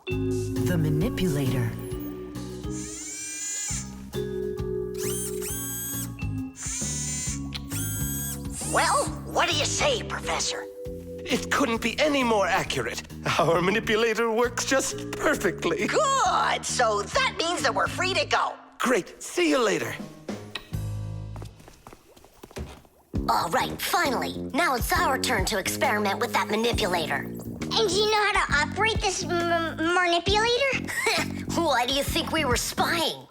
The manipulator. Well, what do you say, Professor? It couldn't be any more accurate. Our manipulator works just perfectly. Good! So that means that we're free to go. Great. See you later. All right, finally. Now it's our turn to experiment with that manipulator. And do you know how to operate this manipulator? Why do you think we were spying?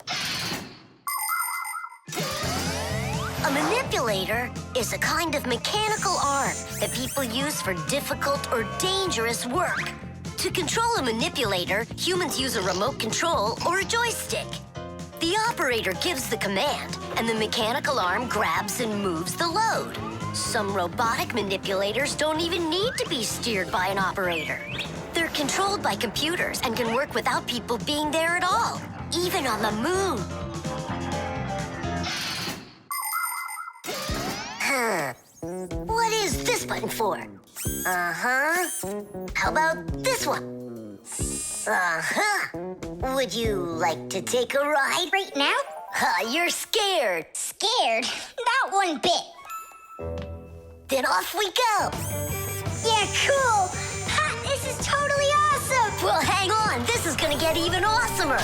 A manipulator is a kind of mechanical arm that people use for difficult or dangerous work. To control a manipulator, humans use a remote control or a joystick. The operator gives the command, and the mechanical arm grabs and moves the load. Some robotic manipulators don't even need to be steered by an operator. They're controlled by computers and can work without people being there at all, even on the moon. What is this button for? Uh-huh. How about this one? Uh-huh. Would you like to take a ride? Right now? You're scared. Scared? Not one bit. Then off we go. Yeah, cool. Ha, this is totally awesome. Well, hang on. This is gonna get even awesomer.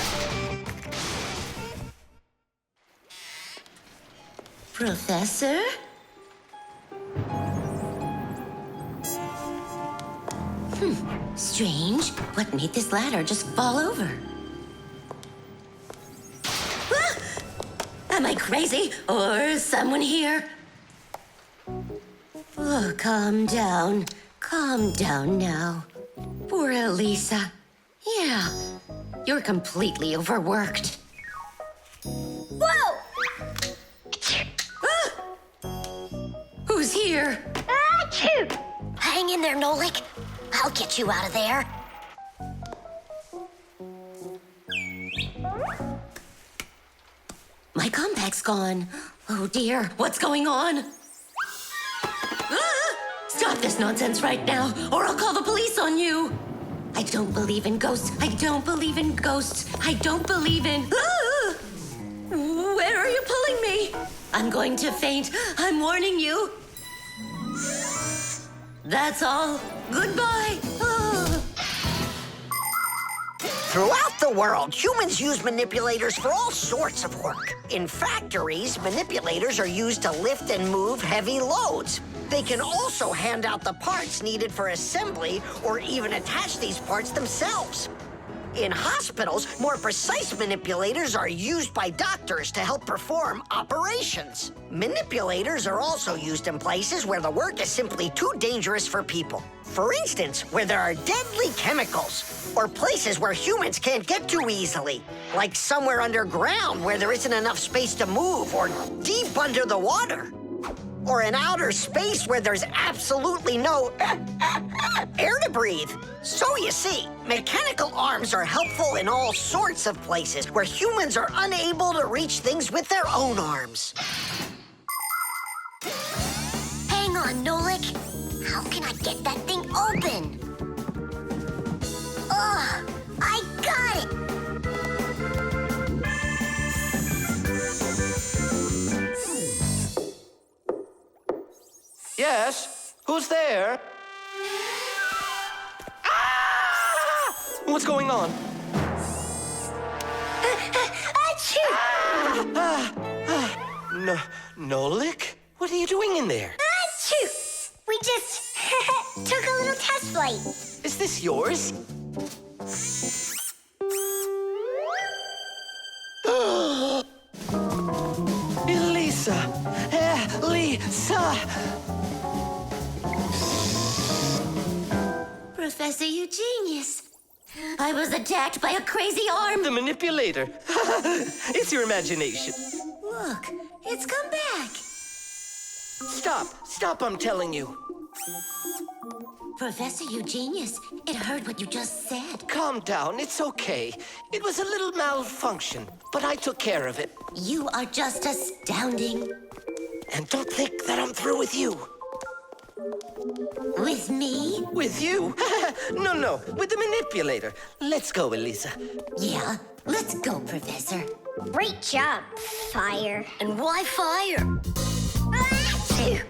Professor? Strange. What made this ladder just fall over? Ah! Am I crazy? Or is someone here? Oh, calm down. Calm down now. Poor Elisa. Yeah, you're completely overworked. Whoa! Ah! Who's here? Achoo! Hang in there, Nolik. I'll get you out of there. My compact's gone. Oh dear, what's going on? Ah! Stop this nonsense right now, or I'll call the police on you. I don't believe in ghosts. I don't believe in ghosts. I don't believe in... Ah! Where are you pulling me? I'm going to faint. I'm warning you. That's all. Goodbye. Ah. Throughout the world, humans use manipulators for all sorts of work. In factories, manipulators are used to lift and move heavy loads. They can also hand out the parts needed for assembly or even attach these parts themselves. In hospitals, more precise manipulators are used by doctors to help perform operations. Manipulators are also used in places where the work is simply too dangerous for people. For instance, where there are deadly chemicals, or places where humans can't get to easily, like somewhere underground where there isn't enough space to move, or deep under the water. Or in outer space where there's absolutely no air to breathe. So you see, mechanical arms are helpful in all sorts of places where humans are unable to reach things with their own arms. Hang on, Nolik. How can I get that thing open? Ugh, I got it! Yes? Who's there? Ah! What's going on? Achoo! Nolik? What are you doing in there? Achoo! We just took a little test flight. Is this yours? Elisa! Elisa! Professor, you genius. I was attacked by a crazy arm. The manipulator. It's your imagination. Look, it's come back. Stop, I'm telling you. Professor, you genius. It heard what you just said. Calm down, it's okay. It was a little malfunction, but I took care of it. You are just astounding. And don't think that I'm through with you. With me? With you? No, with the manipulator. Let's go, Elisa. Yeah, let's go, Professor. Great job, Fire. And why fire? Achoo!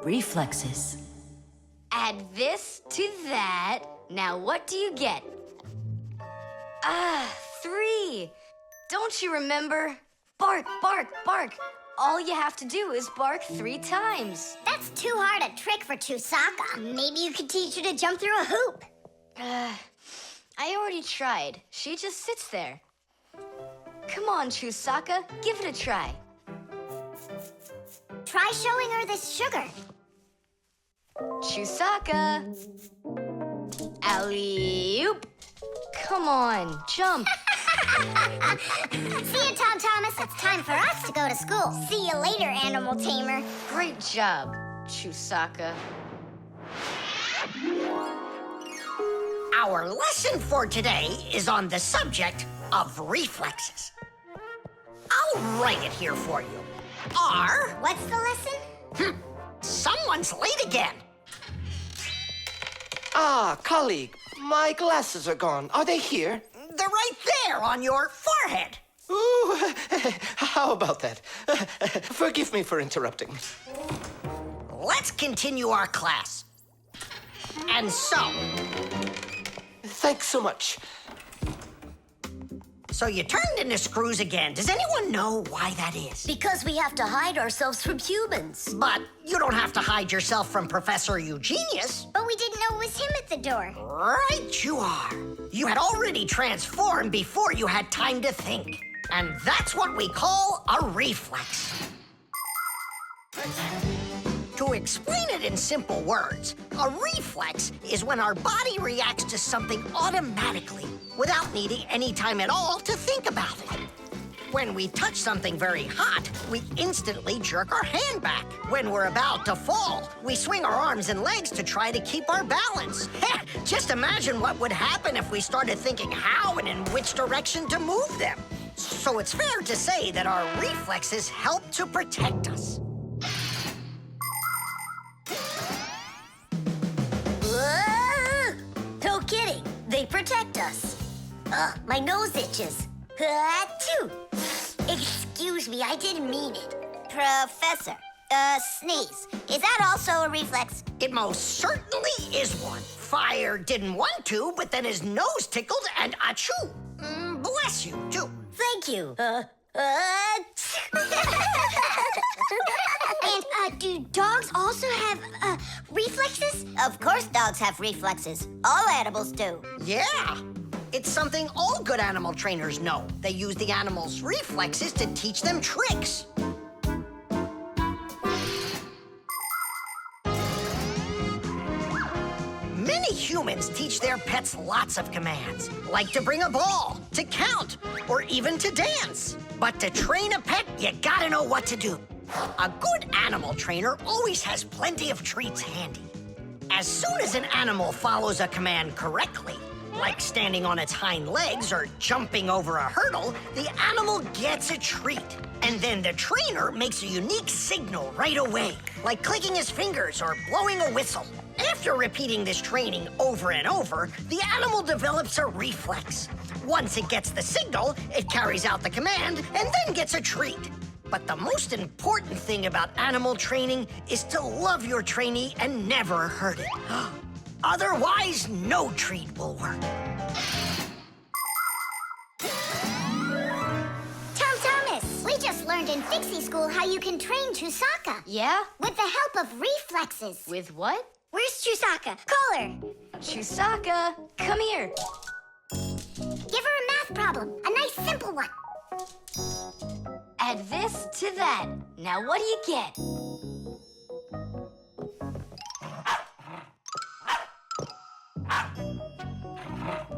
Reflexes. Add this to that. Now what do you get? Ah, 3. Don't you remember? Bark, bark, bark. All you have to do is bark 3 times. That's too hard a trick for Chusaka. Maybe you could teach her to jump through a hoop. I already tried. She just sits there. Come on, Chusaka, give it a try. Try showing her this sugar. Chusaka. Alley-oop. Come on, jump. See you, Tom Thomas. It's time for us to go to school. See you later, animal tamer. Great job, Chusaka. Our lesson for today is on the subject of reflexes. I'll write it here for you. What's the lesson? Someone's late again. Ah, colleague, my glasses are gone. Are they here? They're right there on your forehead. Ooh, how about that? Forgive me for interrupting. Let's continue our class. And so, Thanks so much. so you turned into screws again. Does anyone know why that is? Because we have to hide ourselves from humans. But you don't have to hide yourself from Professor Eugenius. But we didn't know it was him at the door. Right you are. You had already transformed before you had time to think. And that's what we call a reflex. To explain it in simple words, a reflex is when our body reacts to something automatically without needing any time at all to think about it. When we touch something very hot, we instantly jerk our hand back. When we're about to fall, we swing our arms and legs to try to keep our balance. Just imagine what would happen if we started thinking how and in which direction to move them. So it's fair to say that our reflexes help to protect us. No kidding. They protect us. My nose itches. Achoo. Excuse me, I didn't mean it. Professor, sneeze. Is that also a reflex? It most certainly is one. Fire didn't want to, but then his nose tickled and achoo. Bless you, too. Thank you. And do dogs also have reflexes? Of course dogs have reflexes. All animals do. Yeah. It's something all good animal trainers know. They use the animals' reflexes to teach them tricks. Many humans teach their pets lots of commands, like to bring a ball, to count, or even to dance. But to train a pet, you gotta know what to do. A good animal trainer always has plenty of treats handy. As soon as an animal follows a command correctly, like standing on its hind legs or jumping over a hurdle, the animal gets a treat. And then the trainer makes a unique signal right away, like clicking his fingers or blowing a whistle. After repeating this training over and over, the animal develops a reflex. Once it gets the signal, it carries out the command and then gets a treat. But the most important thing about animal training is to love your trainee and never hurt it. Otherwise, no treat will work. Tom Thomas, we just learned in Fixie school how you can train Chusaka. Yeah? With the help of reflexes. With what? Where's Chusaka? Call her. Chusaka, come here. Give her a math problem. A nice simple one. Add this to that. Now what do you get?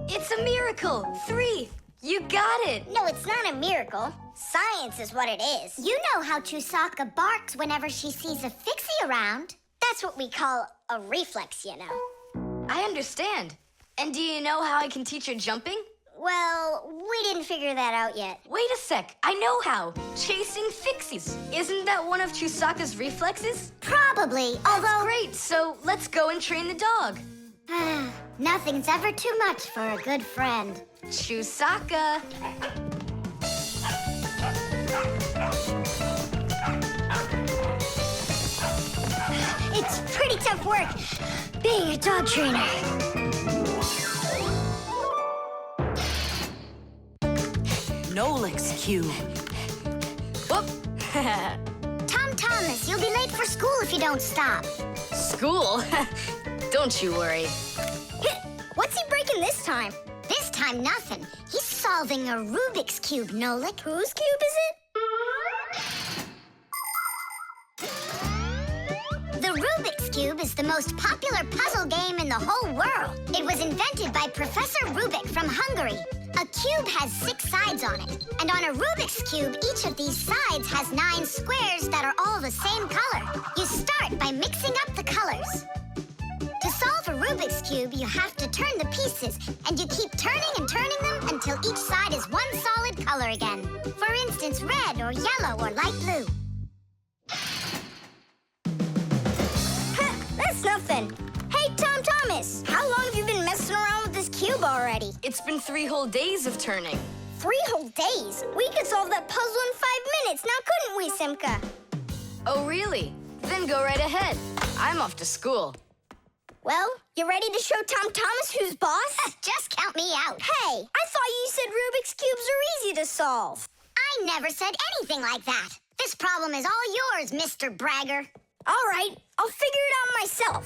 It's a miracle! 3! You got it! No, it's not a miracle. Science is what it is. You know how Chusaka barks whenever she sees a Fixie around. That's what we call a reflex, you know. I understand. And do you know how I can teach her jumping? Well, we didn't figure that out yet. Wait a sec, I know how. Chasing Fixies. Isn't that one of Chusaka's reflexes? Probably, although... Great, so let's go and train the dog. Nothing's ever too much for a good friend. Chusaka. It's pretty tough work being a dog trainer. Nolik's Cube. Whoop. Tom Thomas, you'll be late for school if you don't stop. School? Don't you worry. What's he breaking this time? This time, nothing. He's solving a Rubiks Cube, Nolik. Whose cube is it? The Rubiks Cube is the most popular puzzle game in the whole world. It was invented by Professor Rubik from Hungary. A cube has 6 sides on it. And on a Rubik's Cube, each of these sides has 9 squares that are all the same color. You start by mixing up the colors. To solve a Rubik's Cube, you have to turn the pieces, and you keep turning and turning them until each side is one solid color again. For instance, red or yellow or light blue. That's nothing. Hey, Tom Thomas, how long have you been messing around with this cube already? It's been 3 whole days of turning. 3 whole days? We could solve that puzzle in 5 minutes, now couldn't we, Simka? Oh, really? Then go right ahead. I'm off to school. Well, you ready to show Tom Thomas who's boss? Just count me out. Hey, I thought you said Rubik's Cubes are easy to solve. I never said anything like that. This problem is all yours, Mr. Bragger. All right, I'll figure it out myself.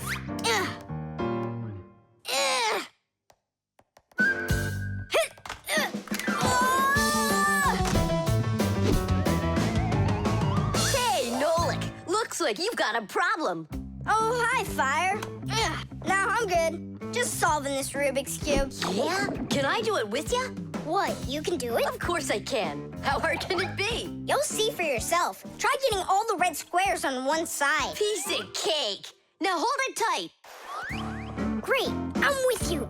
Hey, Nolik, looks like you've got a problem. Oh, hi, Fire. No, I'm good. Just solving this Rubik's Cube. Yeah? Can I do it with you? What, you can do it? Of course I can. How hard can it be? You'll see for yourself. Try getting all the red squares on one side. Piece of cake. Now hold it tight. Great, I'm with you.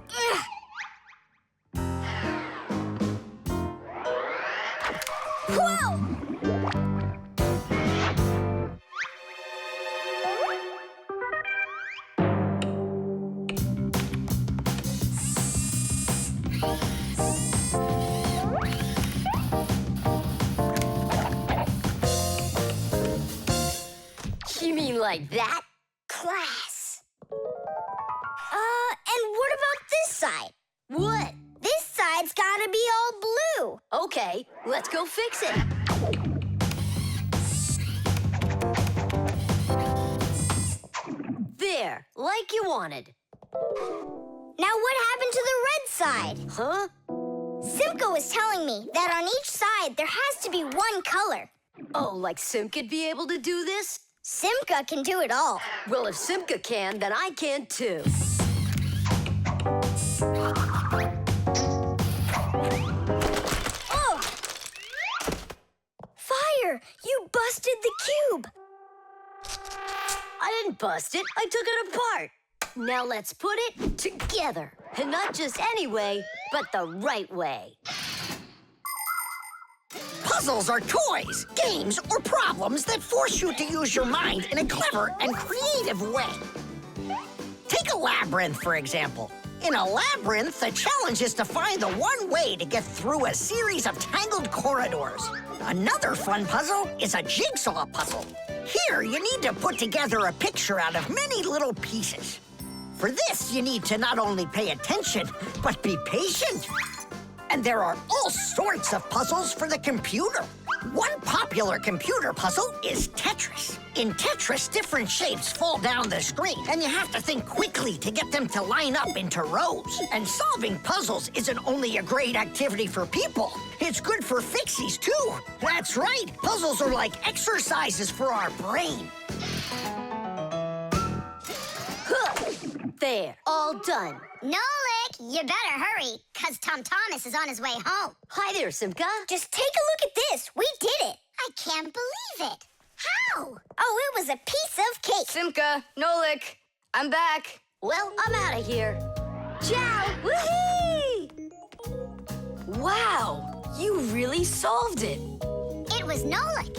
Whoa! You mean like that? Class. And what about this side? What? This side's gotta be all blue. Okay, let's go fix it. There, like you wanted. Now what happened to the red side? Huh? Simka was telling me that on each side there has to be one color. Oh, like Simka'd be able to do this? Simka can do it all. Well, if Simka can, then I can too. Oh! Fire! You busted the cube! I didn't bust it, I took it apart. Now let's put it together. And not just any way, but the right way. Puzzles are toys, games, or problems that force you to use your mind in a clever and creative way. Take a labyrinth, for example. In a labyrinth, the challenge is to find the one way to get through a series of tangled corridors. Another fun puzzle is a jigsaw puzzle. Here, you need to put together a picture out of many little pieces. For this, you need to not only pay attention, but be patient. And there are all sorts of puzzles for the computer. One popular computer puzzle is Tetris. In Tetris, different shapes fall down the screen, and you have to think quickly to get them to line up into rows. And solving puzzles isn't only a great activity for people, it's good for Fixies, too. That's right, puzzles are like exercises for our brain. There, all done. Nolik, you better hurry, because Tom Thomas is on his way home. Hi there, Simka. Just take a look at this. We did it. I can't believe it. How? Oh, it was a piece of cake. Simka, Nolik, I'm back. Well, I'm out of here. Ciao! Woohoo! Wow! You really solved it! It was Nolik.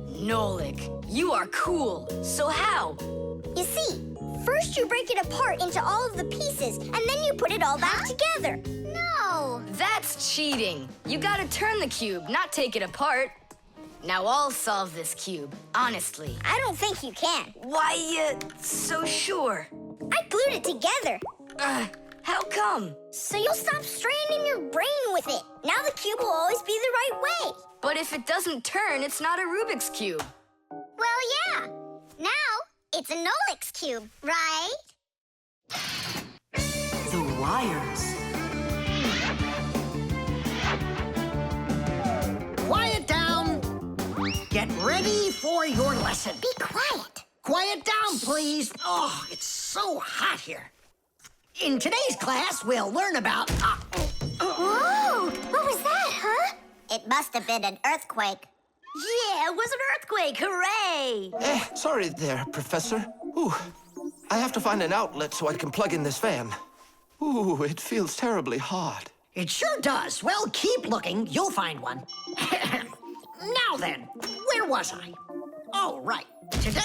Nolik, you are cool. So how? You see, first you break it apart into all of the pieces, and then you put it all back together. No! That's cheating. You gotta turn the cube, not take it apart. Now I'll solve this cube, honestly. I don't think you can. Why you so sure? I glued it together, How come? so you'll stop straining your brain with it. Now the cube will always be the right way. But if it doesn't turn, it's not a Rubik's Cube. Well, yeah. Now it's a Nolik's cube, right? The wires. Quiet down. Get ready for your lesson. Be quiet. Quiet down, please. Oh, it's so hot here. In today's class, we'll learn about... Whoa! What was that, huh? It must have been an earthquake. Yeah, it was an earthquake. Hooray! Sorry there, Professor. Ooh, I have to find an outlet so I can plug in this fan. Ooh, it feels terribly hot. It sure does. Well, keep looking. You'll find one. Now then, where was I? Oh, right. Today...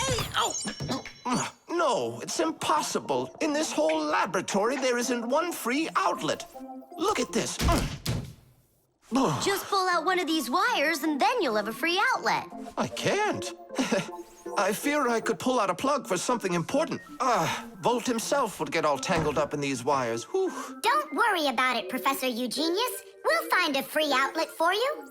No, it's impossible. In this whole laboratory, there isn't one free outlet. Look at this. Just pull out one of these wires and then you'll have a free outlet. I can't. I fear I could pull out a plug for something important. Volt himself would get all tangled up in these wires. Whew. Don't worry about it, Professor Eugenius. We'll find a free outlet for you.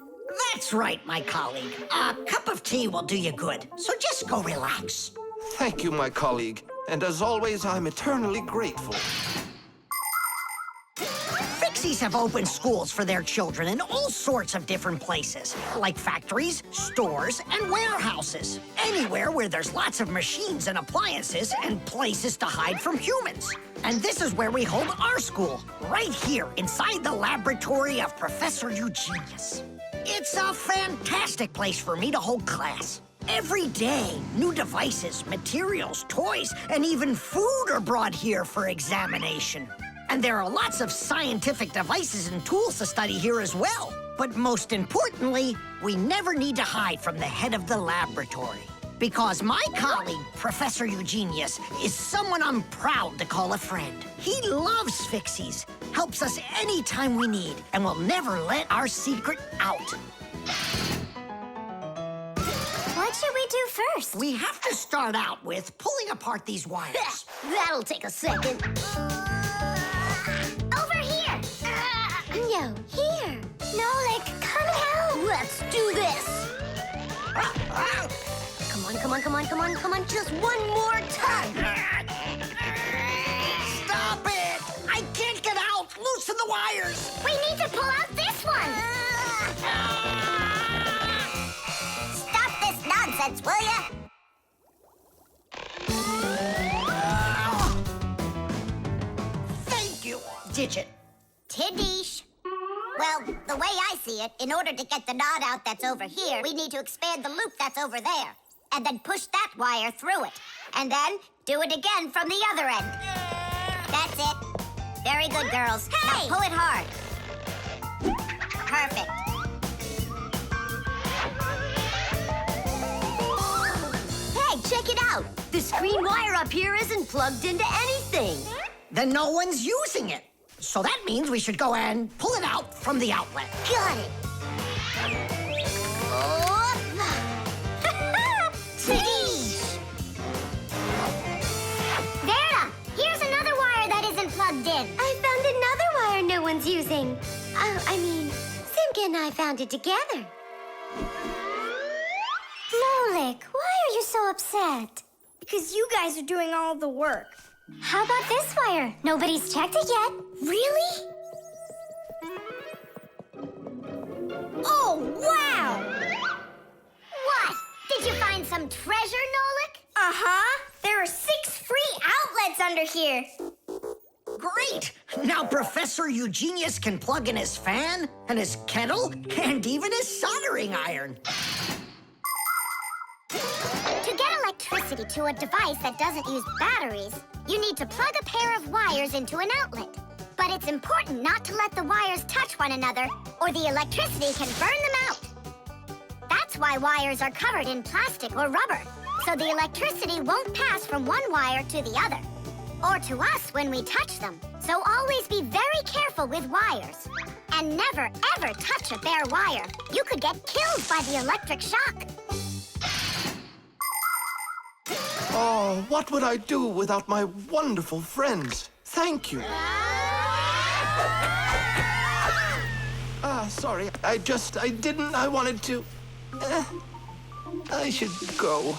That's right, my colleague. A cup of tea will do you good, so just go relax. Thank you, my colleague. And as always, I'm eternally grateful. Fixies have opened schools for their children in all sorts of different places, like factories, stores, and warehouses. Anywhere where there's lots of machines and appliances and places to hide from humans. And this is where we hold our school, right here inside the laboratory of Professor Eugenius. It's a fantastic place for me to hold class. Every day, new devices, materials, toys, and even food are brought here for examination. And there are lots of scientific devices and tools to study here as well. But most importantly, we never need to hide from the head of the laboratory. Because my colleague, Professor Eugenius, is someone I'm proud to call a friend. He loves Fixies, helps us anytime we need, and will never let our secret out. What should we do first? We have to start out with pulling apart these wires. That'll take a second. Over here. No, here. Nolik, come help. Let's do this. Come on, come on, come on, come on, come on. Just one more time. Stop it! I can't get out! Loosen the wires! We need to pull out this one. Stop this nonsense, will ya? Thank you, Digit. Tidish. Well, the way I see it, in order to get the knot out that's over here, we need to expand the loop that's over there. And then push that wire through it. And then do it again from the other end. That's it. Very good, girls. Hey! Now pull it hard. Perfect. Hey, check it out. This green wire up here isn't plugged into anything. Then no one's using it. So that means we should go and pull it out from the outlet. Got it. Tidish! Vera, here's another wire that isn't plugged in. I found another wire no one's using. Simka and I found it together. Nolik, why are you so upset? Because you guys are doing all the work. How about this wire? Nobody's checked it yet. Really? Oh, wow! What? Did you find some treasure, Nolik? Uh-huh. There are 6 free outlets under here. Great! Now Professor Eugenius can plug in his fan, and his kettle, and even his soldering iron. To get electricity to a device that doesn't use batteries, you need to plug a pair of wires into an outlet. But it's important not to let the wires touch one another, or the electricity can burn them out. That's why wires are covered in plastic or rubber, so the electricity won't pass from one wire to the other, or to us when we touch them. So always be very careful with wires. And never, ever touch a bare wire. You could get killed by the electric shock. Oh, what would I do without my wonderful friends? Thank you. Sorry. I wanted to... I should go.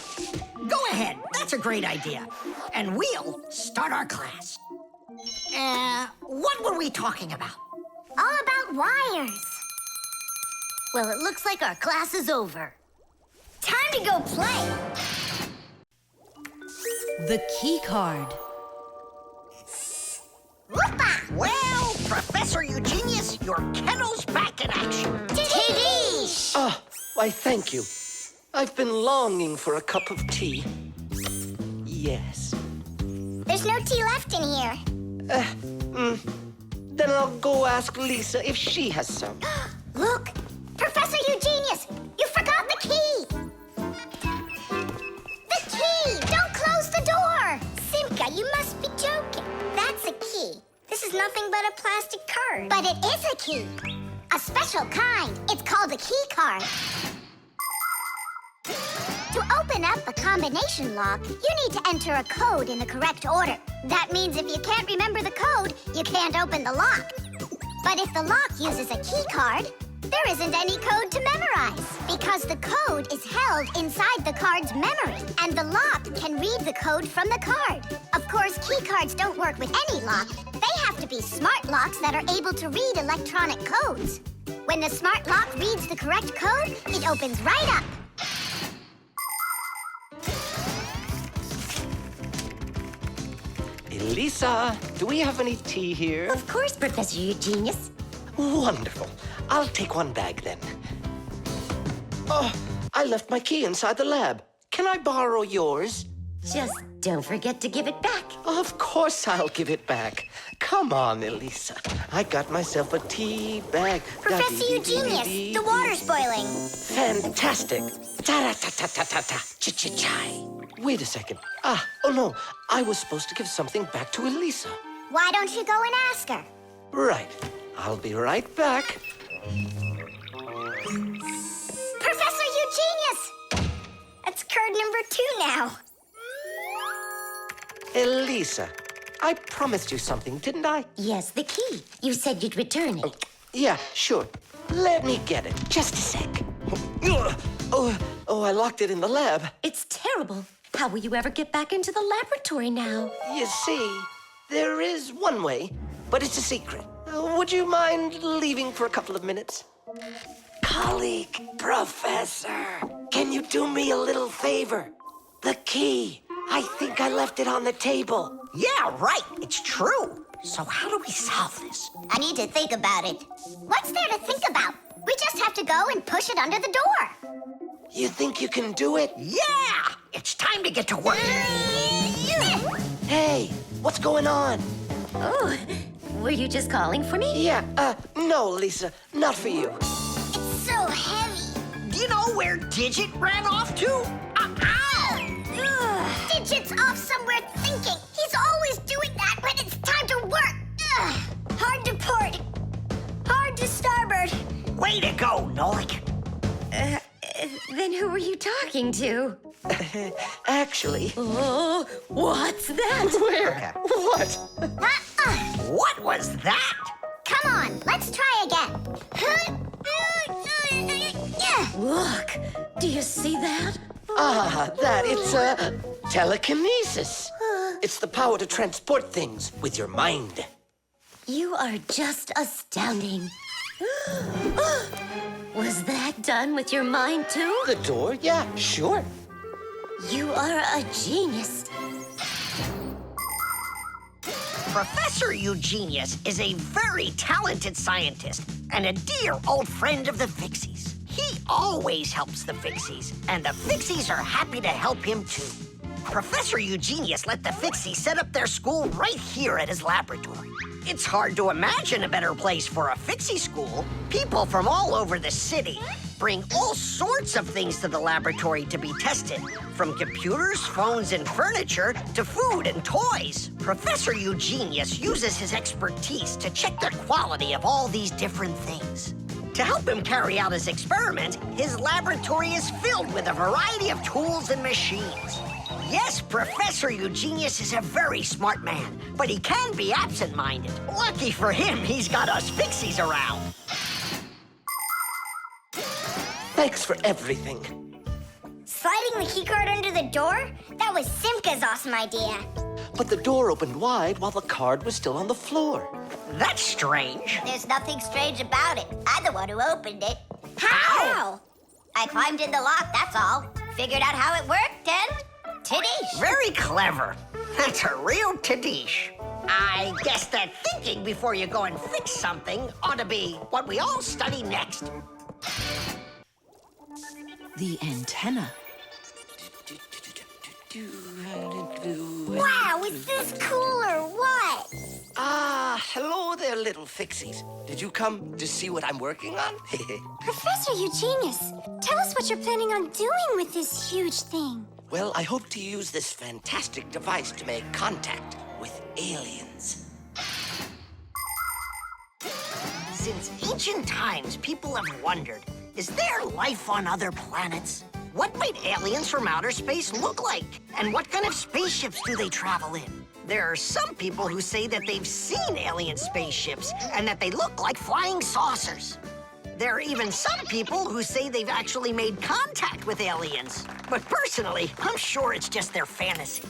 Go ahead. That's a great idea. And we'll start our class. What were we talking about? All about wires. Well, it looks like our class is over. Time to go play. The key card. Whoopa! Well, Professor Eugenius, your kennel's back in action. Tiddy! Ah, why, thank you. I've been longing for a cup of tea. Yes. There's no tea left in here. Then I'll go ask Lisa if she has some. Look! Professor Eugenius! You forgot the key! The key! Don't close the door! Simka, you must be joking. That's a key. This is nothing but a plastic card. But it is a key. A special kind. It's called a key card. To open up a combination lock, you need to enter a code in the correct order. That means if you can't remember the code, you can't open the lock. But if the lock uses a key card, there isn't any code to memorize because the code is held inside the card's memory, and the lock can read the code from the card. Of course, key cards don't work with any lock. They have to be smart locks that are able to read electronic codes. When the smart lock reads the correct code, it opens right up. Elisa, do we have any tea here? Of course, Professor Eugenius. Wonderful. I'll take one bag then. Oh, I left my key inside the lab. Can I borrow yours? Just don't forget to give it back. Of course I'll give it back. Come on, Elisa. I got myself a tea bag. Professor Eugenius, the water's boiling. Fantastic. Ta-ra-ta-ta-ta-ta-ta. Ch-ch-chai. Wait a second. Oh no. I was supposed to give something back to Elisa. Why don't you go and ask her? Right. I'll be right back. Professor Eugenius! That's card number 2 now. Elisa, I promised you something, didn't I? Yes, the key. You said you'd return it. Yeah, sure. Let me get it. Just a sec. Oh, I locked it in the lab. It's terrible. How will you ever get back into the laboratory now? You see, there is one way, but it's a secret. Would you mind leaving for a couple of minutes? Colleague, Professor, can you do me a little favor? The key. I think I left it on the table. Yeah, right. It's true. So how do we solve this? I need to think about it. What's there to think about? We just have to go and push it under the door. You think you can do it? Yeah! It's time to get to work. Hey, what's going on? Oh, were you just calling for me? Yeah, no, Lisa, not for you. It's so heavy. Do you know where Digit ran off to? Ow! Digit's off somewhere thinking. He's always doing that when it's time to work. Hard to port. Hard to starboard. Way to go, Nolik. Then who were you talking to? Actually... Oh, what's that? Where? What? What was that? Come on, let's try again. Look, do you see that? It's telekinesis. It's the power to transport things with your mind. You are just astounding. Was that done with your mind, too? The door? Yeah, sure. You are a genius. Professor Eugenius is a very talented scientist and a dear old friend of the Fixies. He always helps the Fixies, and the Fixies are happy to help him too. Professor Eugenius let the Fixies set up their school right here at his laboratory. It's hard to imagine a better place for a Fixie school. People from all over the city bring all sorts of things to the laboratory to be tested, from computers, phones, and furniture to food and toys. Professor Eugenius uses his expertise to check the quality of all these different things. To help him carry out his experiment, his laboratory is filled with a variety of tools and machines. Yes, Professor Eugenius is a very smart man, but he can be absent-minded. Lucky for him, he's got us Fixies around. Thanks for everything. Sliding the keycard under the door? That was Simka's awesome idea. But the door opened wide while the card was still on the floor. That's strange. There's nothing strange about it. I'm the one who opened it. How? I climbed in the lock, that's all. Figured out how it worked, and Tadish. Very clever. That's a real Tadish. I guess that thinking before you go and fix something ought to be what we all study next. The antenna. Wow, is this cool or what? Ah, hello there, little Fixies. Did you come to see what I'm working on? Professor Eugenius, tell us what you're planning on doing with this huge thing. Well, I hope to use this fantastic device to make contact with aliens. Since ancient times, people have wondered, is there life on other planets? What might aliens from outer space look like? And what kind of spaceships do they travel in? There are some people who say that they've seen alien spaceships and that they look like flying saucers. There are even some people who say they've actually made contact with aliens. But personally, I'm sure it's just their fantasy.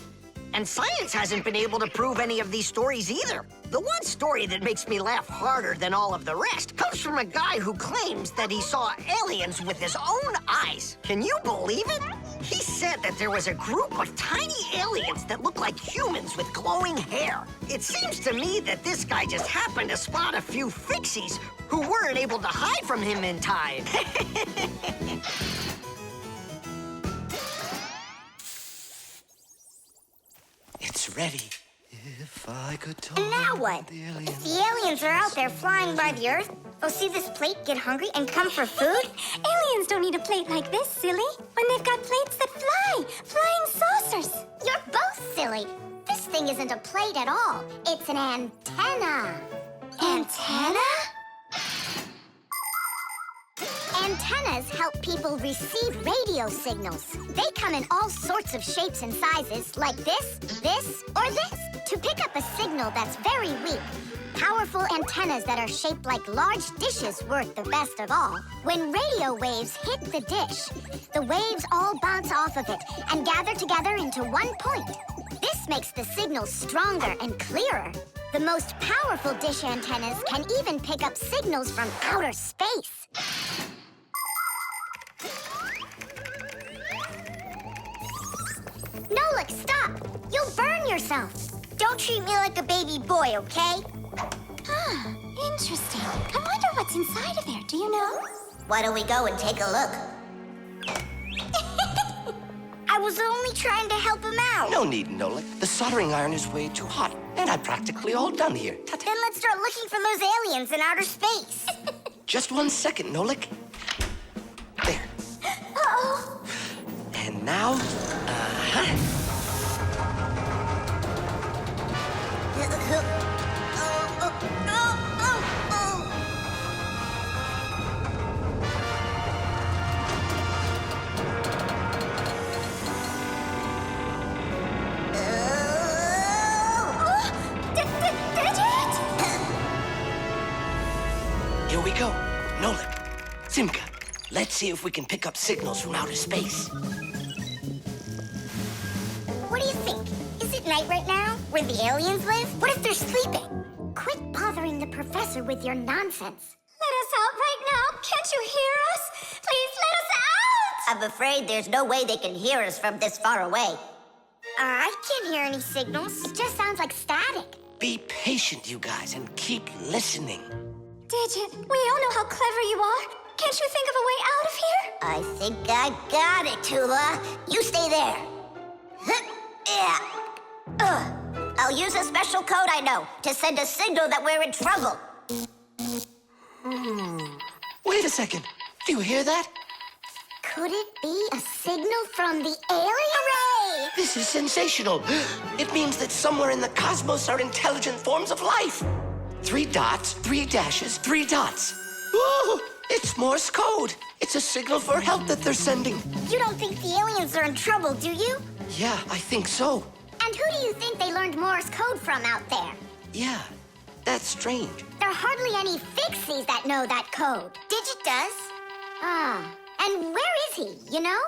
And science hasn't been able to prove any of these stories either. The one story that makes me laugh harder than all of the rest comes from a guy who claims that he saw aliens with his own eyes. Can you believe it? He said that there was a group of tiny aliens that looked like humans with glowing hair. It seems to me that this guy just happened to spot a few Fixies who weren't able to hide from him in time. It's ready. If I could talk And now what? to the If aliens. the aliens are out there flying by the Earth, they'll see this plate, get hungry, and come for food? Aliens don't need a plate like this, silly. When they've got plates that fly, flying saucers. You're both silly. This thing isn't a plate at all. It's an antenna. Antenna? Antennas help people receive radio signals. They come in all sorts of shapes and sizes, like this, or this, to pick up a signal that's very weak. Powerful antennas that are shaped like large dishes work the best of all. When radio waves hit the dish, the waves all bounce off of it and gather together into one point. This makes the signal stronger and clearer. The most powerful dish antennas can even pick up signals from outer space. Nolik, stop! You'll burn yourself. Don't treat me like a baby boy, okay? Ah, interesting. I wonder what's inside of there. Do you know? Why don't we go and take a look? I was only trying to help him out. No need, Nolik. The soldering iron is way too hot, and I'm practically all done here. Ta-ta. Then let's start looking for those aliens in outer space. Just 1 second, Nolik. There. Uh-oh. And now, here we go. Nolik, Simka, let's see if we can pick up signals from outer space. What do you think? Is it night right now, where the aliens live? What if they're sleeping? Quit bothering the professor with your nonsense. Let us out right now. Can't you hear us? Please let us out. I'm afraid there's no way they can hear us from this far away. I can't hear any signals. It just sounds like static. Be patient, you guys, and keep listening. Digit, we all know how clever you are. Can't you think of a way out of here? I think I got it, Tula. You stay there. Yeah. I'll use a special code I know to send a signal that we're in trouble. Wait a second. Do you hear that? Could it be a signal from the alien? Hooray! This is sensational. It means that somewhere in the cosmos are intelligent forms of life. 3 dots, 3 dashes, 3 dots. Ooh, it's Morse code. It's a signal for help that they're sending. You don't think the aliens are in trouble, do you? Yeah, I think so. And who do you think they learned Morse code from out there? Yeah, that's strange. There are hardly any Fixies that know that code. Digit does. Ah, and where is he, you know?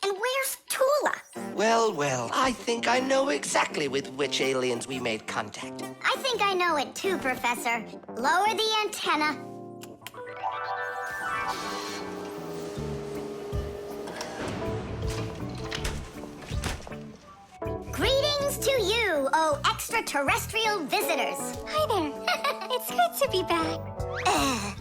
And where's Tula? Well, I think I know exactly with which aliens we made contact. I think I know it too, Professor. Lower the antenna. Greetings to you, oh extraterrestrial visitors. Hi there. It's good to be back. Oh,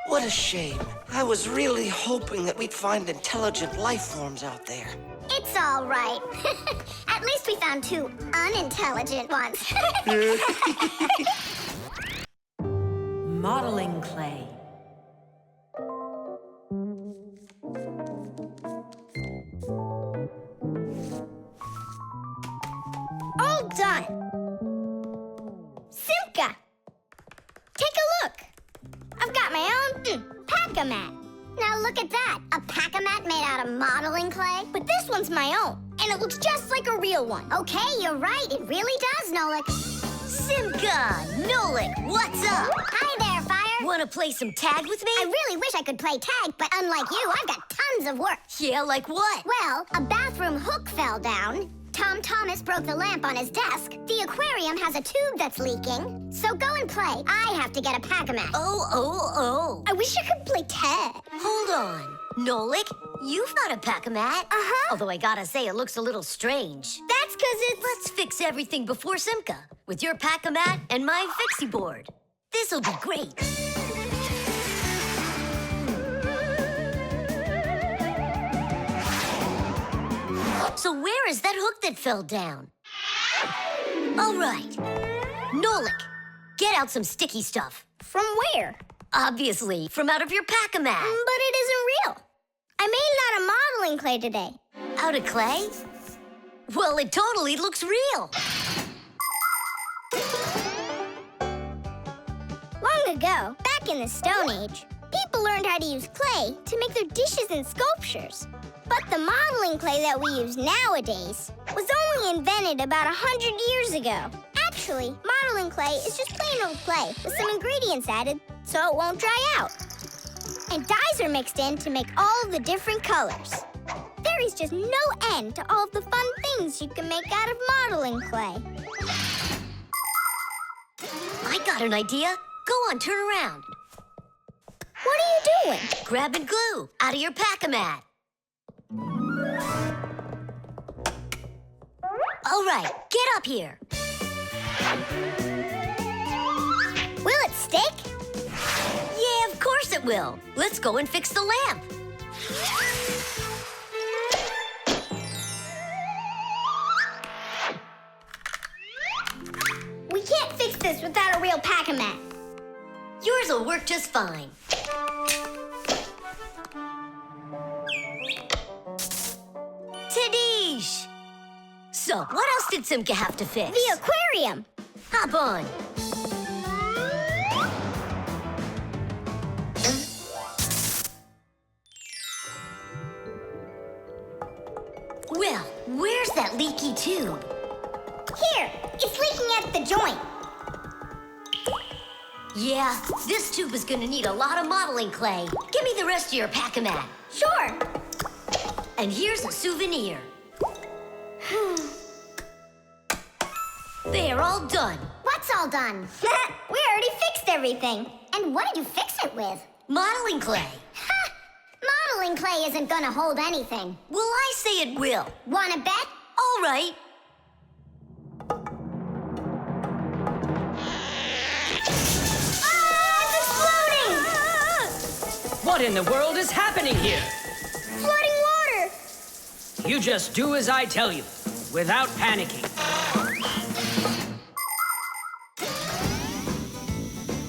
What a shame. I was really hoping that we'd find intelligent life forms out there. It's all right. At least we found 2 unintelligent ones. Modeling clay. All done. Simka, take a look. I've got my own pack-a-mat. Now look at that, a pack-a-mat made out of modeling clay. But this one's my own, and it looks just like a real one. Okay, you're right, it really does, Nolik. Simka, Nolik, what's up? Hi there, Fire. Want to play some tag with me? I really wish I could play tag, but unlike you, I've got tons of work. Yeah, like what? Well, a bathroom hook fell down. Tom Thomas broke the lamp on his desk. The aquarium has a tube that's leaking. So go and play. I have to get a pack-a-mat. Oh. I wish I could play tag. Hold on. Nolik, you've got a pack-a-mat. Uh-huh. Although I gotta say, it looks a little strange. That's because it's... Let's fix everything before Simka with your pack-a-mat and my Fixie board. This'll be great. So where is that hook that fell down? All right. Nolik, get out some sticky stuff. From where? Obviously, from out of your pack-a-mat. But it isn't real. I made it out of modeling clay today. Out of clay? Well, it totally looks real. Long ago, back in the Stone Age, people learned how to use clay to make their dishes and sculptures. But the modeling clay that we use nowadays was only invented about 100 years ago. Actually, modeling clay is just plain old clay with some ingredients added so it won't dry out. And dyes are mixed in to make all the different colors. There is just no end to all of the fun things you can make out of modeling clay. I got an idea. Go on, turn around. What are you doing? Grabbing glue out of your pack-a-mat. All right, get up here. Will it stick? Yeah, of course it will. Let's go and fix the lamp. We can't fix this without a real pack-a-mat. Yours will work just fine. Tadish! So, what else did Simka have to fix? The aquarium. Hop on. Well, where's that leaky tube? Here, it's leaking at the joint. Yeah, this tube is gonna need a lot of modeling clay. Give me the rest of your pack-a-mat. Sure. And here's a souvenir. They are all done. What's all done? We already fixed everything. And what did you fix it with? Modeling clay. Ha! Modeling clay isn't gonna hold anything. Well, I say it will. Wanna bet? All right. Ah, it's exploding! What in the world is happening here? Flooding water! You just do as I tell you, without panicking.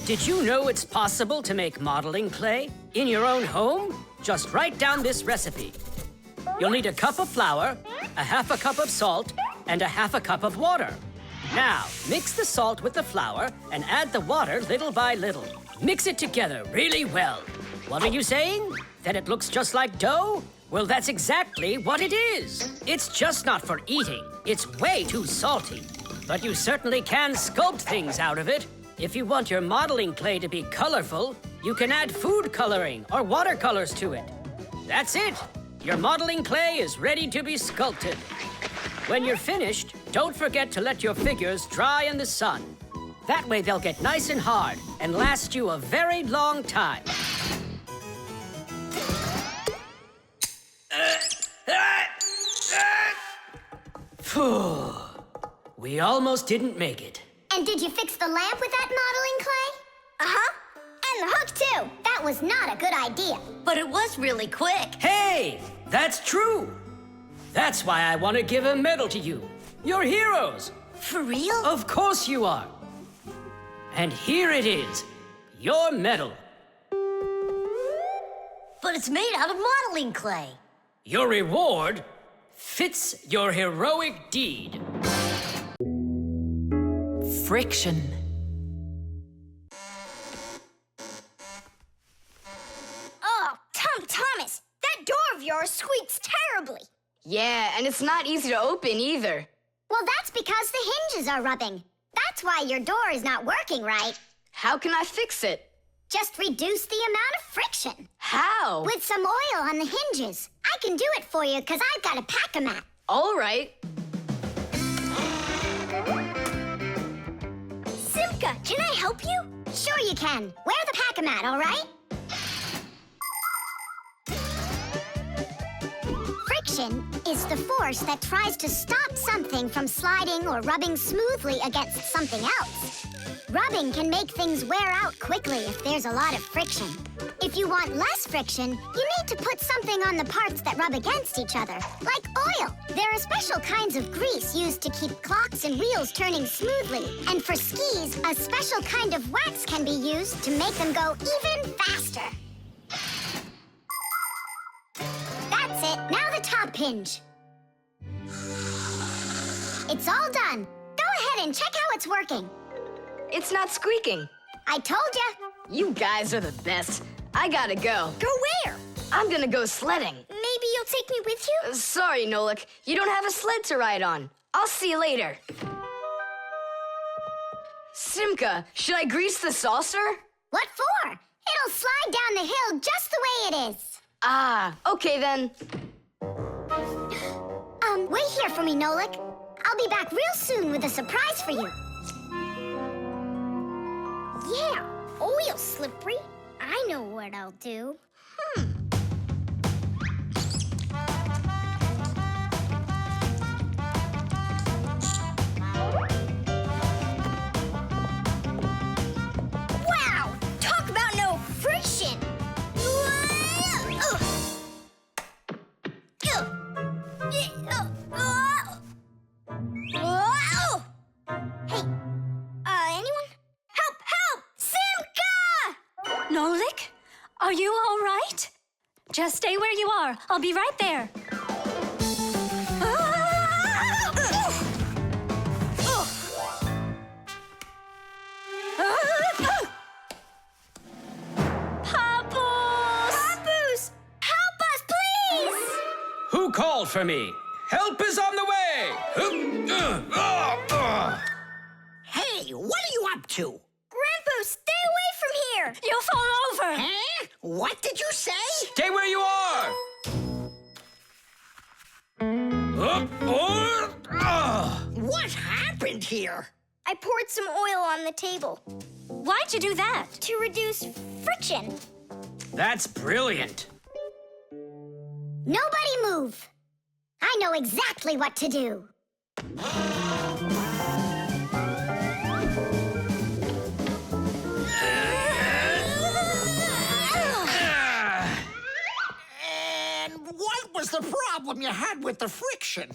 Did you know it's possible to make modeling clay in your own home? Just write down this recipe. You'll need a cup of flour, a half a cup of salt, and a half a cup of water. Now, mix the salt with the flour and add the water little by little. Mix it together really well. What are you saying? That it looks just like dough? Well, that's exactly what it is. It's just not for eating. It's way too salty. But you certainly can sculpt things out of it. If you want your modeling clay to be colorful, you can add food coloring or watercolors to it. That's it. Your modeling clay is ready to be sculpted. When you're finished, don't forget to let your figures dry in the sun. That way they'll get nice and hard and last you a very long time. Phew. We almost didn't make it. And did you fix the lamp with that modeling clay? Uh-huh. And the hook, too. That was not a good idea. But it was really quick. Hey, that's true. That's why I want to give a medal to you. You're heroes. For real? Of course you are. And here it is, your medal. But it's made out of modeling clay. Your reward fits your heroic deed. Friction. Oh, Thomas, that door of yours squeaks terribly. Yeah, and it's not easy to open either. Well, that's because the hinges are rubbing. That's why your door is not working right. How can I fix it? Just reduce the amount of friction. How? With some oil on the hinges. I can do it for you because I've got a pack-a-mat. All right. Simka, can I help you? Sure you can. Wear the pack-a-mat, all right? Friction is the force that tries to stop something from sliding or rubbing smoothly against something else. Rubbing can make things wear out quickly if there's a lot of friction. If you want less friction, you need to put something on the parts that rub against each other, like oil. There are special kinds of grease used to keep clocks and wheels turning smoothly. And for skis, a special kind of wax can be used to make them go even faster. That's it. Now the top hinge. It's all done. Go ahead and check how it's working. It's not squeaking. I told ya. You guys are the best. I gotta go. Go where? I'm gonna go sledding. Maybe you'll take me with you? Sorry, Nolik. You don't have a sled to ride on. I'll see you later. Simka, should I grease the saucer? What for? It'll slide down the hill just the way it is. Ah, okay then. Wait here for me, Nolik. I'll be back real soon with a surprise for you. Yeah, oil slippery. I know what I'll do. Wow! Talk about no friction! Hey, anyone? Help! Help! Simka! Nolik, are you all right? Just stay where you are. I'll be right there. Papoose! Help us, please! Who called for me? Help is on the way! Hey, what are you up to? Grandpa, stay away from here! You'll fall over. Huh? What did you say? Stay where you are! What happened here? I poured some oil on the table Why'd you do that? to reduce friction. That's brilliant. Nobody move. I know exactly what to do. And what was the problem you had with the friction?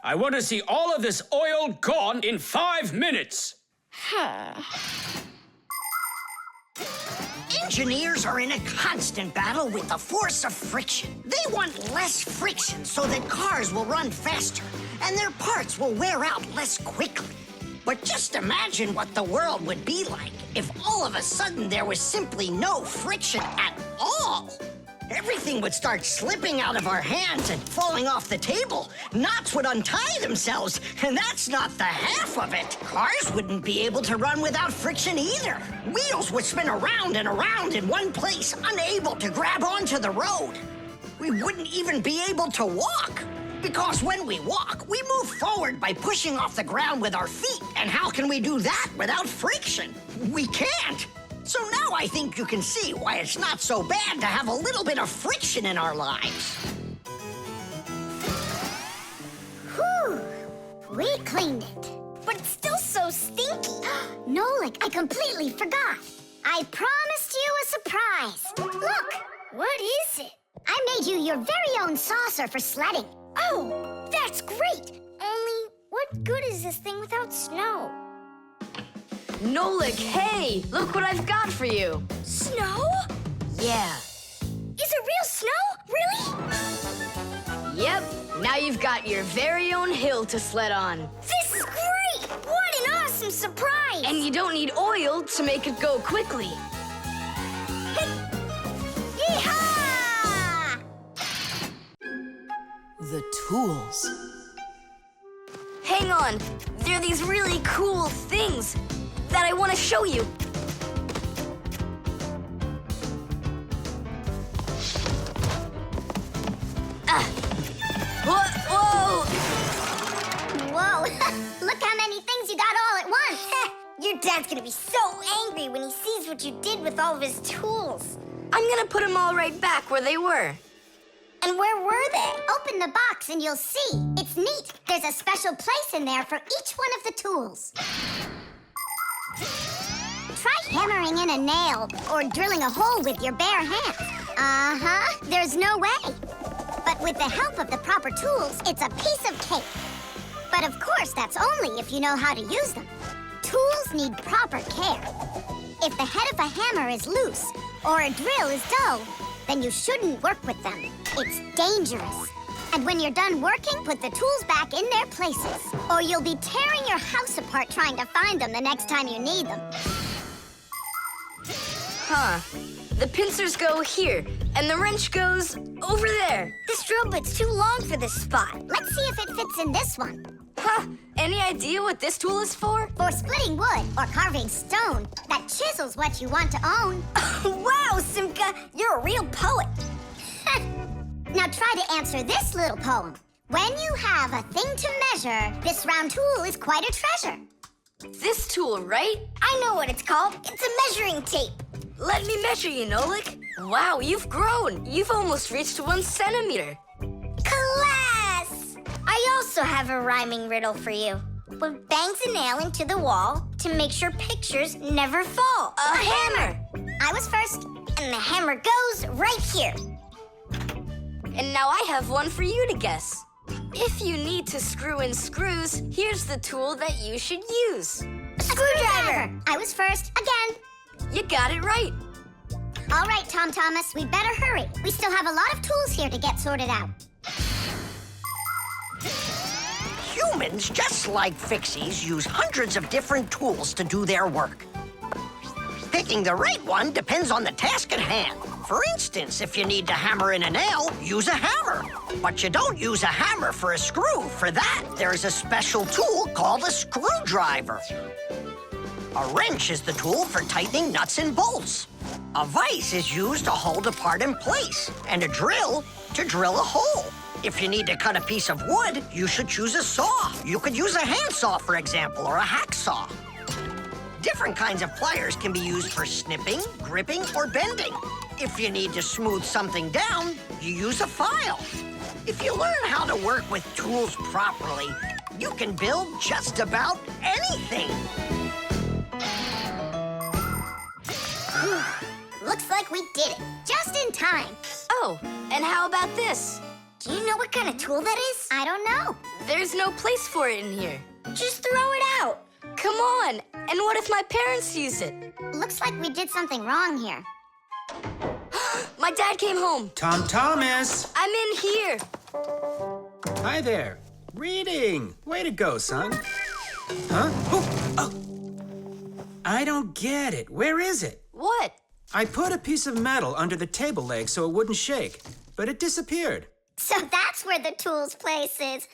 I want to see all of this oil gone in 5 minutes. Engineers are in a constant battle with the force of friction. They want less friction so that cars will run faster and their parts will wear out less quickly. But just imagine what the world would be like if all of a sudden there was simply no friction at all. Everything would start slipping out of our hands and falling off the table. Knots would untie themselves, and that's not the half of it. Cars wouldn't be able to run without friction either. Wheels would spin around and around in one place, unable to grab onto the road. We wouldn't even be able to walk. Because when we walk, we move forward by pushing off the ground with our feet. And how can we do that without friction? We can't. So now I think you can see why it's not so bad to have a little bit of friction in our lives. Whew, we cleaned it. But it's still so stinky. Nolik, I completely forgot. I promised you a surprise. Look, what is it? I made you your very own saucer for sledding. Oh, that's great. Only, what good is this thing without snow? Nolik, hey! Look what I've got for you. Snow? Yeah. Is it real snow? Really? Yep. Now you've got your very own hill to sled on. This is great! What an awesome surprise! And you don't need oil to make it go quickly. Yeehaw! The tools. Hang on. There are these really cool things that I want to show you. Whoa! Whoa, look how many things you got all at once. Your dad's gonna be so angry when he sees what you did with all of his tools. I'm gonna put them all right back where they were. And where were they? Open the box and you'll see. It's neat. There's a special place in there for each one of the tools. Try hammering in a nail or drilling a hole with your bare hands. There's no way. But with the help of the proper tools, it's a piece of cake. But of course, that's only if you know how to use them. Tools need proper care. If the head of a hammer is loose or a drill is dull, then you shouldn't work with them. It's dangerous. And when you're done working, put the tools back in their places, or you'll be tearing your house apart trying to find them the next time you need them. Huh. The pincers go here, and the wrench goes over there. This drill bit's too long for this spot. Let's see if it fits in this one. Huh. Any idea what this tool is for? For splitting wood or carving stone, that chisel's what you want to own. Wow, Simka, you're a real poet. Now try to answer this little poem. When you have a thing to measure, this round tool is quite a treasure. This tool, right? I know what it's called. It's a measuring tape. Let me measure you, Nolik. Wow, you've grown. You've almost reached 1 centimeter. Class! I also have a rhyming riddle for you. What bangs a nail into the wall to make sure pictures never fall? A hammer! I was first, and the hammer goes right here. And now I have one for you to guess. If you need to screw in screws, here's the tool that you should use. A screwdriver! I was first, again. You got it right. All right, Tom Thomas, we better hurry. We still have a lot of tools here to get sorted out. Humans, just like Fixies, use hundreds of different tools to do their work. Picking the right one depends on the task at hand. For instance, if you need to hammer in a nail, use a hammer. But you don't use a hammer for a screw. For that, there's a special tool called a screwdriver. A wrench is the tool for tightening nuts and bolts. A vise is used to hold a part in place, and a drill to drill a hole. If you need to cut a piece of wood, you should choose a saw. You could use a handsaw, for example, or a hacksaw. Different kinds of pliers can be used for snipping, gripping, or bending. If you need to smooth something down, you use a file. If you learn how to work with tools properly, you can build just about anything. Looks like we did it, just in time. Oh, and how about this? Do you know what kind of tool that is? I don't know. There's no place for it in here. Just throw it out. Come on, and what if my parents use it? Looks like we did something wrong here. My dad came home. Tom Thomas! I'm in here. Hi there. Reading. Way to go, son. Huh? Oh! I don't get it. Where is it? What? I put a piece of metal under the table leg so it wouldn't shake, but it disappeared. So that's where the tools place is.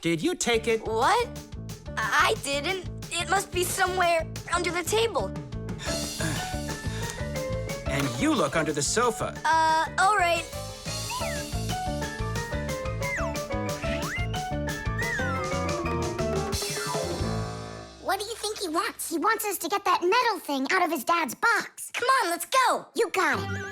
Did you take it? What? I didn't. It must be somewhere under the table. And you look under the sofa. All right. What do you think he wants? He wants us to get that metal thing out of his dad's box. Come on, let's go. You got it.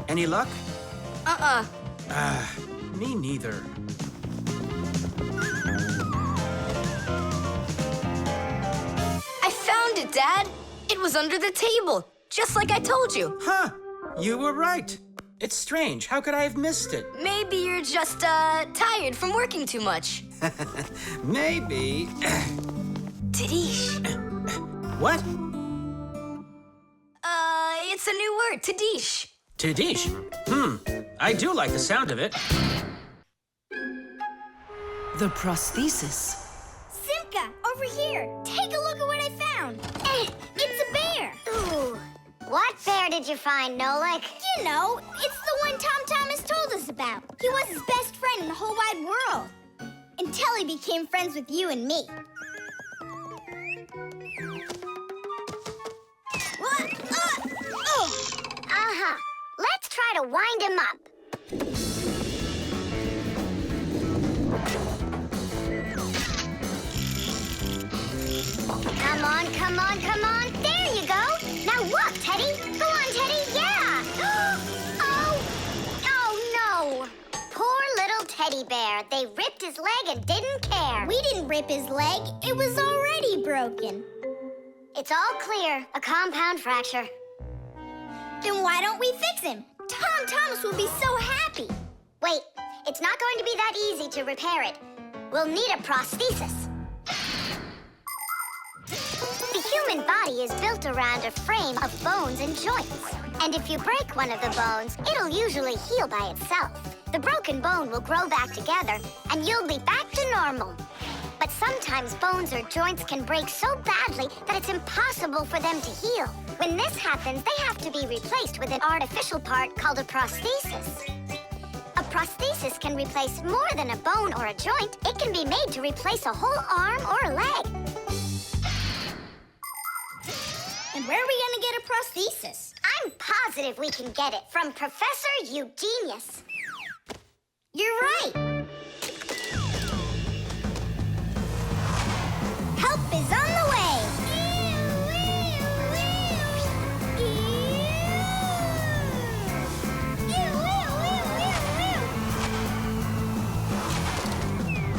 Any luck? Uh-uh. Me neither. I found it, Dad. It was under the table, just like I told you. Huh. You were right. It's strange. How could I have missed it? Maybe you're just, tired from working too much. Maybe. Tadish. What? It's a new word, Tadish. Tadish. I do like the sound of it. The prosthesis. Simka, over here. Take a look at what I found. It's a bear. Ooh. What bear did you find, Nolik? You know, it's the one Tom Thomas told us about. He was his best friend in the whole wide world. Until he became friends with you and me. What? Uh-huh. Let's try to wind him up. Come on, come on, come on. There you go. Now walk, Teddy. Go on, Teddy. Yeah. Oh no. Poor little teddy bear. They ripped his leg and didn't care. We didn't rip his leg. It was already broken. It's all clear. A compound fracture. Then why don't we fix him? Tom Thomas will be so happy. Wait, it's not going to be that easy to repair it. We'll need a prosthesis. The human body is built around a frame of bones and joints. And if you break one of the bones, it'll usually heal by itself. The broken bone will grow back together, and you'll be back to normal. But sometimes bones or joints can break so badly that it's impossible for them to heal. When this happens, they have to be replaced with an artificial part called a prosthesis. A prosthesis can replace more than a bone or a joint. It can be made to replace a whole arm or a leg. And where are we gonna get a prosthesis? I'm positive we can get it from Professor Eugenius. You're right. Help is on the way.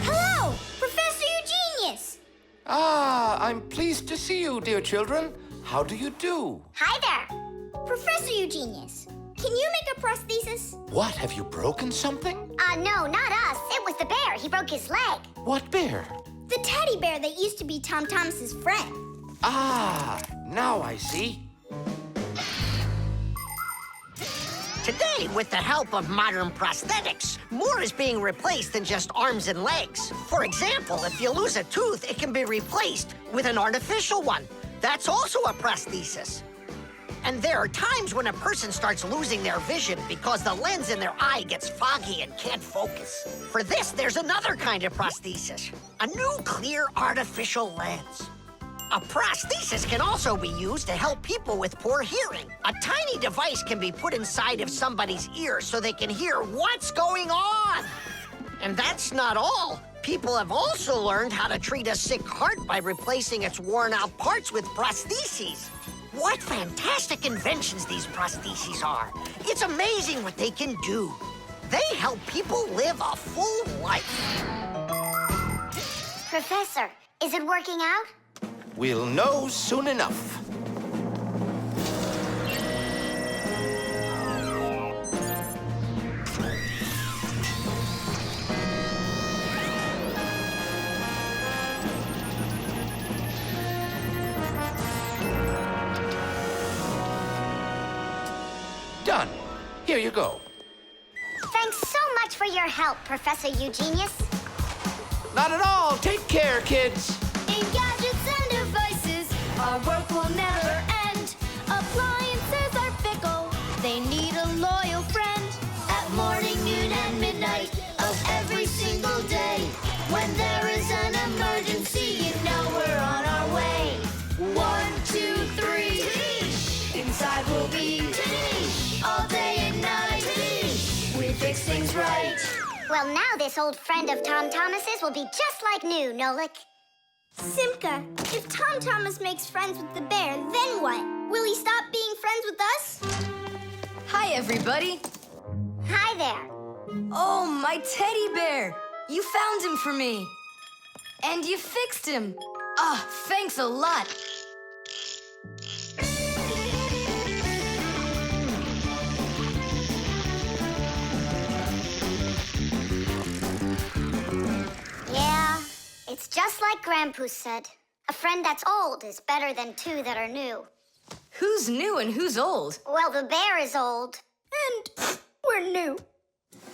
Hello, Professor Eugenius. Ah, I'm pleased to see you, dear children. How do you do? Hi there. Professor Eugenius, can you make a prosthesis? What, have you broken something? No, not us. It was the bear. He broke his leg. What bear? The teddy bear that used to be Tom Thomas's friend. Ah, now I see. Today, with the help of modern prosthetics, more is being replaced than just arms and legs. For example, if you lose a tooth, it can be replaced with an artificial one. That's also a prosthesis. And there are times when a person starts losing their vision because the lens in their eye gets foggy and can't focus. For this, there's another kind of prosthesis, a new clear artificial lens. A prosthesis can also be used to help people with poor hearing. A tiny device can be put inside of somebody's ear so they can hear what's going on. And that's not all. People have also learned how to treat a sick heart by replacing its worn-out parts with prostheses. What fantastic inventions these prostheses are. It's amazing what they can do. They help people live a full life. Professor, is it working out? We'll know soon enough. Done. Here you go. Thanks so much for your help, Professor Eugenius. Not at all. Take care, kids. In gadgets and devices, our work will never end. Appliances are fickle, they need a loyal friend. At morning, noon, and midnight of every single day. When there is an emergency, you know we're on our way. 1, 2, 3. Inside we'll be all day and night. We fix things right. Well, now this old friend of Tom Thomas's will be just like new, Nolik. Simka, if Tom Thomas makes friends with the bear, then what? Will he stop being friends with us? Hi, everybody. Hi there. Oh, my teddy bear. You found him for me. And you fixed him. Ah, thanks a lot. Yeah, it's just like Grandpoo said. A friend that's old is better than two that are new. Who's new and who's old? Well, the bear is old. And we're new.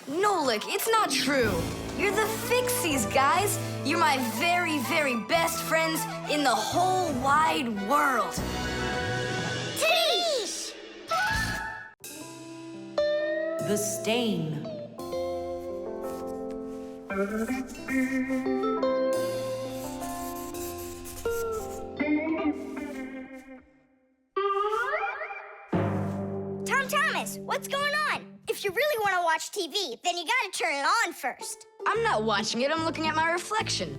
Nolik, it's not true. You're the Fixies, guys. You're my very, very best friends in the whole wide world. Teesh! The stain. Tom Thomas, what's going on? If you really want to watch TV, then you gotta turn it on first. I'm not watching it, I'm looking at my reflection.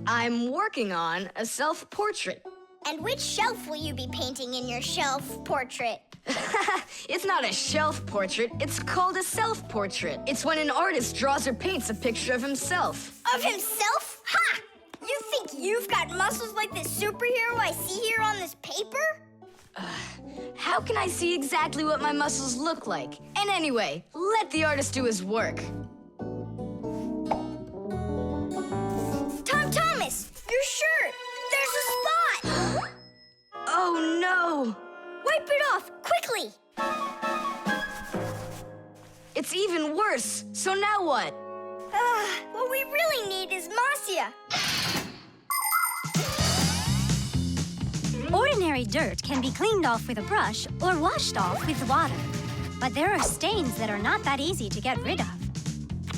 I'm working on a self-portrait. And which shelf will you be painting in your shelf portrait? It's not a shelf portrait, it's called a self-portrait. It's when an artist draws or paints a picture of himself. Of himself? Ha! You think you've got muscles like this superhero I see here on this paper? How can I see exactly what my muscles look like? And anyway, let the artist do his work. Tom Thomas, your shirt! There's a spot! Oh no! Wipe it off, quickly! It's even worse, so now what? What we really need is Marcia. Ordinary dirt can be cleaned off with a brush or washed off with water. But there are stains that are not that easy to get rid of.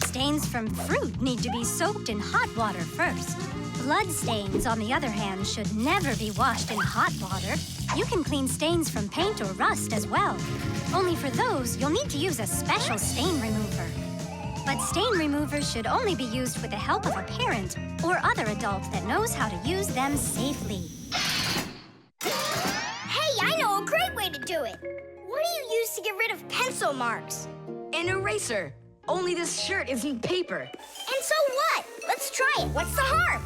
Stains from fruit need to be soaked in hot water first. Blood stains, on the other hand, should never be washed in hot water. You can clean stains from paint or rust as well. Only for those, you'll need to use a special stain remover. But stain removers should only be used with the help of a parent or other adult that knows how to use them safely. Hey, I know a great way to do it. What do you use to get rid of pencil marks? An eraser. Only this shirt isn't paper. And so what? Let's try it. What's the harm?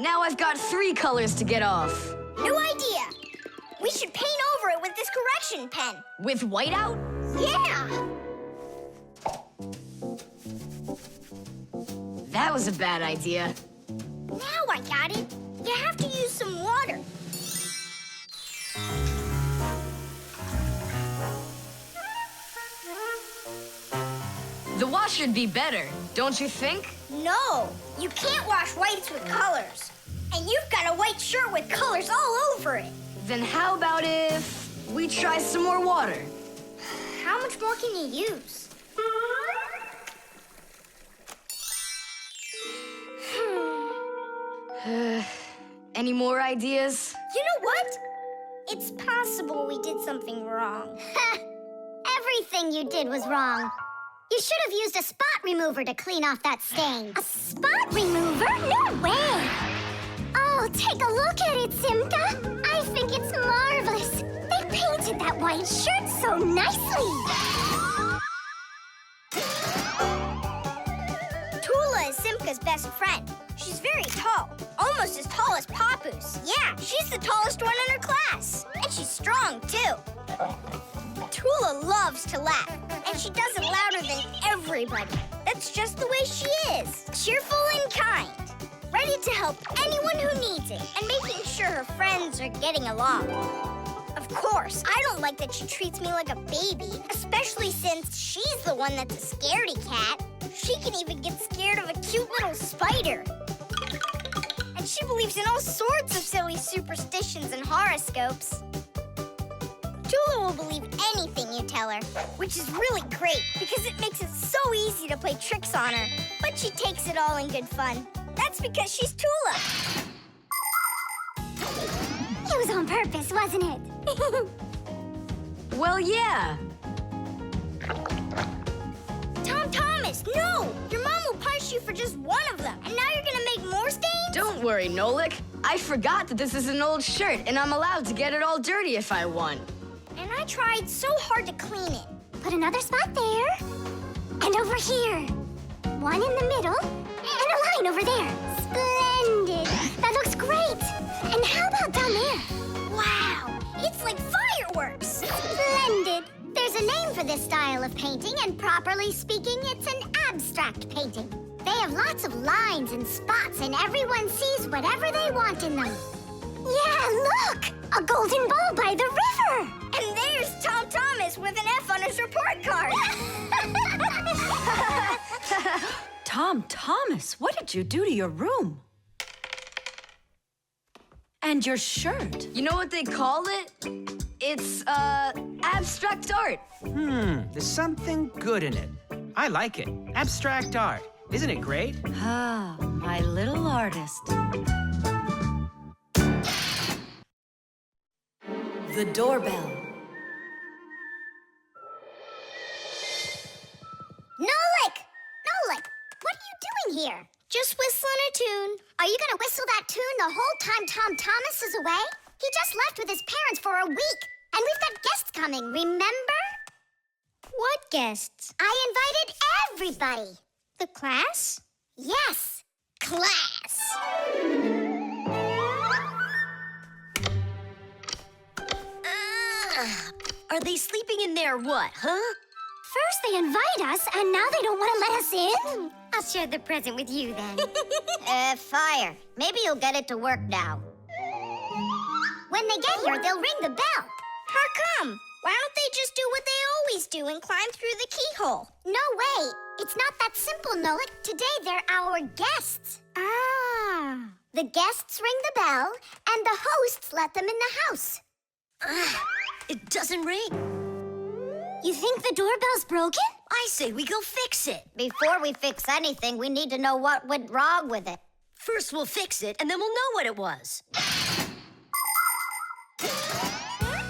Now I've got 3 colors to get off. New idea. We should paint over it with this correction pen. With whiteout? Yeah! That was a bad idea. Now I got it. You have to use some water. The wash should be better, don't you think? No, you can't wash whites with colors. And you've got a white shirt with colors all over it. Then how about if we try some more water? How much more can you use? Any more ideas? You know what? It's possible we did something wrong. Everything you did was wrong. You should have used a spot remover to clean off that stain. A spot remover? No way! Oh, take a look at it, Simka. I think it's marvelous. They painted that white shirt so nicely. Too Simka's best friend. She's very tall, almost as tall as Papoose. Yeah, she's the tallest one in her class. And she's strong, too. Tula loves to laugh, and she does it louder than everybody. That's just the way she is. Cheerful and kind. Ready to help anyone who needs it, and making sure her friends are getting along. Of course, I don't like that she treats me like a baby, especially since she's the one that's a scaredy cat. She can even get scared of a cute little spider. And she believes in all sorts of silly superstitions and horoscopes. Tula will believe anything you tell her, which is really great because it makes it so easy to play tricks on her. But she takes it all in good fun. That's because she's Tula. It was on purpose, wasn't it? Well, yeah. Tom Thomas, no! Your mom will punish you for just one of them, and now you're gonna make more stains? Don't worry, Nolik. I forgot that this is an old shirt, and I'm allowed to get it all dirty if I want. And I tried so hard to clean it. Put another spot there. And over here. One in the middle. And a line over there. Splendid. That looks great. And how about down there? Wow, it's like fireworks! Splendid. There's a name for this style of painting, and properly speaking, it's an abstract painting. They have lots of lines and spots, and everyone sees whatever they want in them. Yeah, look! A golden ball by the river! And there's Tom Thomas with an F on his report card. Tom Thomas, what did you do to your room? And your shirt? You know what they call it? It's, abstract art. There's something good in it. I like it. Abstract art. Isn't it great? Ah, my little artist. The doorbell. Nolik! Nolik, what are you doing here? Just whistling a tune. Are you gonna whistle that tune the whole time Tom Thomas is away? He just left with his parents for a week. And we've got guests coming, remember? What guests? I invited everybody. The class? Yes, class. Are they sleeping in there what, huh? First they invite us, and now they don't want to let us in? I'll share the present with you then. Fire. Maybe you'll get it to work now. When they get here, they'll ring the bell. How come? Why don't they just do what they always do and climb through the keyhole? No way. It's not that simple, Nolik. Today they're our guests. Ah. The guests ring the bell, and the hosts let them in the house. It doesn't ring. You think the doorbell's broken? I say we go fix it. Before we fix anything, we need to know what went wrong with it. First we'll fix it, and then we'll know what it was.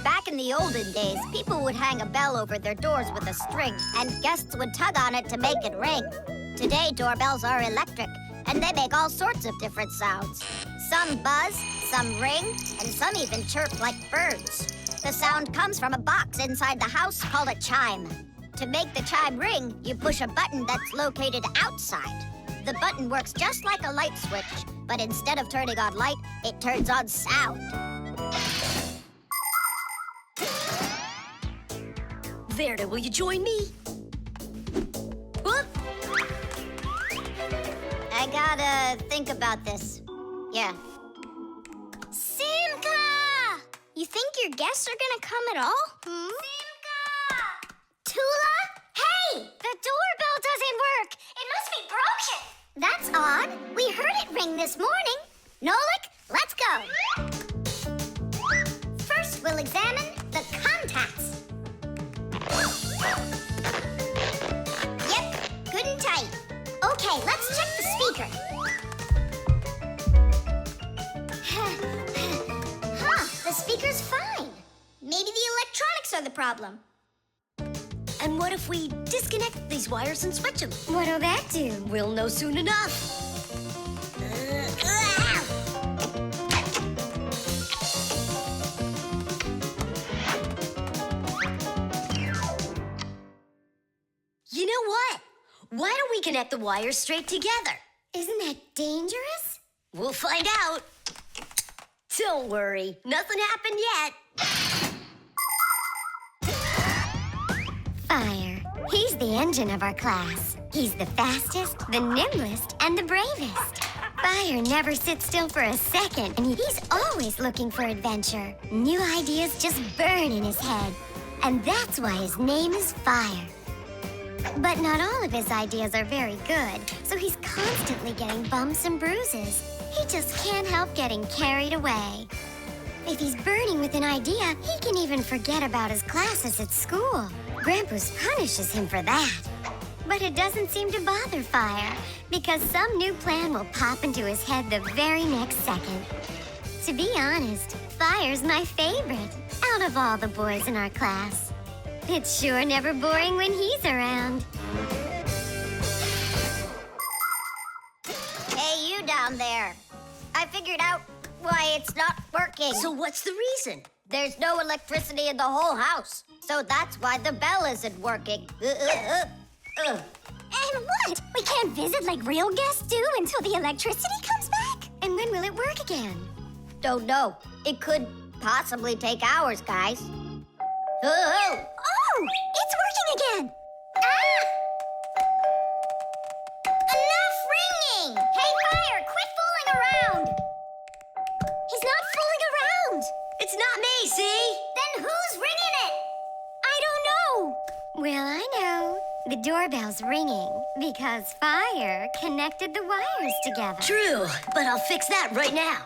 Back in the olden days, people would hang a bell over their doors with a string, and guests would tug on it to make it ring. Today, doorbells are electric, and they make all sorts of different sounds. Some buzz, some ring, and some even chirp like birds. The sound comes from a box inside the house called a chime. To make the chime ring, you push a button that's located outside. The button works just like a light switch, but instead of turning on light, it turns on sound. Verda, will you join me? Whoop! I gotta think about this. Yeah. Simka! You think your guests are gonna come at all? Simka! Tula? Hey! The doorbell doesn't work. It must be broken. That's odd. We heard it ring this morning. Nolik, let's go. First, we'll examine the contacts. Yep, good and tight. Okay, let's check the speaker. Huh, the speaker's fine. Maybe the electronics are the problem. And what if we disconnect these wires and switch them? What'll that do? We'll know soon enough. You know what? Why don't we connect the wires straight together? Isn't that dangerous? We'll find out. Don't worry, nothing happened yet. Fire. He's the engine of our class. He's the fastest, the nimblest, and the bravest. Fire never sits still for a second, and he's always looking for adventure. New ideas just burn in his head, and that's why his name is Fire. But not all of his ideas are very good, so he's constantly getting bumps and bruises. He just can't help getting carried away. If he's burning with an idea, he can even forget about his classes at school. Grampus punishes him for that. But it doesn't seem to bother Fire, because some new plan will pop into his head the very next second. To be honest, Fire's my favorite out of all the boys in our class. It's sure never boring when he's around. Hey, you down there. I figured out why it's not working. So what's the reason? There's no electricity in the whole house. So that's why the bell isn't working. And what? We can't visit like real guests do until the electricity comes back? And when will it work again? Don't know. It could possibly take hours, guys. Oh, it's working again. Ah! Enough ringing! Hey, Fire, quit fooling around. He's not fooling around. It's not me, see? Then who's ringing it? I don't know. Well, I know. The doorbell's ringing because Fire connected the wires together. True, but I'll fix that right now.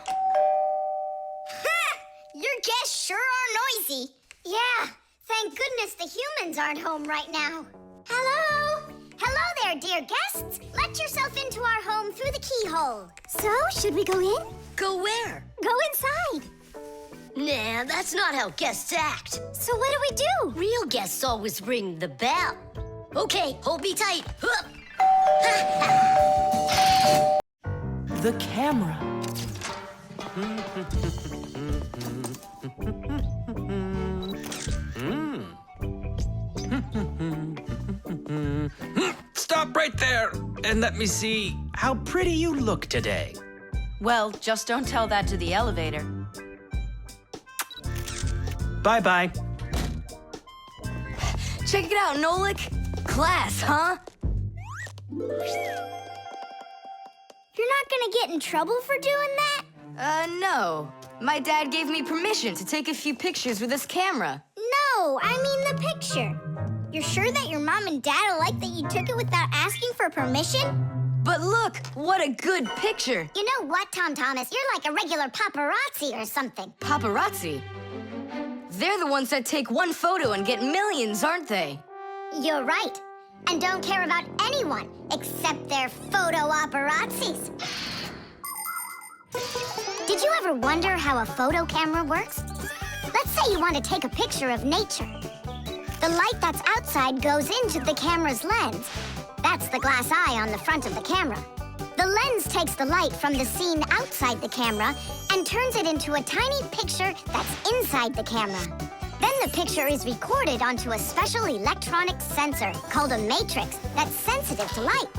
Ha! Your guests sure are noisy. Yeah, thank goodness the humans aren't home right now. Hello? Hello there, dear guests. Let yourself into our home through the keyhole. So, should we go in? Go where? Go inside. Nah, that's not how guests act. So what do we do? Real guests always ring the bell. Okay, hold me tight. The camera. Stop right there and let me see how pretty you look today. Well, just don't tell that to the elevator. Bye-bye. Check it out, Nolik. Class, huh? You're not gonna get in trouble for doing that? No. My dad gave me permission to take a few pictures with this camera. No, I mean the picture. You're sure that your mom and dad will like that you took it without asking for permission? But look, what a good picture. You know what, Tom Thomas? You're like a regular paparazzi or something. Paparazzi? They're the ones that take one photo and get millions, aren't they? You're right. And don't care about anyone except their photo paparazzis. Did you ever wonder how a photo camera works? Let's say you want to take a picture of nature. The light that's outside goes into the camera's lens. That's the glass eye on the front of the camera. The lens takes the light from the scene outside the camera and turns it into a tiny picture that's inside the camera. Then the picture is recorded onto a special electronic sensor called a matrix that's sensitive to light.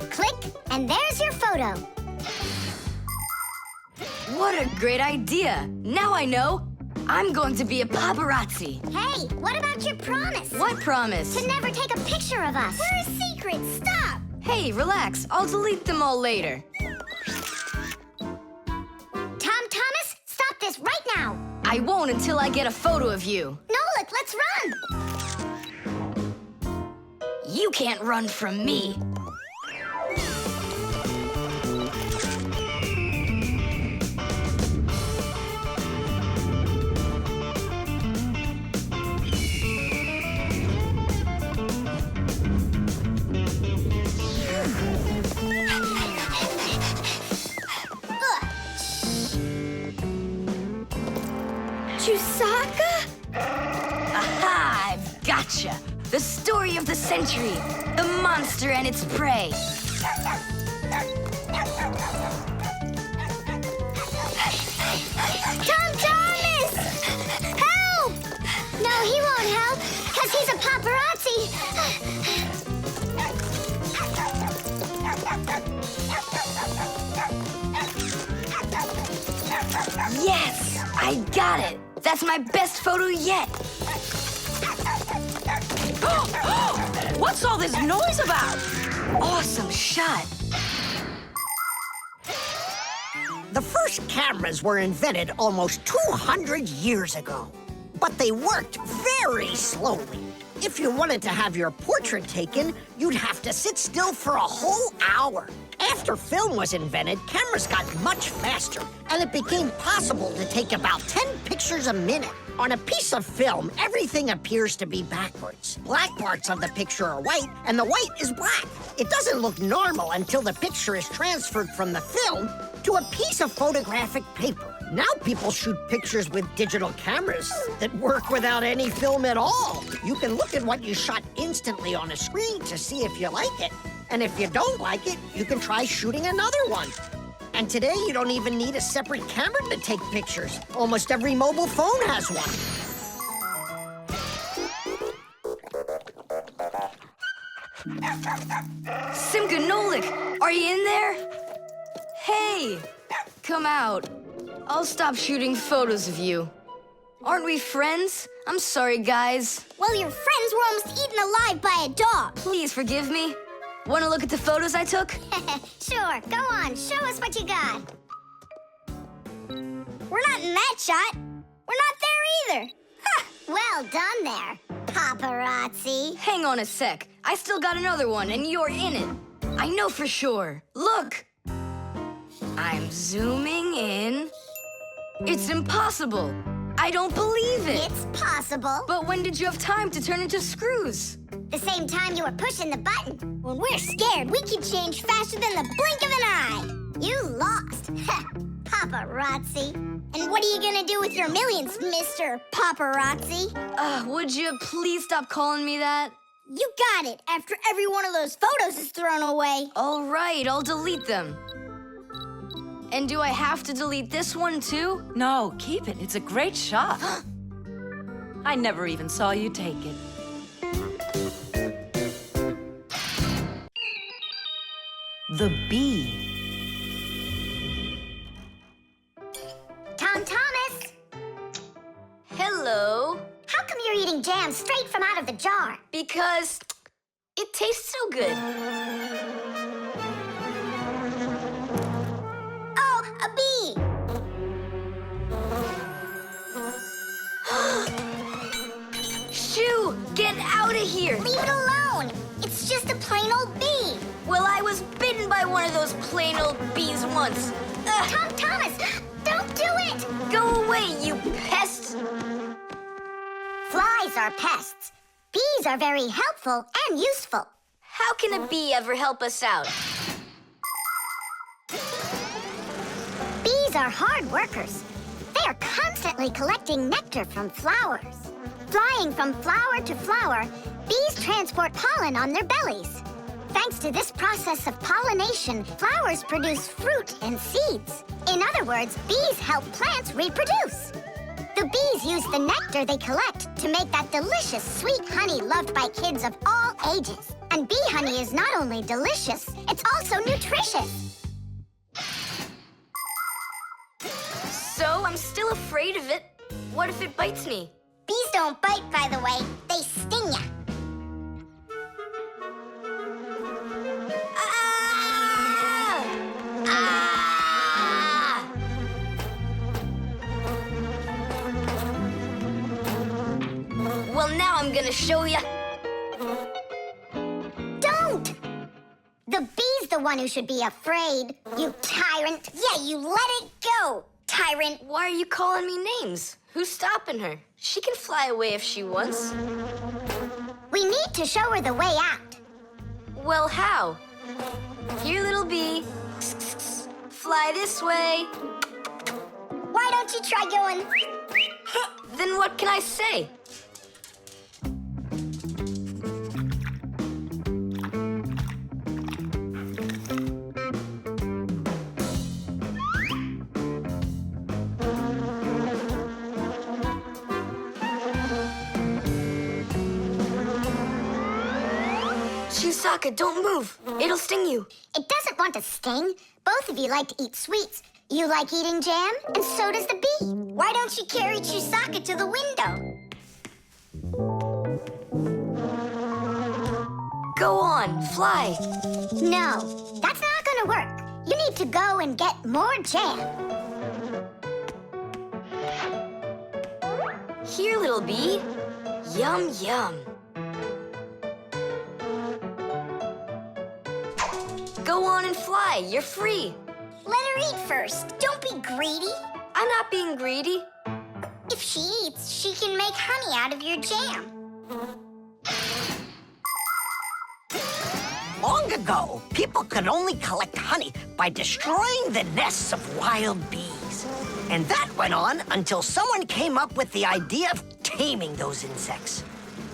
Click, and there's your photo. What a great idea. Now I know. I'm going to be a paparazzi. Hey, what about your promise? What promise? To never take a picture of us. We're a secret. Stop. Hey, relax. I'll delete them all later. Tom Thomas, stop this right now. I won't until I get a photo of you. Nolik, let's run. You can't run from me. Aha! I've gotcha! The story of the century! The monster and its prey! Tom Thomas! Help! No, he won't help, because he's a paparazzi. Yes! I got it! That's my best photo yet! What's all this noise about? Awesome shot! The first cameras were invented almost 200 years ago, but they worked very slowly. If you wanted to have your portrait taken, you'd have to sit still for a whole hour. After film was invented, cameras got much faster, and it became possible to take about 10 pictures a minute. On a piece of film, everything appears to be backwards. Black parts of the picture are white, and the white is black. It doesn't look normal until the picture is transferred from the film to a piece of photographic paper. Now people shoot pictures with digital cameras that work without any film at all. You can look at what you shot instantly on a screen to see if you like it. And if you don't like it, you can try shooting another one. And today, you don't even need a separate camera to take pictures. Almost every mobile phone has one. Simka and Nolik, are you in there? Hey, come out. I'll stop shooting photos of you. Aren't we friends? I'm sorry, guys. Well, your friends were almost eaten alive by a dog. Please forgive me. Want to look at the photos I took? Sure, go on. Show us what you got. We're not in that shot. We're not there either. Ha! Well done there, paparazzi. Hang on a sec. I still got another one, and you're in it. I know for sure. Look. I'm zooming in. It's impossible. I don't believe it. It's possible. But when did you have time to turn into screws? The same time you were pushing the button. When we're scared, we can change faster than the blink of an eye. You lost. Paparazzi. And what are you gonna do with your millions, Mr. Paparazzi? Would you please stop calling me that? You got it, after every one of those photos is thrown away. All right, I'll delete them. And do I have to delete this one too? No, keep it. It's a great shot. I never even saw you take it. The bee. Tom Thomas, Hello. how come you're eating jam straight from out of the jar? Because it tastes so good. Oh, a bee! Shoo, get out of here. Leave it alone. It's just a plain old bee. Well, I was bitten by one of those plain old bees once. Tom Thomas, don't do it! Go away, you pest. Flies are pests. Bees are very helpful and useful. How can a bee ever help us out? Bees are hard workers. They are constantly collecting nectar from flowers. Flying from flower to flower, bees transport pollen on their bellies. Thanks to this process of pollination, flowers produce fruit and seeds. In other words, bees help plants reproduce. The bees use the nectar they collect to make that delicious sweet honey loved by kids of all ages. And bee honey is not only delicious, it's also nutritious. So I'm still afraid of it. What if it bites me? Bees don't bite, by the way. They sting ya. Ah! Ah! Well, now I'm gonna show ya. Don't! The bee's the one who should be afraid. You tyrant. Yeah, you let it go, tyrant. Why are you calling me names? Who's stopping her? She can fly away if she wants. We need to show her the way out. Well, how? Here, little bee. Fly this way. Why don't you try going? Then what can I say? Chusaka, don't move. It'll sting you. It doesn't want to sting. Both of you like to eat sweets. You like eating jam, and so does the bee. Why don't you carry Chusaka to the window? Go on, fly. No, that's not gonna work. You need to go and get more jam. Here, little bee. Yum, yum. Go on and fly. You're free. Let her eat first. Don't be greedy. I'm not being greedy. If she eats, she can make honey out of your jam. Long ago, people could only collect honey by destroying the nests of wild bees. And that went on until someone came up with the idea of taming those insects.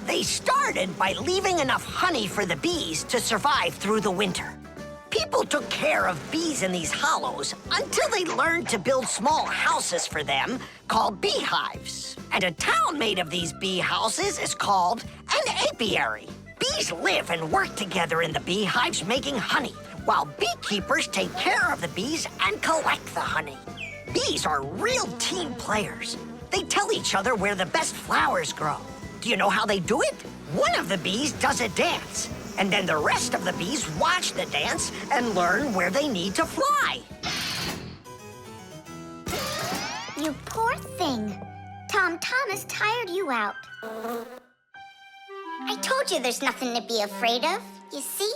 They started by leaving enough honey for the bees to survive through the winter. People took care of bees in these hollows until they learned to build small houses for them called beehives. And a town made of these bee houses is called an apiary. Bees live and work together in the beehives making honey, while beekeepers take care of the bees and collect the honey. Bees are real team players. They tell each other where the best flowers grow. Do you know how they do it? One of the bees does a dance, and then the rest of the bees watch the dance and learn where they need to fly. You poor thing. Tom Thomas tired you out. I told you there's nothing to be afraid of. You see?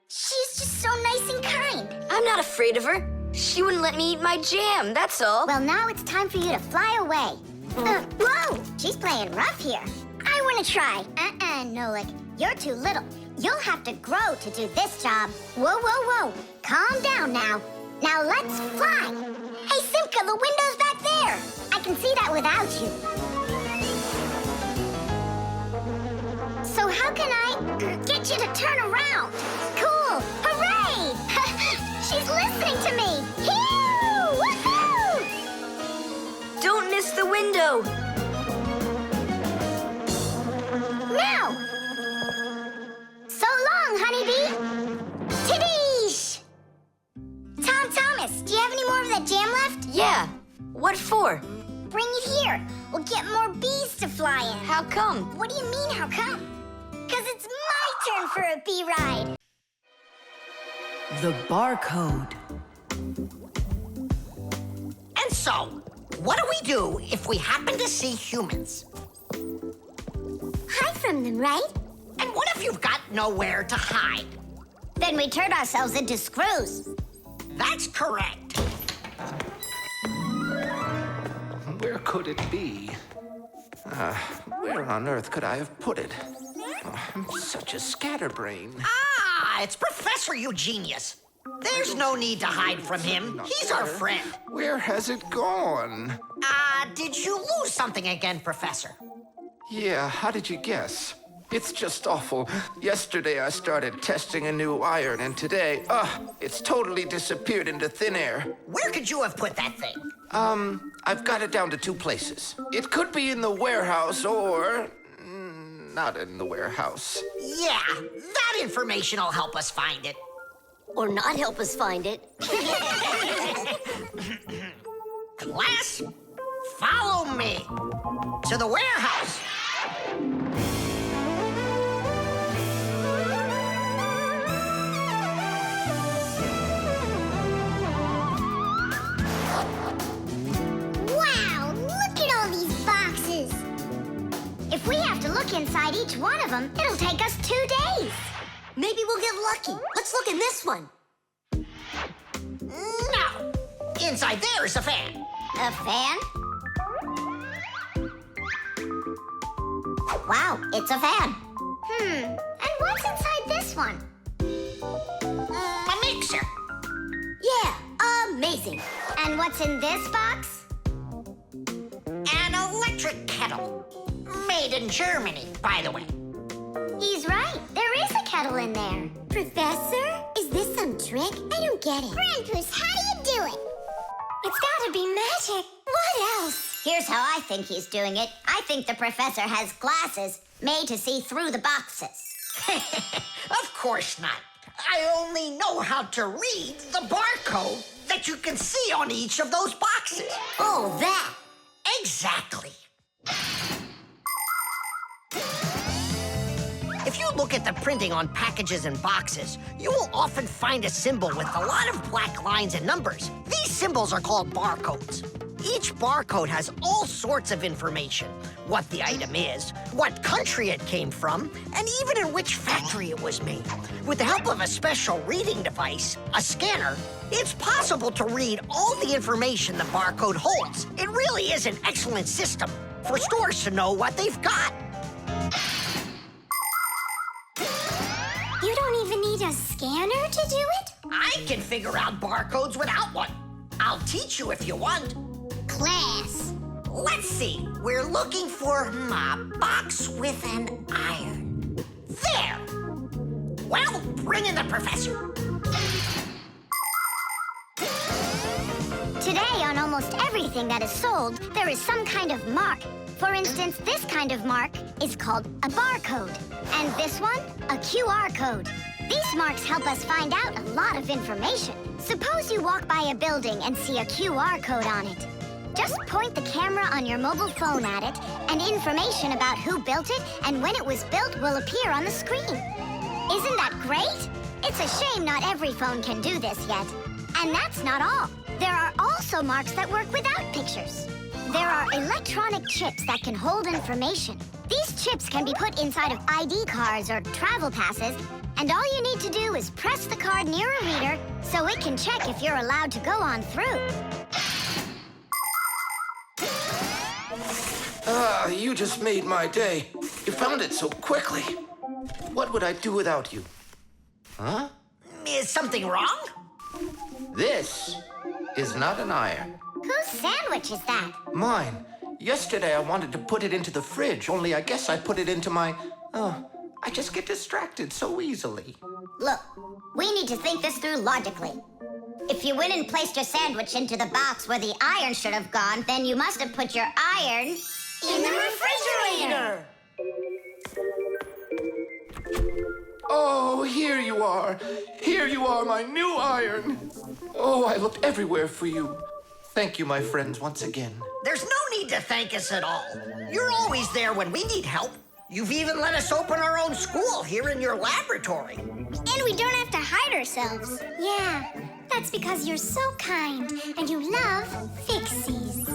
She's just so nice and kind. I'm not afraid of her. She wouldn't let me eat my jam, that's all. Well, now it's time for you to fly away. Whoa! She's playing rough here. I want to try. Nolik. You're too little. You'll have to grow to do this job. Whoa, whoa, whoa. Calm down now. Now let's fly. Hey, Simka, the window's back there. I can see that without you. So how can I get you to turn around? Cool! Hooray! She's listening to me! Phew! Woohoo! Don't miss the window! Now! So long, honeybee! Tidish! Tom Thomas, do you have any more of that jam left? Yeah. What for? Bring it here. We'll get more bees to fly in. How come? What do you mean, how come? Because it's my turn for a bee ride. The barcode. And so, what do we do if we happen to see humans? Hide from them, right? And what if you've got nowhere to hide? Then we turn ourselves into screws. That's correct. Where could it be? Where on earth could I have put it? Oh, I'm such a scatterbrain. Ah, it's Professor Eugenius. There's no need to hide from him. He's our friend. Where has it gone? Did you lose something again, Professor? Yeah, how did you guess? It's just awful. Yesterday I started testing a new iron, and today, it's totally disappeared into thin air. Where could you have put that thing? I've got it down to 2 places. It could be in the warehouse or not in the warehouse. Yeah, that information will help us find it. Or not help us find it. Class, follow me to the warehouse. Wow, look at all these boxes. If we have to look inside each one of them, it'll take us 2 days. Maybe we'll get lucky. Let's look in this one. No, inside there is a fan. A fan? Wow, it's a fan. And what's inside this one? A mixer. Yeah, amazing. And what's in this box? An electric kettle. Made in Germany, by the way. He's right. There is a kettle in there. Professor, is this some trick? I don't get it. Grandpus, how do you do it? It's gotta be magic. What else? Here's how I think he's doing it. I think the professor has glasses made to see through the boxes. Of course not. I only know how to read the barcode that that you can see on each of those boxes. Oh, that. Exactly. If you look at the printing on packages and boxes, you will often find a symbol with a lot of black lines and numbers. These symbols are called barcodes. Each barcode has all sorts of information. What the item is, what country it came from, and even in which factory it was made. With the help of a special reading device, a scanner, it's possible to read all the information the barcode holds. It really is an excellent system for stores to know what they've got. You don't even need a scanner to do it? I can figure out barcodes without one. I'll teach you if you want. Class. Let's see. We're looking for a box with an iron. There. Well, bring in the professor. Today, on almost everything that is sold, there is some kind of mark. For instance, this kind of mark is called a barcode. And this one, a QR code. These marks help us find out a lot of information. Suppose you walk by a building and see a QR code on it. Just point the camera on your mobile phone at it, and information about who built it and when it was built will appear on the screen. Isn't that great? It's a shame not every phone can do this yet. And that's not all. There are also marks that work without pictures. There are electronic chips that can hold information. These chips can be put inside of ID cards or travel passes, and all you need to do is press the card near a reader so it can check if you're allowed to go on through. Ah, you just made my day. You found it so quickly. What would I do without you? Huh? Is something wrong? This is not an iron. Whose sandwich is that? Mine. Yesterday I wanted to put it into the fridge, only I guess I put it into my... Oh, I just get distracted so easily. Look, we need to think this through logically. If you went and placed your sandwich into the box where the iron should have gone, then you must have put your iron in the refrigerator. Oh, here you are. Here you are, my new iron. Oh, I looked everywhere for you. Thank you, my friends, once again. There's no need to thank us at all. You're always there when we need help. You've even let us open our own school here in your laboratory. And we don't have to hide ourselves. Yeah, that's because you're so kind and you love Fixies.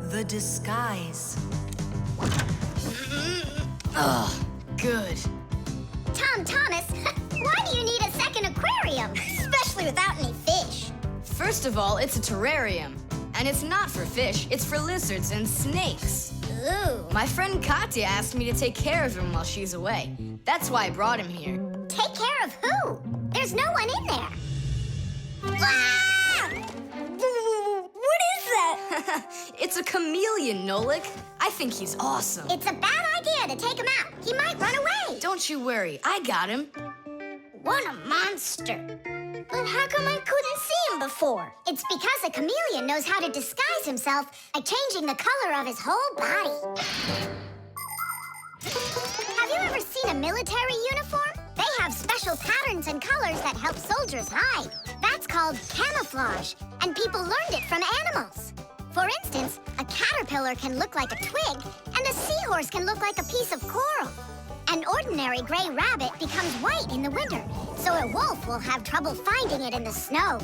The disguise. Ugh, good. Tom Thomas, why do you need a second aquarium? Especially without any fish. First of all, it's a terrarium. And it's not for fish, it's for lizards and snakes. Ooh. My friend Katya asked me to take care of him while she's away. That's why I brought him here. Take care of who? There's no one in there. Ah! What is that? It's a chameleon, Nolik. I think he's awesome. It's a bad idea to take him out. He might run away. Don't you worry, I got him. What a monster. But how come I couldn't see him before? It's because a chameleon knows how to disguise himself by changing the color of his whole body. Have you ever seen a military uniform? They have special patterns and colors that help soldiers hide. That's called camouflage, and people learned it from animals. For instance, a caterpillar can look like a twig, and a seahorse can look like a piece of coral. An ordinary gray rabbit becomes white in the winter, so a wolf will have trouble finding it in the snow.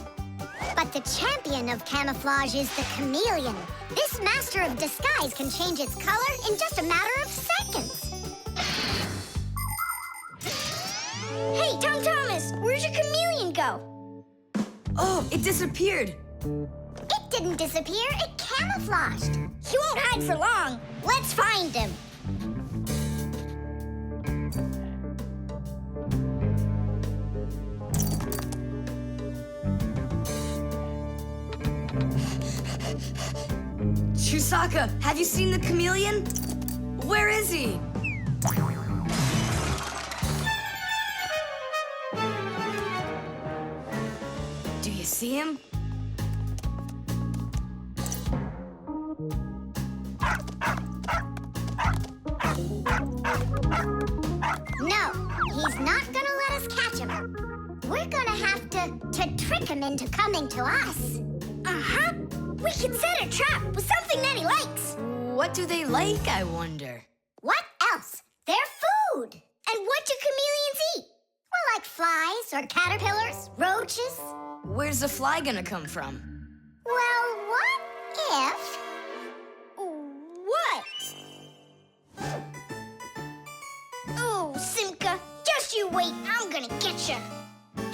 But the champion of camouflage is the chameleon. This master of disguise can change its color in just a matter of seconds. Hey, Tom Thomas, where'd your chameleon go? Oh, it disappeared. It didn't disappear, it camouflaged. He won't hide for long. Let's find him. Chusaka, have you seen the chameleon? Where is he? Do you see him? No, he's not gonna let us catch him. trick him into coming to us. Uh-huh. We can set a trap with something that he likes. What do they like, I wonder? What else? They're food. And what do chameleons eat? Well, like flies or caterpillars, roaches. Where's the fly gonna come from? Well, what if... What? Oh, Simka, just you wait. I'm gonna get you.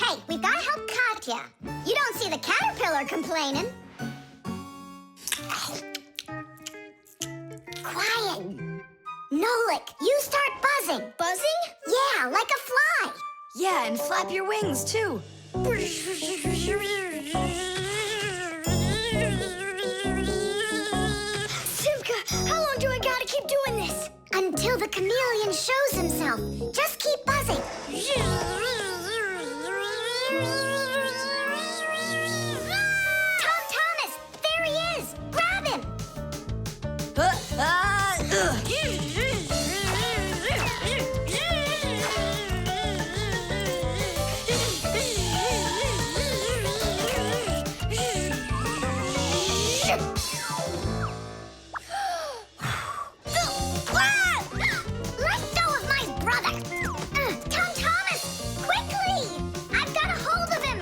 Hey, we've gotta help Katya. You don't see the caterpillar complaining. Quiet. Nolik, you start buzzing. Buzzing? Yeah, like a fly. Yeah, and flap your wings, too. Simka, how long do I gotta keep doing this? Until the chameleon shows himself. Just keep buzzing. Tom Thomas, there he is. Grab him. Let go of my brother! Tom Thomas, quickly! I've got a hold of him!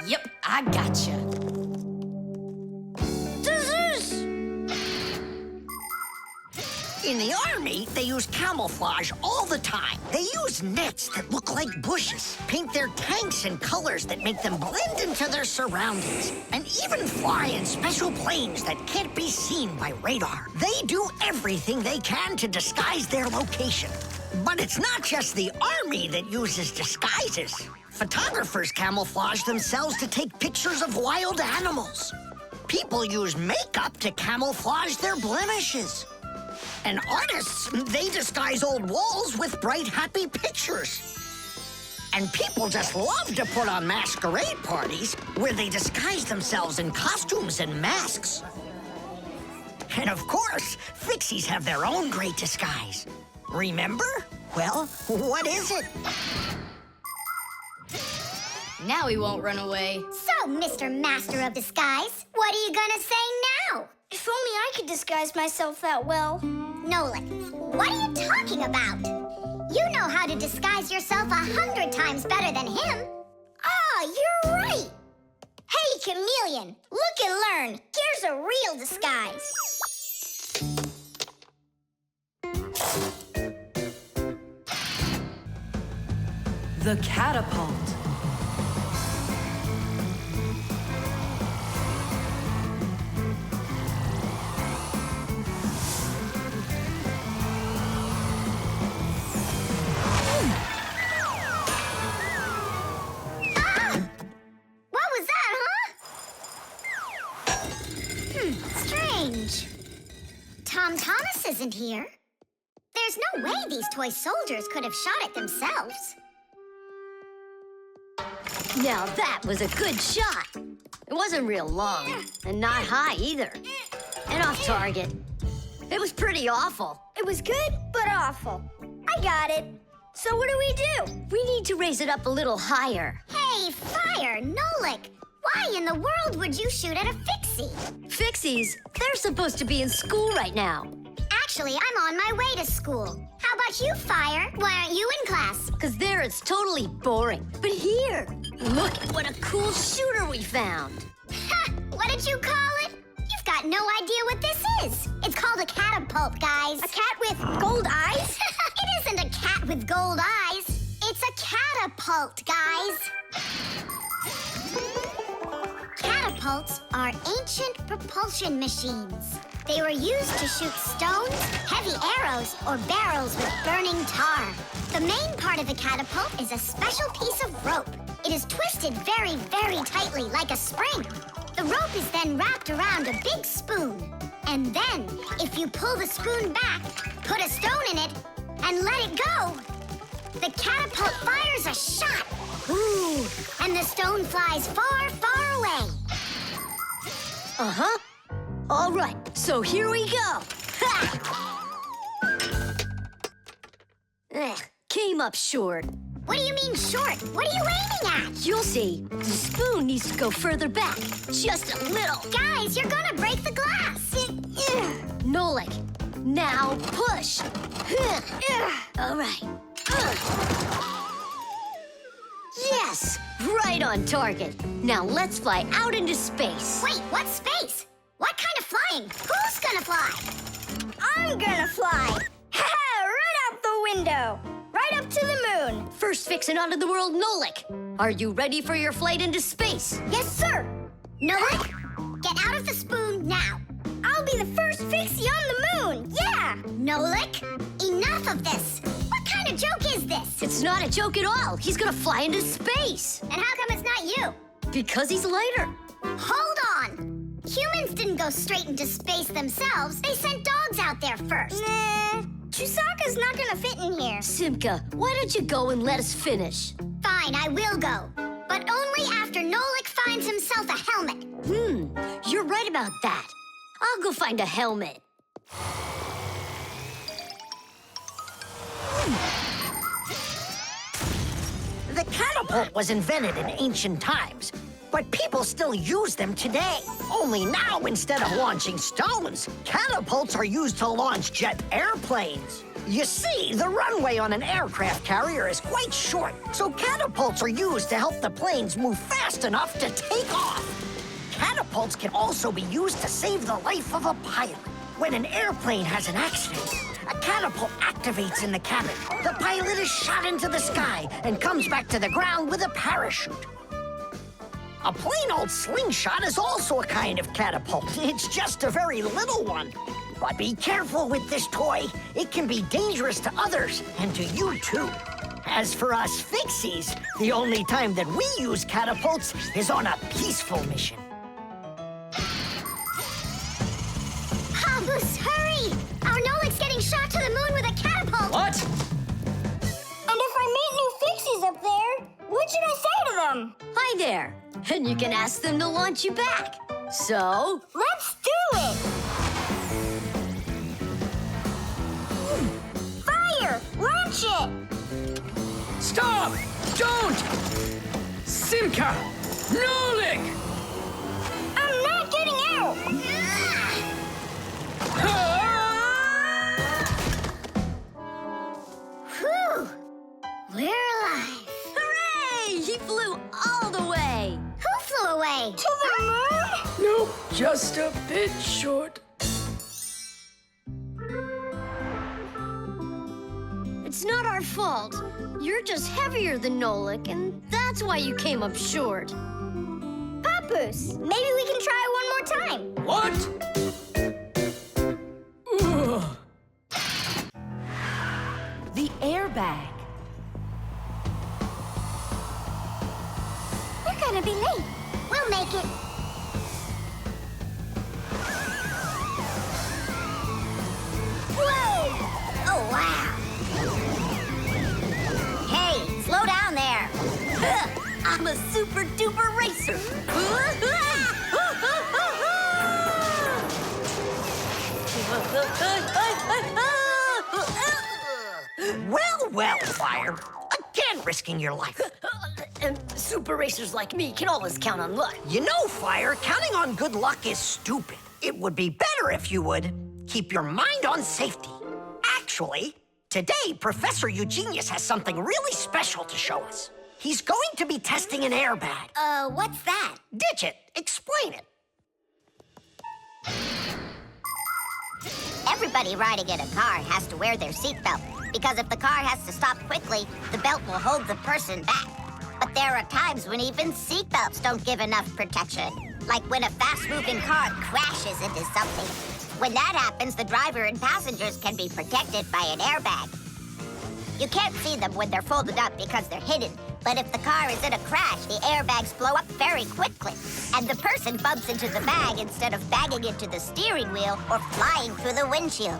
Yep, I gotcha. In the army, they use camouflage all the time. They use nets that look like bushes, paint their tanks in colors that make them blend into their surroundings, and even fly in special planes that can't be seen by radar. They do everything they can to disguise their location. But it's not just the army that uses disguises. Photographers camouflage themselves to take pictures of wild animals. People use makeup to camouflage their blemishes. And artists, they disguise old walls with bright, happy pictures. And people just love to put on masquerade parties where they disguise themselves in costumes and masks. And of course, Fixies have their own great disguise. Remember? Well, what is it? Now he won't run away. So, Mr. Master of Disguise, what are you gonna say now? If only I could disguise myself that well. Nolik, what are you talking about? You know how to disguise yourself 100 times better than him. Ah, you're right. Hey, chameleon, look and learn. Here's a real disguise. The catapult. Strange. Tom Thomas isn't here. There's no way these toy soldiers could have shot it themselves. Now that was a good shot. It wasn't real long, and not high either. And off target. It was pretty awful. It was good, but awful. I got it. So what do? We need to raise it up a little higher. Hey, Fire, Nolik, why in the world would you shoot at a Fixie? Fixies, they're supposed to be in school right now. Actually, I'm on my way to school. How about you, Fire? Why aren't you in class? Because there it's totally boring. But here, look at what a cool shooter we found. Ha! What did you call it? You've got no idea what this is. It's called a catapult, guys. A cat with gold eyes? It isn't a cat with gold eyes. It's a catapult, guys. Catapults are ancient propulsion machines. They were used to shoot stones, heavy arrows, or barrels with burning tar. The main part of the catapult is a special piece of rope. It is twisted very, very tightly like a spring. The rope is then wrapped around a big spoon. And then, if you pull the spoon back, put a stone in it, and let it go, the catapult fires a shot. Ooh, and the stone flies far, far away. Uh-huh. All right, so here we go. Ha! Came up short. What do you mean short? What are you aiming at? You'll see. The spoon needs to go further back. Just a little. Guys, you're gonna break the glass. Nolik, now push. All right. Yes, right on target. Now let's fly out into space. Wait, what space? What kind of flying? Who's gonna fly? I'm gonna fly. Right out the window. Right up to the moon. First fixin' onto the world, Nolik. Are you ready for your flight into space? Yes, sir. Nolik, get out of the spoon now. I'll be the first Fixie on the moon. Yeah. Nolik, enough of this. What kind of joke is this? It's not a joke at all. He's gonna fly into space. And how come it's not you? Because he's lighter. Hold on. Humans didn't go straight into space themselves. They sent dogs out there first. Nah, Chusaka's not gonna fit in here. Simka, why don't you go and let us finish? Fine, I will go. But only after Nolik finds himself a helmet. You're right about that. I'll go find a helmet. The catapult was invented in ancient times, but people still use them today. Only now, instead of launching stones, catapults are used to launch jet airplanes. You see, the runway on an aircraft carrier is quite short, so catapults are used to help the planes move fast enough to take off. Catapults can also be used to save the life of a pilot. When an airplane has an accident, a catapult activates in the cabin. The pilot is shot into the sky and comes back to the ground with a parachute. A plain old slingshot is also a kind of catapult. It's just a very little one. But be careful with this toy. It can be dangerous to others and to you too. As for us Fixies, the only time that we use catapults is on a peaceful mission. Habus, hurry! Our Nolik's getting shot to the moon with a catapult. What? And if I meet new Fixies up there, what should I say to them? Hi there. And you can ask them to launch you back. So, Let's do it! Fire! Launch it! Stop! Don't! Simka! Nolik! I'm not getting out! Whew! We're alive. hooray! He flew all the way. Who flew away? To the moon? Nope, just a bit short. It's not our fault. You're just heavier than Nolik, and that's why you came up short. Papoose, maybe we can try one more time. What? Ugh. The airbag. We're gonna be late. We'll make it. Whoa! Oh, wow. Hey, slow down there. I'm a super duper racer. Well, Fire. Again risking your life. And super racers like me can always count on luck. You know, Fire, counting on good luck is stupid. It would be better if you would keep your mind on safety. Actually, today, Professor Eugenius has something really special to show us. He's going to be testing an airbag. What's that? Digit, explain it. Everybody riding in a car has to wear their seatbelt, because if the car has to stop quickly, the belt will hold the person back. But there are times when even seatbelts don't give enough protection, like when a fast-moving car crashes into something. When that happens, the driver and passengers can be protected by an airbag. You can't see them when they're folded up because they're hidden, but if the car is in a crash, the airbags blow up very quickly, and the person bumps into the bag instead of banging into the steering wheel or flying through the windshield.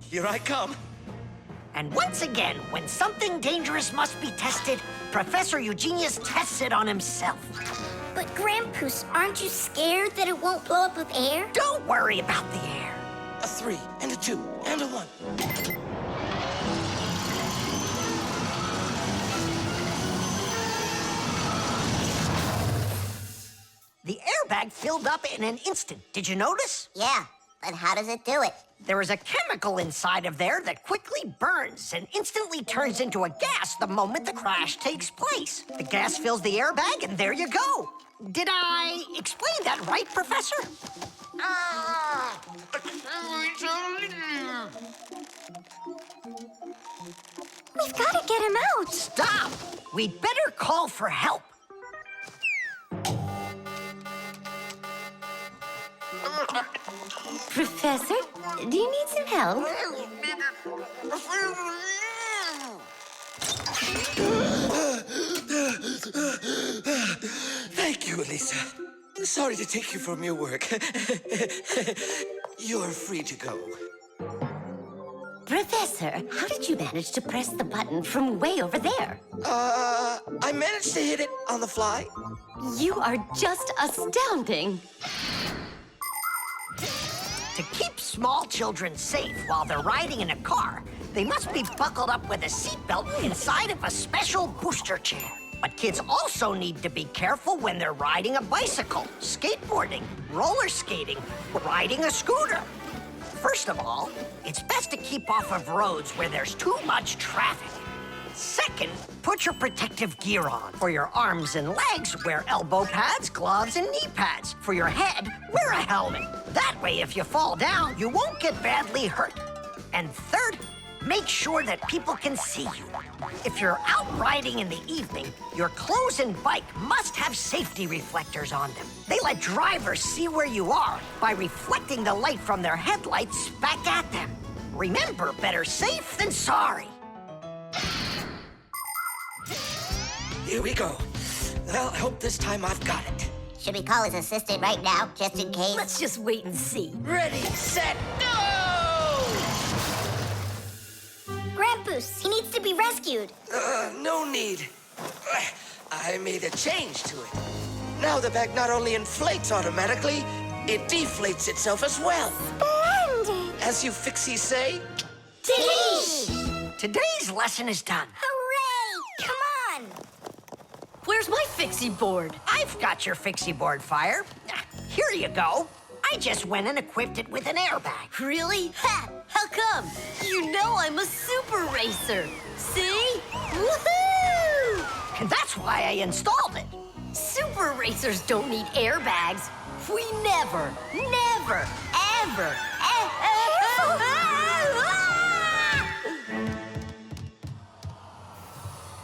Here I come. And once again, when something dangerous must be tested, Professor Eugenius tests it on himself. But Grandpus, aren't you scared that it won't blow up with air? Don't worry about the air. A 3 and a 2 and a 1. The airbag filled up in an instant. Did you notice? Yeah, but how does it do it? There is a chemical inside of there that quickly burns and instantly turns into a gas the moment the crash takes place. The gas fills the airbag, and there you go. Did I explain that right, Professor? We've got to get him out. Stop! We'd better call for help. Professor, do you need some help? Thank you, Elisa. Sorry to take you from your work. You're free to go. Professor, how did you manage to press the button from way over there? I managed to hit it on the fly. You are just astounding. To keep small children safe while they're riding in a car, they must be buckled up with a seatbelt inside of a special booster chair. But kids also need to be careful when they're riding a bicycle, skateboarding, roller skating, or riding a scooter. First of all, it's best to keep off of roads where there's too much traffic. Second, put your protective gear on. For your arms and legs, wear elbow pads, gloves, and knee pads. For your head, wear a helmet. That way, if you fall down, you won't get badly hurt. And third, make sure that people can see you. If you're out riding in the evening, your clothes and bike must have safety reflectors on them. They let drivers see where you are by reflecting the light from their headlights back at them. Remember, better safe than sorry. Here we go. Well, I hope this time I've got it. Should we call his assistant right now, just in case? Let's just wait and see. Ready, set, go! Grandpus, he needs to be rescued. No need. I made a change to it. Now the bag not only inflates automatically, it deflates itself as well. Splendid. As you Fixies say, Today's lesson is done. Hooray! Come on! Where's my Fixie board? I've got your Fixie board, Fire. Here you go. I just went and equipped it with an airbag. Really? Ha! How come? You know I'm a super racer. See? Woohoo! And that's why I installed it. Super racers don't need airbags. We never, ever.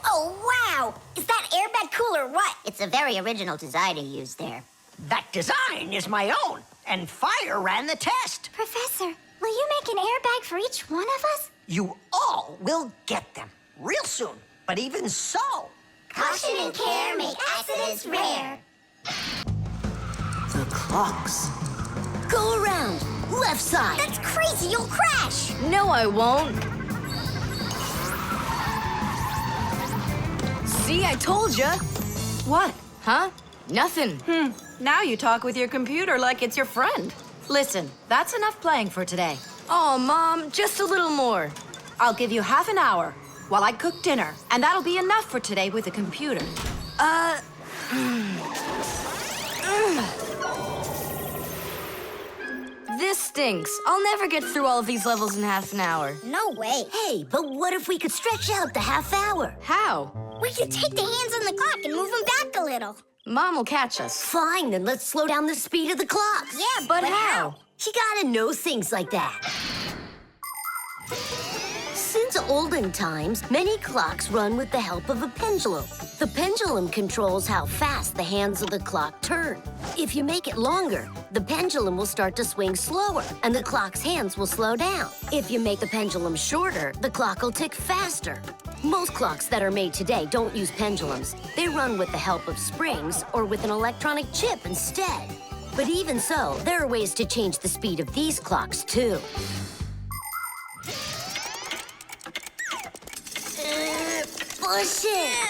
Oh, wow! Is that airbag cool or what? It's a very original design he used there. That design is my own, and Fire ran the test. Professor, will you make an airbag for each one of us? You all will get them real soon. But even so, Caution and care make accidents rare. The clocks. Go around. Left side. That's crazy, you'll crash! No, I won't. See, I told ya. What? Huh? Nothing. Now you talk with your computer like it's your friend. Listen, that's enough playing for today. Oh, Mom, just a little more. I'll give you half an hour while I cook dinner, and that'll be enough for today with the computer. This stinks. I'll never get through all of these levels in half an hour. No way. Hey, but what if we could stretch out the half hour? How? We could take the hands on the clock and move them back a little. Mom will catch us. Fine, then let's slow down the speed of the clocks. Yeah, But how? You gotta know things like that. Since olden times, many clocks run with the help of a pendulum. The pendulum controls how fast the hands of the clock turn. If you make it longer, the pendulum will start to swing slower, and the clock's hands will slow down. If you make the pendulum shorter, the clock will tick faster. Most clocks that are made today don't use pendulums. They run with the help of springs or with an electronic chip instead. But even so, there are ways to change the speed of these clocks, too. Push it!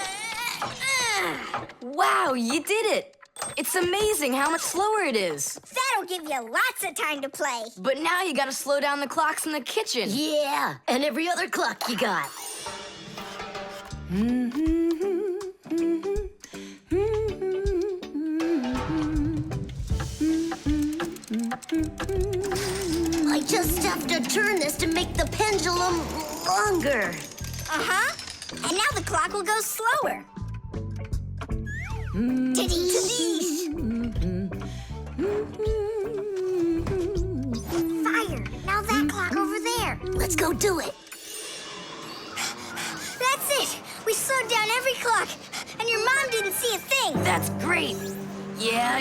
Wow, you did it! It's amazing how much slower it is. That'll give you lots of time to play. But now you gotta slow down the clocks in the kitchen. Yeah, and every other clock you got. I just have to turn this to make the pendulum longer. Uh-huh. And now the clock will go slower. Fire! Now that clock over there. Let's go do it. That's it! We slowed down every clock, and your mom didn't see a thing. That's great. Yeah.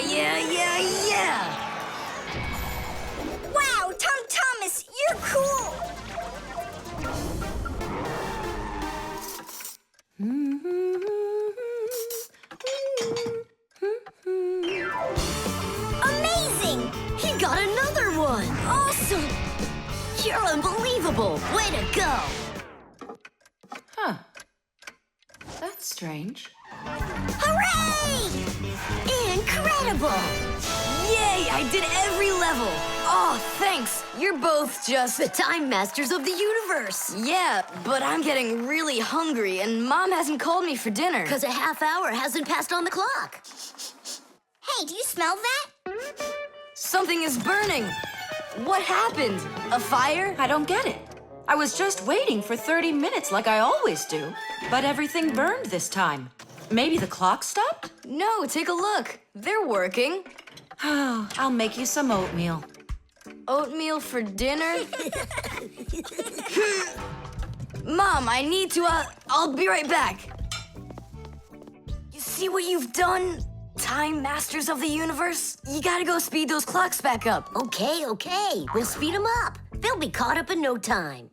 Wow, Tom Thomas, you're cool! Amazing! He got another one. Awesome! You're unbelievable. Way to go. Huh. That's strange. Hooray! Incredible. Yay, I did every level. Oh, thanks. You're both just... The time masters of the universe. Yeah, but I'm getting really hungry, and Mom hasn't called me for dinner. Because a half hour hasn't passed on the clock. Hey, do you smell that? Something is burning. What happened? A fire? I don't get it. I was just waiting for 30 minutes like I always do, but everything burned this time. Maybe the clock stopped? No, take a look. They're working. Oh, I'll make you some oatmeal. Oatmeal for dinner? Mom, I need to, I'll be right back. You see what you've done? Time masters of the universe? You gotta go speed those clocks back up. Okay. We'll speed them up. They'll be caught up in no time.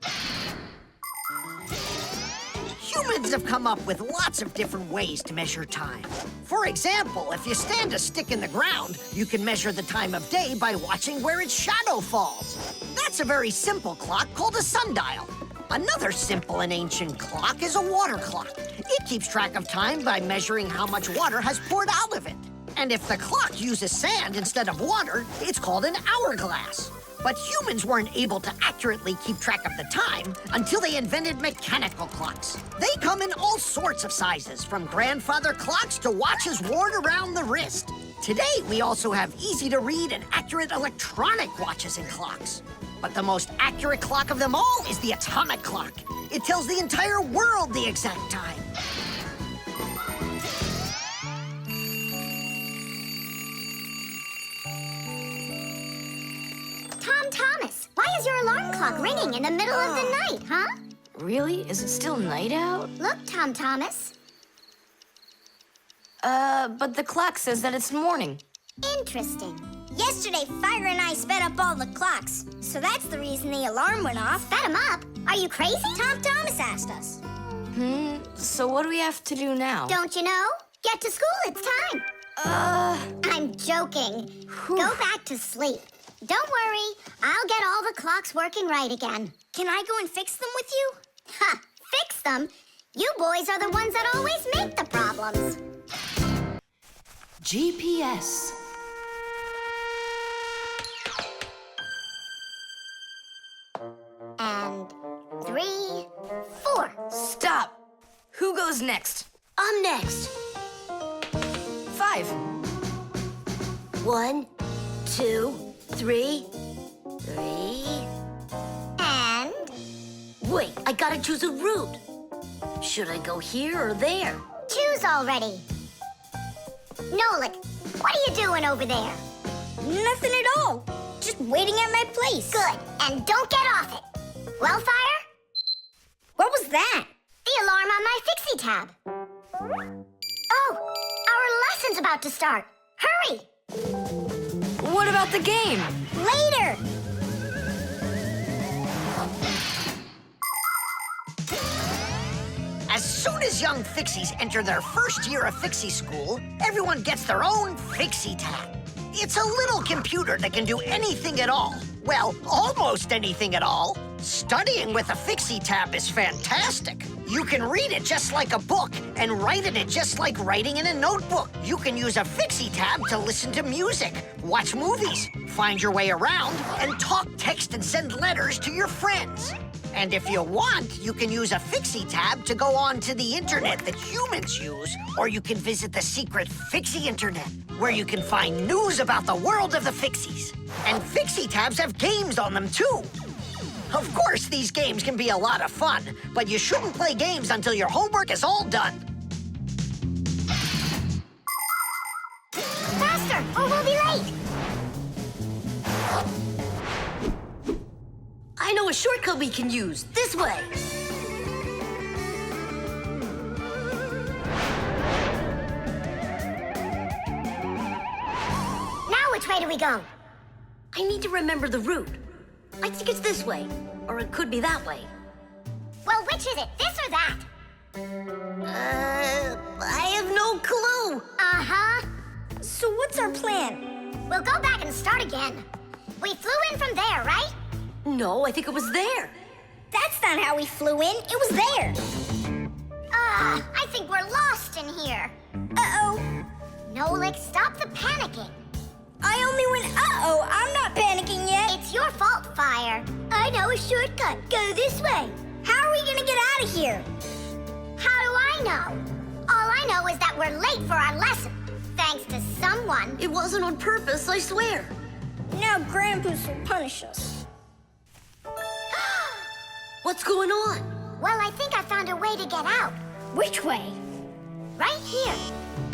Humans have come up with lots of different ways to measure time. For example, if you stand a stick in the ground, you can measure the time of day by watching where its shadow falls. That's a very simple clock called a sundial. Another simple and ancient clock is a water clock. It keeps track of time by measuring how much water has poured out of it. And if the clock uses sand instead of water, it's called an hourglass. But humans weren't able to accurately keep track of the time until they invented mechanical clocks. They come in all sorts of sizes, from grandfather clocks to watches worn around the wrist. Today, we also have easy-to-read and accurate electronic watches and clocks. But the most accurate clock of them all is the atomic clock. It tells the entire world the exact time. Tom Thomas, why is your alarm clock ringing in the middle of the night, huh? Really? Is it still night out? Look, Tom Thomas. But the clock says that it's morning. Interesting. Yesterday, Fire and I sped up all the clocks, so that's the reason the alarm went off. Sped them up? Are you crazy? Tom Thomas asked us. So what do we have to do now? Don't you know? Get to school, it's time. I'm joking. Go back to sleep. Don't worry, I'll get all the clocks working right again. Can I go and fix them with you? Ha! Fix them? You boys are the ones that always make the problems. GPS. And 3, 4. Stop! Who goes next? I'm next. 5. 1, 2, 3. 3. And Wait, I gotta choose a route. Should I go here or there? choose already. Nolik, what are you doing over there? Nothing at all. Just waiting at my place. Good. And don't get off it. Well, Fire? What was that? The alarm on my Fixie tab. Oh, our lesson's about to start. Hurry! What about the game? Later! As soon as young Fixies enter their first year of Fixie school, everyone gets their own Fixie tab. It's a little computer that can do anything at all. Well, almost anything at all. Studying with a Fixie tab is fantastic. You can read it just like a book and write in it just like writing in a notebook. You can use a Fixie tab to listen to music, watch movies, find your way around, and talk, text, and send letters to your friends. And if you want, you can use a Fixie tab to go on to the internet that humans use, or you can visit the secret Fixie internet, where you can find news about the world of the Fixies. And Fixie tabs have games on them, too. Of course, these games can be a lot of fun, but you shouldn't play games until your homework is all done. Faster, or we'll be late. I know a shortcut we can use. This way. Now which way do we go? I need to remember the route. I think it's this way, or it could be that way. Well, which is it, this or that? I have no clue. Uh-huh. So what's our plan? We'll go back and start again. We flew in from there, right? No, I think it was there. That's not how we flew in. It was there. I think we're lost in here. Uh-oh. Nolik, stop the panicking. I only went uh-oh. I'm not panicking yet. It's your fault, Fire. I know a shortcut. Go this way. How are we gonna get out of here? How do I know? All I know is that we're late for our lesson. Thanks to someone. It wasn't on purpose, I swear. Now Grandpa's will punish us. What's going on? Well, I think I found a way to get out. Which way? Right here.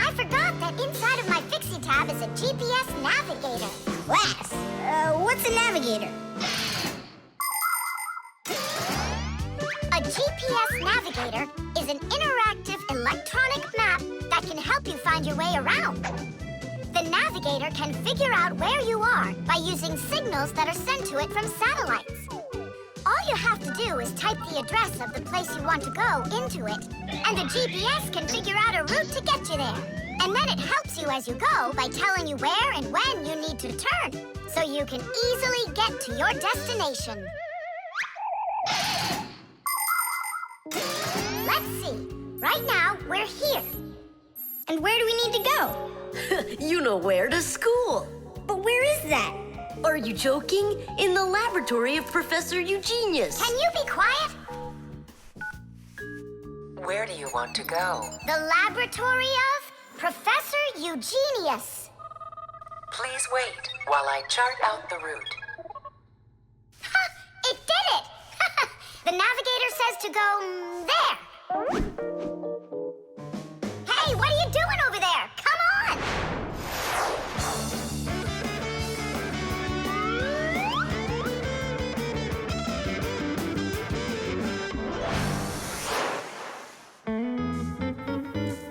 I forgot that inside of my Fixie tab is a GPS navigator. Class. What's a navigator? A GPS navigator is an interactive electronic map that can help you find your way around. The navigator can figure out where you are by using signals that are sent to it from satellites. All you have to do is type the address of the place you want to go into it, and the GPS can figure out a route to get you there. And then it helps you as you go by telling you where and when you need to turn, so you can easily get to your destination. Let's see. Right now, we're here. And where do we need to go? You know where, to school. But where is that? Are you joking? In the laboratory of Professor Eugenius. Can you be quiet? Where do you want to go? The laboratory of Professor Eugenius. Please wait while I chart out the route. Ha! It did it! The navigator says to go there. Hey, what are you doing over there? Come on!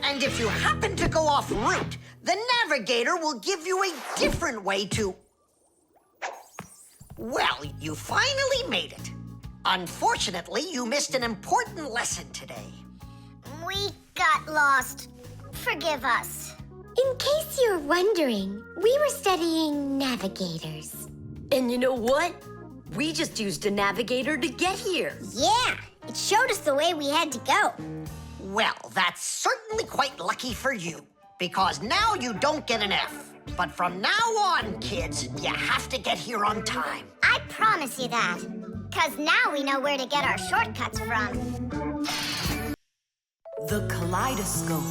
And if you happen to go off route, the navigator will give you a different way to... Well, you finally made it. Unfortunately, you missed an important lesson today. We got lost. Forgive us. In case you're wondering, we were studying navigators. And you know what? We just used a navigator to get here. Yeah, it showed us the way we had to go. Well, that's certainly quite lucky for you, because now you don't get an F. But from now on, kids, you have to get here on time. I promise you that. Because now we know where to get our shortcuts from. The kaleidoscope.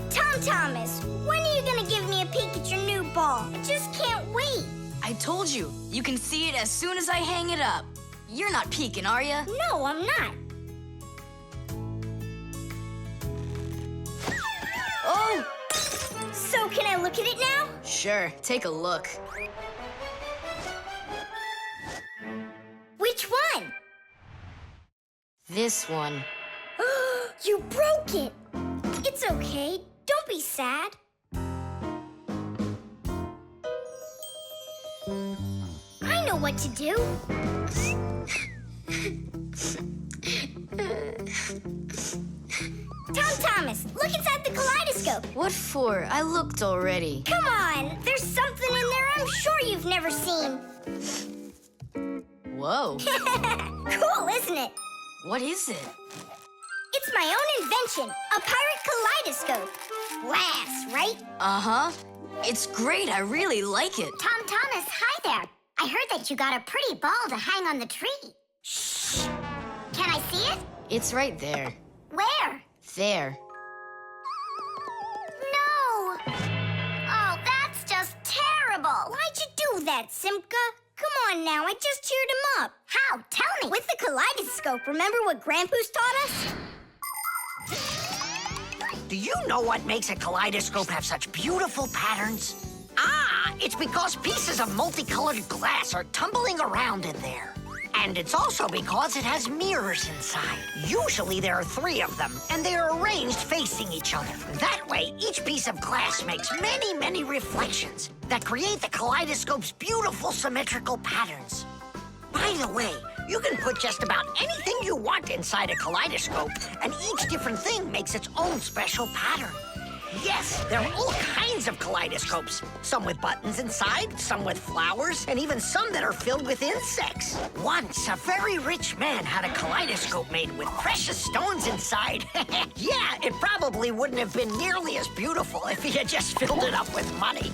Tom Thomas, when are you gonna give me a peek at your new ball? I just can't wait. I told you, you can see it as soon as I hang it up. You're not peeking, are you? No, I'm not. Oh! So can I look at it now? Sure, take a look. Which one? This one. You broke it. It's okay. Don't be sad. I know what to do. Tom Thomas, look inside the kaleidoscope. What for? I looked already. Come on, there's something in there I'm sure you've never seen. Whoa. Cool, isn't it? What is it? It's my own invention, a pirate kaleidoscope. Laughs, right? Uh-huh. It's great. I really like it. Tom Thomas, hi there. I heard that you got a pretty ball to hang on the tree. Shh. Can I see it? It's right there. Where? There. No. Oh, that's just terrible. Why'd you do that, Simka? Come on now, I just cheered him up. How? Tell me. With the kaleidoscope, remember what Grandpa's taught us? Do you know what makes a kaleidoscope have such beautiful patterns? Ah, it's because pieces of multicolored glass are tumbling around in there. And it's also because it has mirrors inside. Usually there are 3 of them, and they are arranged facing each other. That way, each piece of glass makes many, many reflections that create the kaleidoscope's beautiful symmetrical patterns. By the way, you can put just about anything you want inside a kaleidoscope, and each different thing makes its own special pattern. Yes, there are all kinds of kaleidoscopes. Some with buttons inside, some with flowers, and even some that are filled with insects. Once, a very rich man had a kaleidoscope made with precious stones inside. Yeah, it probably wouldn't have been nearly as beautiful if he had just filled it up with money.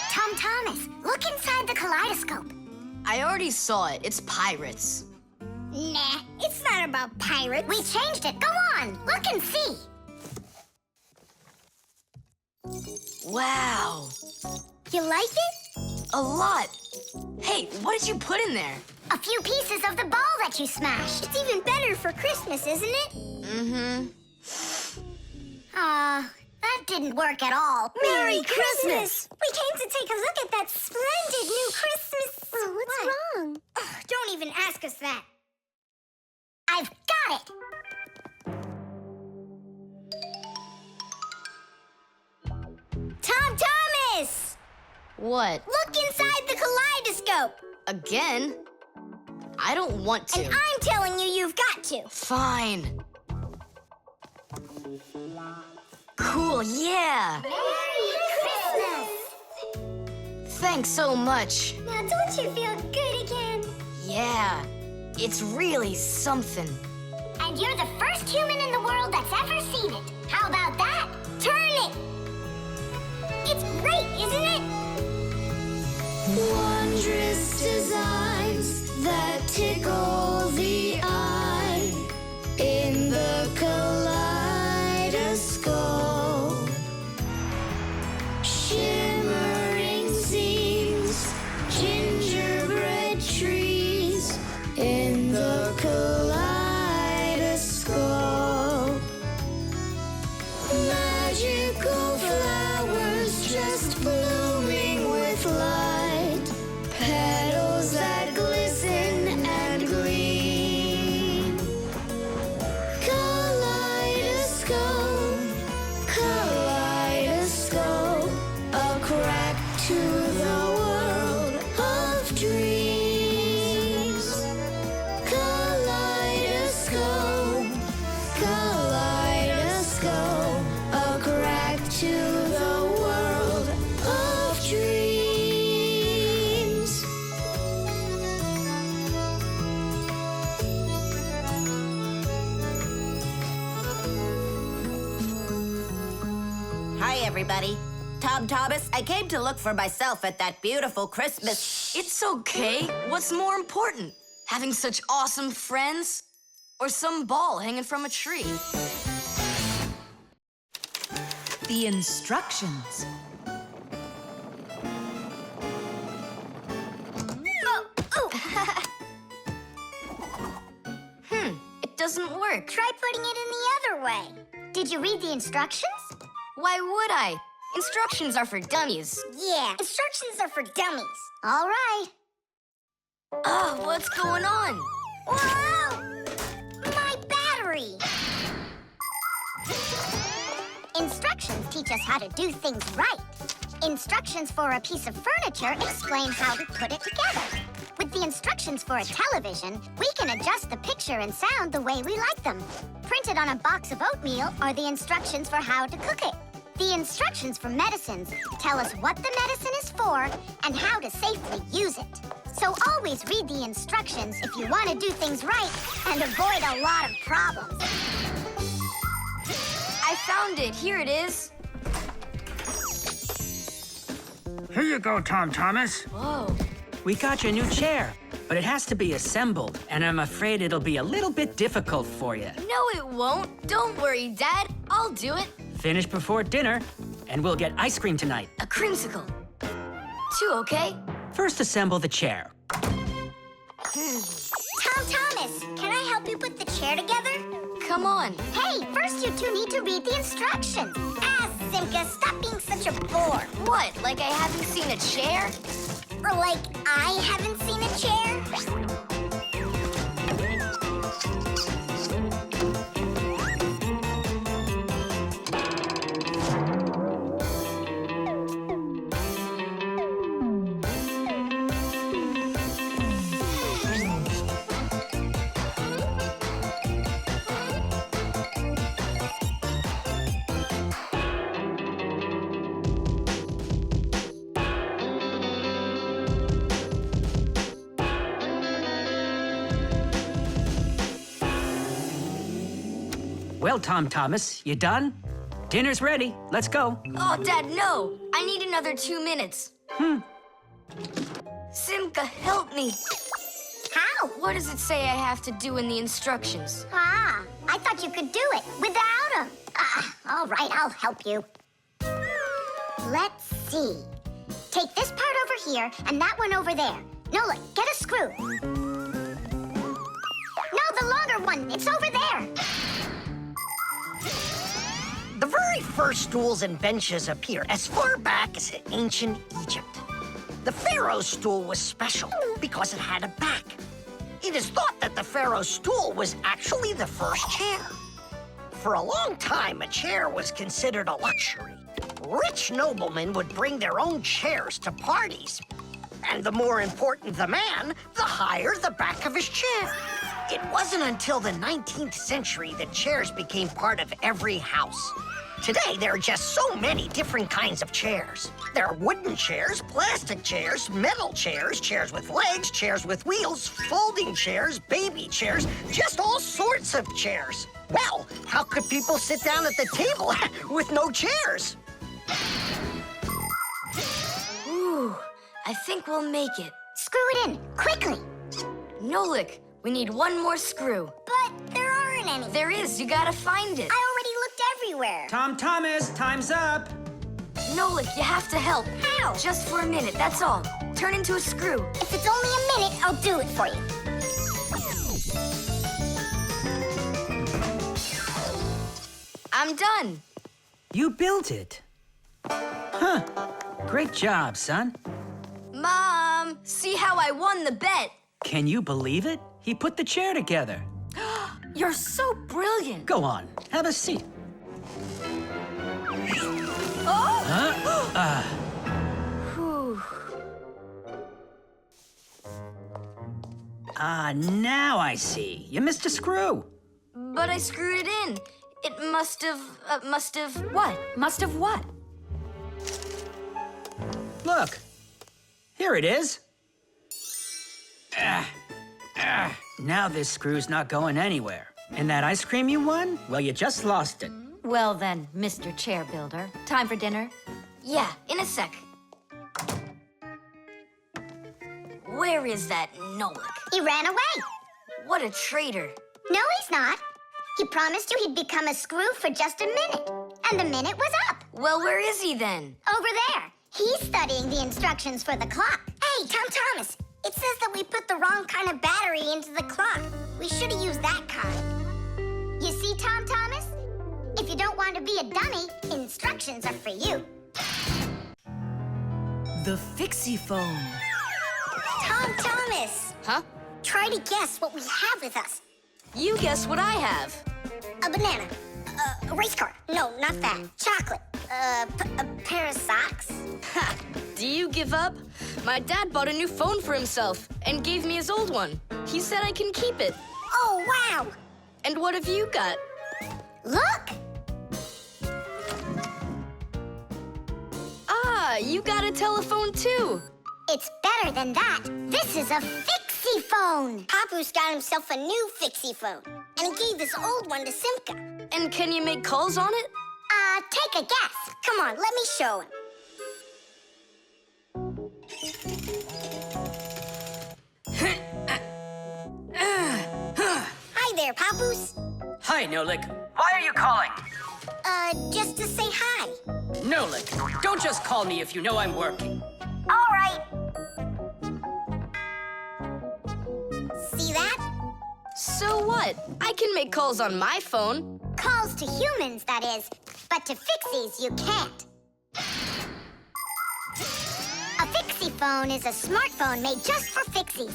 Tom Thomas, look inside the kaleidoscope. I already saw it. It's pirates. Nah, it's not about pirates. We changed it. Go on, look and see. Wow. You like it? A lot. Hey, what did you put in there? A few pieces of the ball that you smashed. It's even better for Christmas, isn't it? Mm-hmm. That didn't work at all. Merry Christmas! We came to take a look at that splendid new Christmas... Oh, what's wrong? Oh, don't even ask us that. I've got it! Tom Thomas! What? Look inside the kaleidoscope! Again? I don't want to. And I'm telling you, you've got to. Fine. Cool, yeah. Merry Christmas! Thanks so much. Now don't you feel good again? Yeah, it's really something. And you're the first human in the world that's ever seen it. How about that? Turn it! It's great, isn't it? Wondrous designs that tickle the eye in the kaleidoscope. Shimmering scenes, gingerbread trees in the kaleidoscope. Magical flowers just blooming with light, petals that glisten and gleam. Kaleidoscope, kaleidoscope, a crack to the world of dreams. Kaleidoscope, kaleidoscope, a crack to the world of dreams. Hi, everybody. Tom Thomas, I came to look for myself at that beautiful Christmas... It's okay. What's more important? Having such awesome friends? Or some ball hanging from a tree? The instructions. It doesn't work. Try putting it in the other way. Did you read the instructions? Why would I? Instructions are for dummies. Yeah, instructions are for dummies. All right. Ugh, what's going on? Whoa! My battery! Instructions teach us how to do things right. Instructions for a piece of furniture explain how to put it together. With the instructions for a television, we can adjust the picture and sound the way we like them. Printed on a box of oatmeal are the instructions for how to cook it. The instructions for medicines tell us what the medicine is for and how to safely use it. So always read the instructions if you want to do things right and avoid a lot of problems. I found it. Here it is. Here you go, Tom Thomas. Whoa. We got you a new chair, but it has to be assembled, and I'm afraid it'll be a little bit difficult for you. No, it won't. Don't worry, Dad. I'll do it. Finish before dinner, and we'll get ice cream tonight. A creamsicle. 2, okay? First, assemble the chair. Tom Thomas, can I help you put the chair together? Come on. Hey, first you two need to read the instructions. Simka, stop being such a bore. What, like I haven't seen a chair? Or like I haven't seen a chair? Well, Tom Thomas, you done? Dinner's ready. Let's go. Oh, Dad, no. I need another 2 minutes. Simka, help me. How? What does it say I have to do in the instructions? Ah, I thought you could do it without him. All right, I'll help you. Let's see. Take this part over here and that one over there. Nolik, get a screw. No, the longer one. It's over there. The very first stools and benches appear as far back as ancient Egypt. The pharaoh's stool was special because it had a back. It is thought that the pharaoh's stool was actually the first chair. For a long time, a chair was considered a luxury. Rich noblemen would bring their own chairs to parties. And the more important the man, the higher the back of his chair. It wasn't until the 19th century that chairs became part of every house. Today, there are just so many different kinds of chairs. There are wooden chairs, plastic chairs, metal chairs, chairs with legs, chairs with wheels, folding chairs, baby chairs, just all sorts of chairs. Well, how could people sit down at the table with no chairs? Ooh, I think we'll make it. Screw it in, quickly. Nolik, we need one more screw. But there aren't any. There is, you gotta find it. I already looked everywhere. Tom Thomas, time's up. Nolik, you have to help. How? Just for a minute, that's all. Turn into a screw. If it's only a minute, I'll do it for you. I'm done. You built it. Huh. Great job, son. Mom, see how I won the bet. Can you believe it? He put the chair together. You're so brilliant. Go on, have a seat. Oh! Whew. Now I see. You missed a screw. But I screwed it in. It must have. What? Must have what? Look. Here it is. Now this screw's not going anywhere. And that ice cream you won? Well, you just lost it. Well then, Mr. Chair Builder, time for dinner? Yeah, in a sec. Where is that Nolik? He ran away. What a traitor. No, he's not. He promised you he'd become a screw for just a minute. And the minute was up. Well, where is he then? Over there. He's studying the instructions for the clock. Hey, Tom Thomas, it says that we put the wrong kind of battery into the clock. We should have used that kind. You see, Tom Thomas? If you don't want to be a dummy, instructions are for you. The Fixie phone. Tom Thomas! Huh? Try to guess what we have with us. You guess what I have. A banana. A race car. No, not that. Chocolate. A pair of socks. Ha! Do you give up? My dad bought a new phone for himself and gave me his old one. He said I can keep it. Oh, wow! And what have you got? Look! Yeah, you got a telephone too. It's better than that. This is a Fixie phone. Papu's got himself a new Fixie phone, and he gave this old one to Simka. And can you make calls on it? Take a guess. Come on, let me show him. Hi there, Papoose. Hi, Nolik. Why are you calling? Just to say hi. Nolik, don't just call me if you know I'm working. All right. See that? So what? I can make calls on my phone. Calls to humans, that is. But to Fixies, you can't. A Fixie phone is a smartphone made just for Fixies.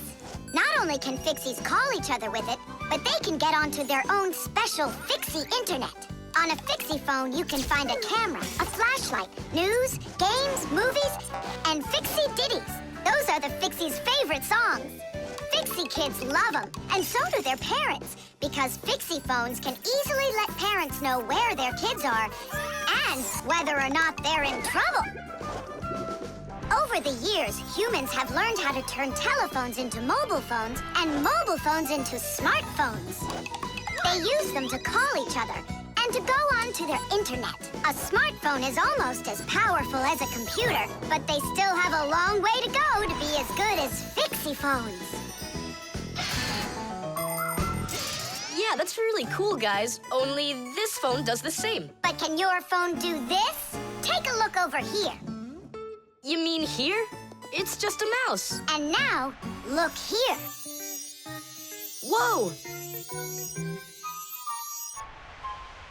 Not only can Fixies call each other with it, but they can get onto their own special Fixie internet. On a Fixie phone, you can find a camera, a flashlight, news, games, movies, and Fixie ditties. Those are the Fixies' favorite songs. Fixie kids love them, and so do their parents, because Fixie phones can easily let parents know where their kids are and whether or not they're in trouble. Over the years, humans have learned how to turn telephones into mobile phones and mobile phones into smartphones. They use them to call each other and to go onto their internet. A smartphone is almost as powerful as a computer, but they still have a long way to go to be as good as Fixie phones. Yeah, that's really cool, guys. Only this phone does the same. But can your phone do this? Take a look over here. You mean here? It's just a mouse. And now, look here. Whoa!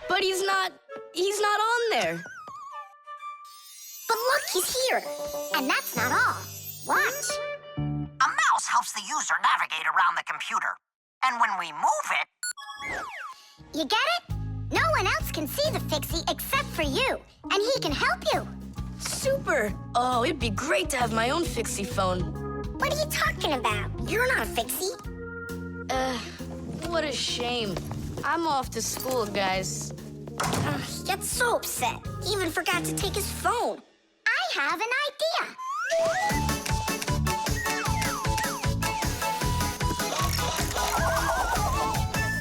But he's not on there. But look, he's here. And that's not all. Watch. A mouse helps the user navigate around the computer. And when we move it... You get it? No one else can see the Fixie except for you, and he can help you. Super! Oh, it'd be great to have my own Fixie phone. What are you talking about? You're not a Fixie. What a shame. I'm off to school, guys. He gets so upset. He even forgot to take his phone. I have an idea.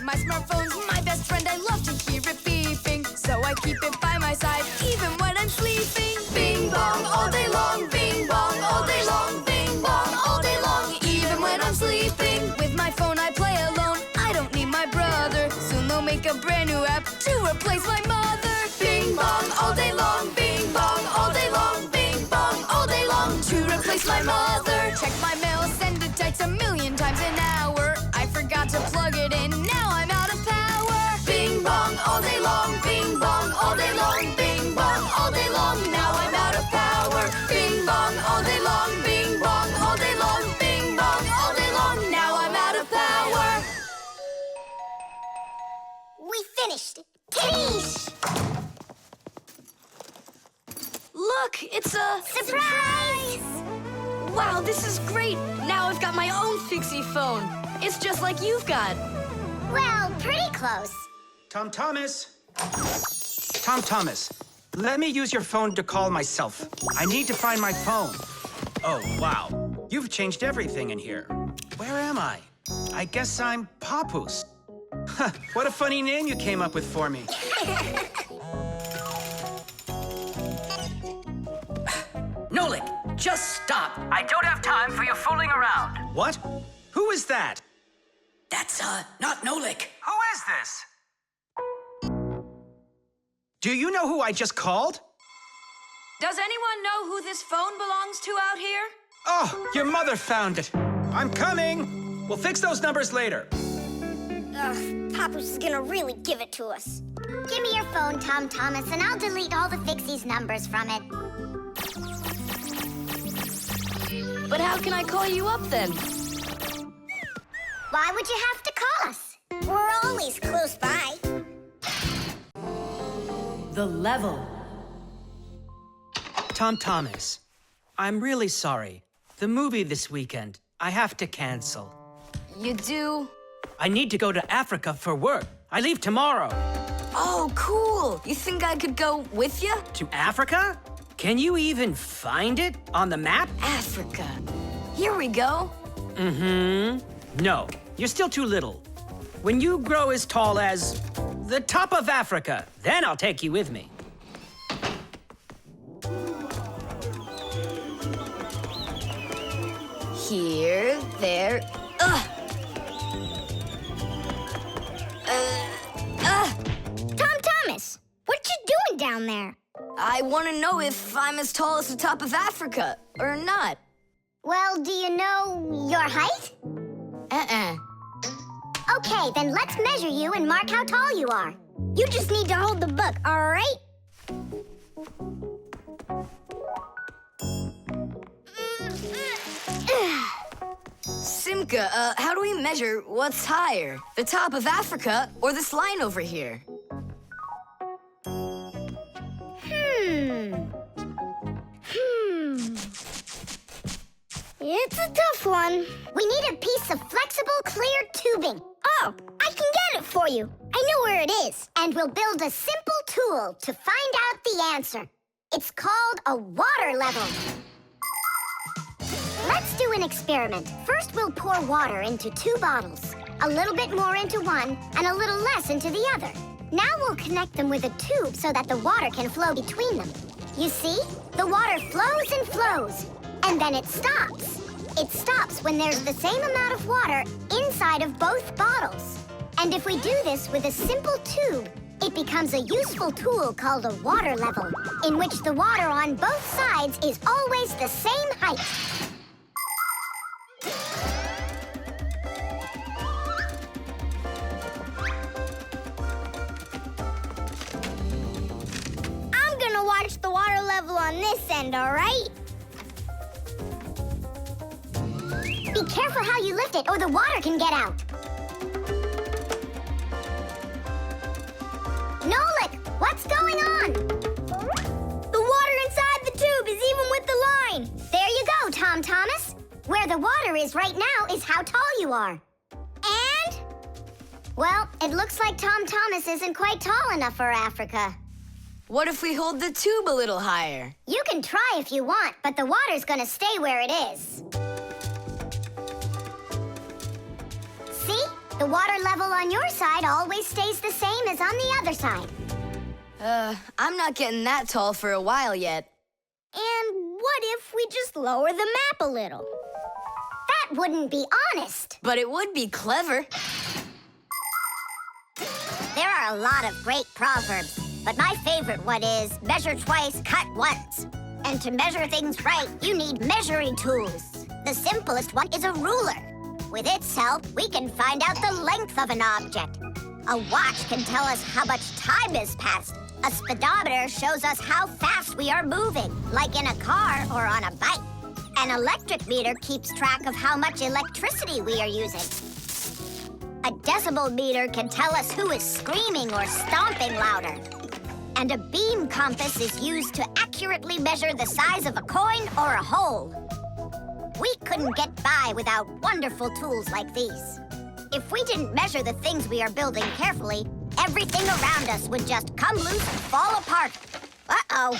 My smartphone's my best friend. I love to hear it beeping, so I keep it by my side even when I'm sleeping. Bing bong all day long, bing bong all day long, bing bong all day long, even when I'm sleeping. With my phone I play alone. I don't need my brother. Soon they'll make a brand new app to replace my mother. Bing bong all day long, bing bong all day long, bing bong all day long, to replace my mother. Check my mail, send it text 1,000,000 times an hour. I forgot to plug it in, now I'm out of power. Bing bong all day long, bing bong all day long, bing bong all day long, now I'm out of power. Bing bong all day long, bing bong all day long, bing bong all day long, now I'm out of power. We finished. Tish! Look, it's a... Surprise! Wow, this is great! Now I've got my own Fixie phone. It's just like you've got. Well, pretty close. Tom Thomas. Tom Thomas, let me use your phone to call myself. I need to find my phone. Oh, wow. You've changed everything in here. Where am I? I guess I'm Papoose. Huh, what a funny name you came up with for me. Nolik, just stop. I don't have time for your fooling around. What? Who is that? That's, not Nolik. Who is this? Do you know who I just called? Does anyone know who this phone belongs to out here? Oh, your mother found it. I'm coming. We'll fix those numbers later. Ugh, Papoose is gonna really give it to us. Give me your phone, Tom Thomas, and I'll delete all the Fixie's numbers from it. But how can I call you up then? Why would you have to call us? We're always close by. The level. Tom Thomas, I'm really sorry. The movie this weekend, I have to cancel. You do? I need to go to Africa for work. I leave tomorrow. Oh, cool. You think I could go with you? To Africa? Can you even find it on the map? Africa. Here we go. No, you're still too little. When you grow as tall as the top of Africa, then I'll take you with me. Here, there. Tom Thomas, what you doing down there? I want to know if I'm as tall as the top of Africa or not. Well, do you know your height? Okay, then let's measure you and mark how tall you are. You just need to hold the book, all right? Simka, how do we measure what's higher? The top of Africa or this line over here? It's a tough one. We need a piece of flexible, clear tubing. Oh, I can get it for you. I know where it is. And we'll build a simple tool to find out the answer. It's called a water level. Let's do an experiment. First, we'll pour water into 2 bottles. A little bit more into one and a little less into the other. Now we'll connect them with a tube so that the water can flow between them. You see? The water flows and flows. And then it stops. It stops when there's the same amount of water inside of both bottles. And if we do this with a simple tube, it becomes a useful tool called a water level, in which the water on both sides is always the same height. I'm gonna watch the water level on this end, all right? Be careful how you lift it, or the water can get out. Nolik, what's going on? The water inside the tube is even with the line. There you go, Tom Thomas. Where the water is right now is how tall you are. And? Well, it looks like Tom Thomas isn't quite tall enough for Africa. What if we hold the tube a little higher? You can try if you want, but the water's gonna stay where it is. See? The water level on your side always stays the same as on the other side. I'm not getting that tall for a while yet. And what if we just lower the map a little? That wouldn't be honest. But it would be clever. There are a lot of great proverbs, but my favorite one is measure twice, cut once. And to measure things right, you need measuring tools. The simplest one is a ruler. With its help, we can find out the length of an object. A watch can tell us how much time has passed. A speedometer shows us how fast we are moving, like in a car or on a bike. An electric meter keeps track of how much electricity we are using. A decibel meter can tell us who is screaming or stomping louder. And a beam compass is used to accurately measure the size of a coin or a hole. We couldn't get by without wonderful tools like these. If we didn't measure the things we are building carefully, everything around us would just come loose and fall apart. Uh-oh.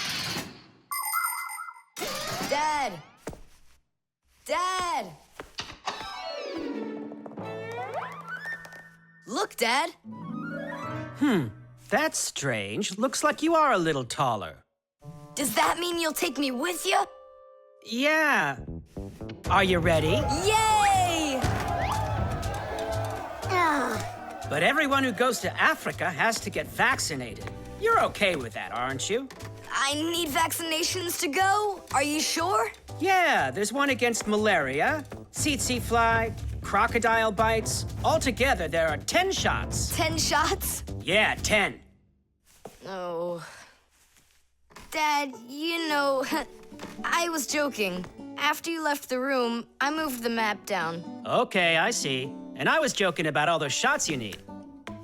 Dad! Dad! Look, Dad. That's strange. Looks like you are a little taller. Does that mean you'll take me with you? Yeah. Are you ready? Yay! But everyone who goes to Africa has to get vaccinated. You're okay with that, aren't you? I need vaccinations to go? Are you sure? Yeah, there's one against malaria, tsetse fly, crocodile bites. Altogether, there are 10 shots. 10 shots? Yeah, 10. Oh. Dad, you know, I was joking. After you left the room, I moved the map down. Okay, I see. And I was joking about all those shots you need.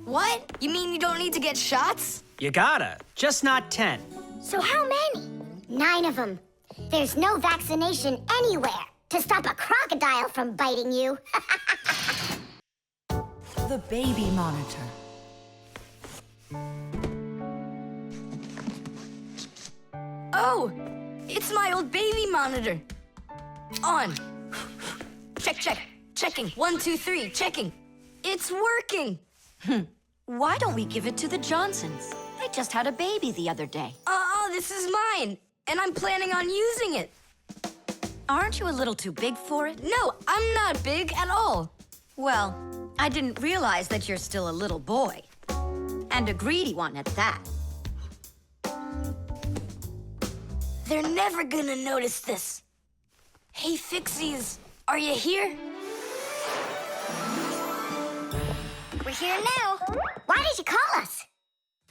What? You mean you don't need to get shots? You gotta, just not 10. So how many? 9 of them. There's no vaccination anywhere to stop a crocodile from biting you. The baby monitor. Oh, It's my old baby monitor. On. Check. Checking. 1, 2, 3. Checking. It's working. Why don't we give it to the Johnsons? They just had a baby the other day. This is mine, and I'm planning on using it. Aren't you a little too big for it? No, I'm not big at all. Well, I didn't realize that you're still a little boy. And a greedy one at that. They're never gonna notice this. Hey, Fixies, are you here? We're here now. Why did you call us?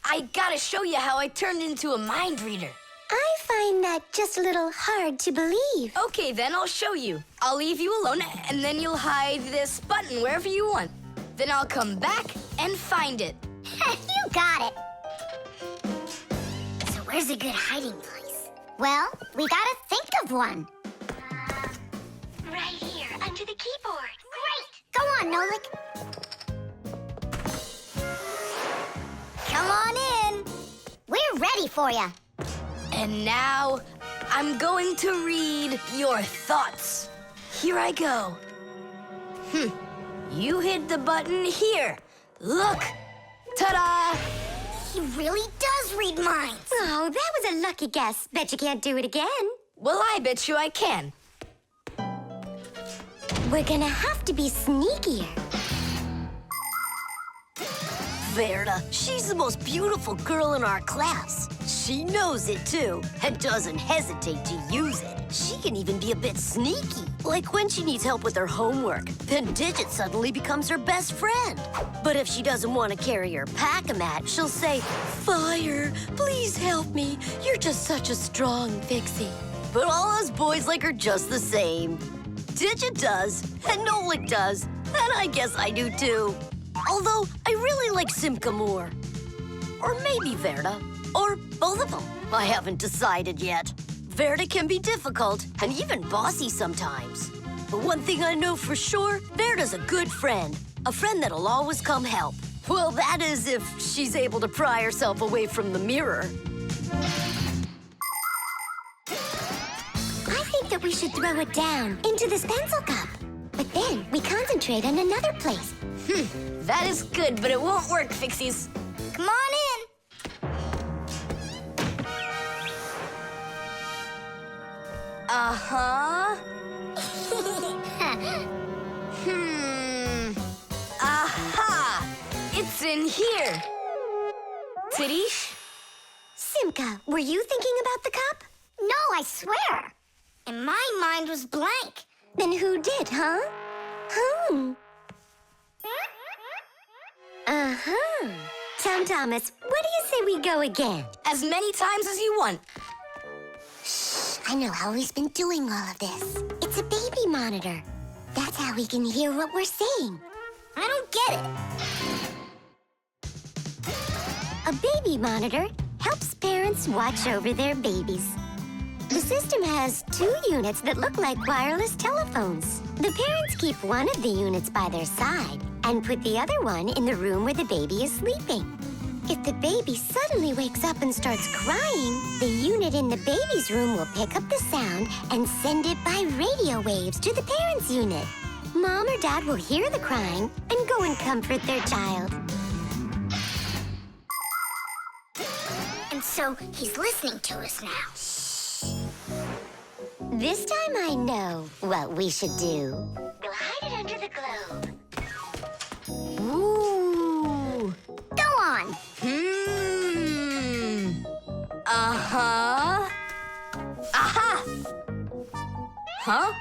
I gotta show you how I turned into a mind reader. I find that just a little hard to believe. Okay, then I'll show you. I'll leave you alone, and then you'll hide this button wherever you want. Then I'll come back and find it. You got it. So where's a good hiding place? Well, we gotta think of one. Right here, under the keyboard. Great! Go on, Nolik. Come on in. We're ready for you. And now, I'm going to read your thoughts. Here I go. You hit the button here. Look. Ta-da! He really does read minds. Oh, that was a lucky guess. Bet you can't do it again. Well, I bet you I can. We're gonna have to be sneakier. Verda, she's the most beautiful girl in our class. She knows it, too, and doesn't hesitate to use it. She can even be a bit sneaky, like when she needs help with her homework. Then Digit suddenly becomes her best friend. But if she doesn't want to carry her pack-a-mat, she'll say, "Fire, please help me. You're just such a strong Fixie." But all us boys like her just the same. Digit does, and Nolik does, and I guess I do, too. Although, I really like Simka more. Or maybe Verda. Or both of them. I haven't decided yet. Verda can be difficult and even bossy sometimes. But one thing I know for sure, Verda's a good friend. A friend that'll always come help. Well, that is if she's able to pry herself away from the mirror. I think that we should throw it down into this pencil cup. But then we concentrate on another place. That is good, but it won't work, Fixies. Come on in. Uh-huh. Aha! It's in here. Tidish? Simka, were you thinking about the cup? No, I swear. And my mind was blank. Then who did, huh? Uh-huh. Tom Thomas, what do you say we go again? As many times as you want. I know how he's been doing all of this. It's a baby monitor. That's how we can hear what we're saying. I don't get it. A baby monitor helps parents watch over their babies. The system has 2 units that look like wireless telephones. The parents keep one of the units by their side and put the other one in the room where the baby is sleeping. If the baby suddenly wakes up and starts crying, the unit in the baby's room will pick up the sound and send it by radio waves to the parents' unit. Mom or Dad will hear the crying and go and comfort their child. And so he's listening to us now. This time I know what we should do. We'll hide it under the globe. Ooh. Go on. Uh-huh. Aha! Huh?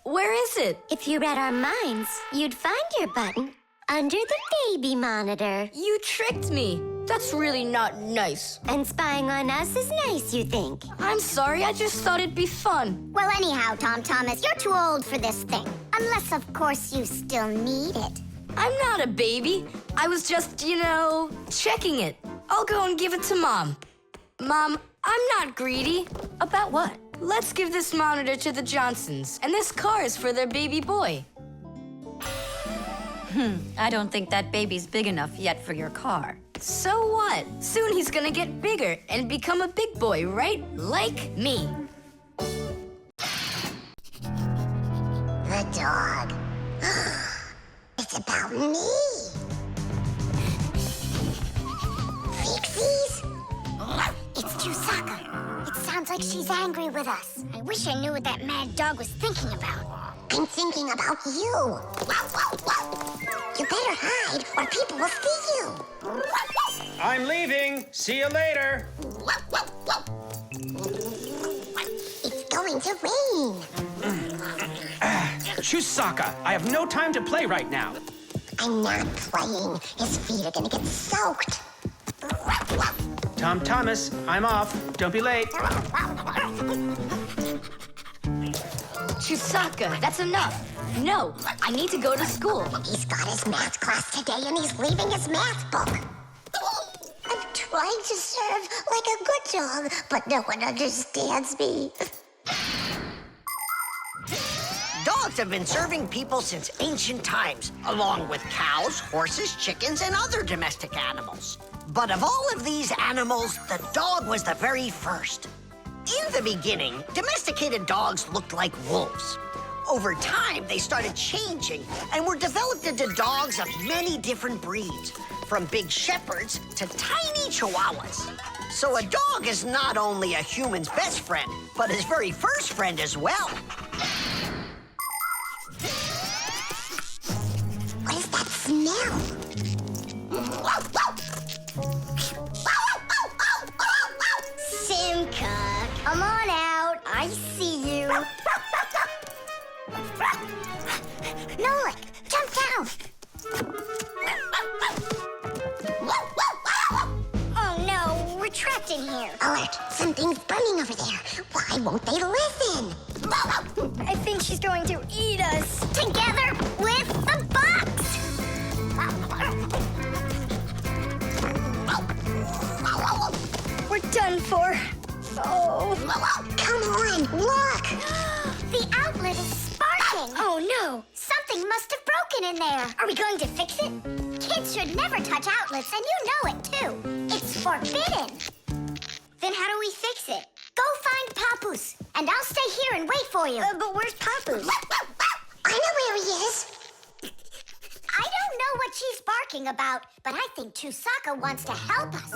Where is it? If you read our minds, you'd find your button under the baby monitor. You tricked me. That's really not nice. And spying on us is nice, you think? I'm sorry, I just thought it'd be fun. Well, anyhow, Tom Thomas, you're too old for this thing. Unless, of course, you still need it. I'm not a baby. I was just, checking it. I'll go and give it to Mom. Mom, I'm not greedy. About what? Let's give this monitor to the Johnsons, and this car is for their baby boy. I don't think that baby's big enough yet for your car. So what? Soon he's gonna get bigger and become a big boy, right? Like me. about me? Fixies? It's Chusaka. It sounds like she's angry with us. I wish I knew what that mad dog was thinking about. I'm thinking about you. You better hide or people will see you. I'm leaving. See you later. It's going to rain. Chusaka, I have no time to play right now. I'm not playing. His feet are gonna get soaked. Tom Thomas, I'm off. Don't be late. Chusaka, that's enough. No, I need to go to school. He's got his math class today and he's leaving his math book. I'm trying to serve like a good dog, but no one understands me. Dogs have been serving people since ancient times, along with cows, horses, chickens, and other domestic animals. But of all of these animals, the dog was the very first. In the beginning, domesticated dogs looked like wolves. Over time, they started changing and were developed into dogs of many different breeds, from big shepherds to tiny chihuahuas. So a dog is not only a human's best friend, but his very first friend as well. What is that smell? Simka, come on out. I see you. Nolik, jump down. Oh no, we're trapped in here. Alert, something's burning over there. Why won't they listen? I think she's going to eat us. Together with the box. We're done for. Oh. Come on, look. The outlet is sparking. Oh no, something must have broken in there. Are we going to fix it? Kids should never touch outlets, and you know it too. It's forbidden. Then how do we fix it? Go find Papoose, and I'll stay here and wait for you. But where's Papoose? I know where he is. I don't know what she's barking about, but I think Chusaka wants to help us.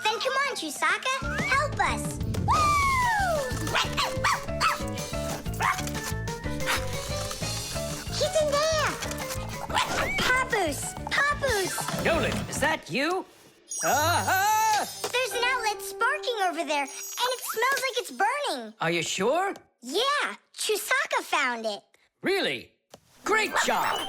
Then come on, Chusaka, help us. Woo! He's in there. Papoose! Papoose! Nolik, is that you? There's an outlet sparking over there, and it smells like it's burning. Are you sure? Yeah, Chusaka found it. Really? Great job!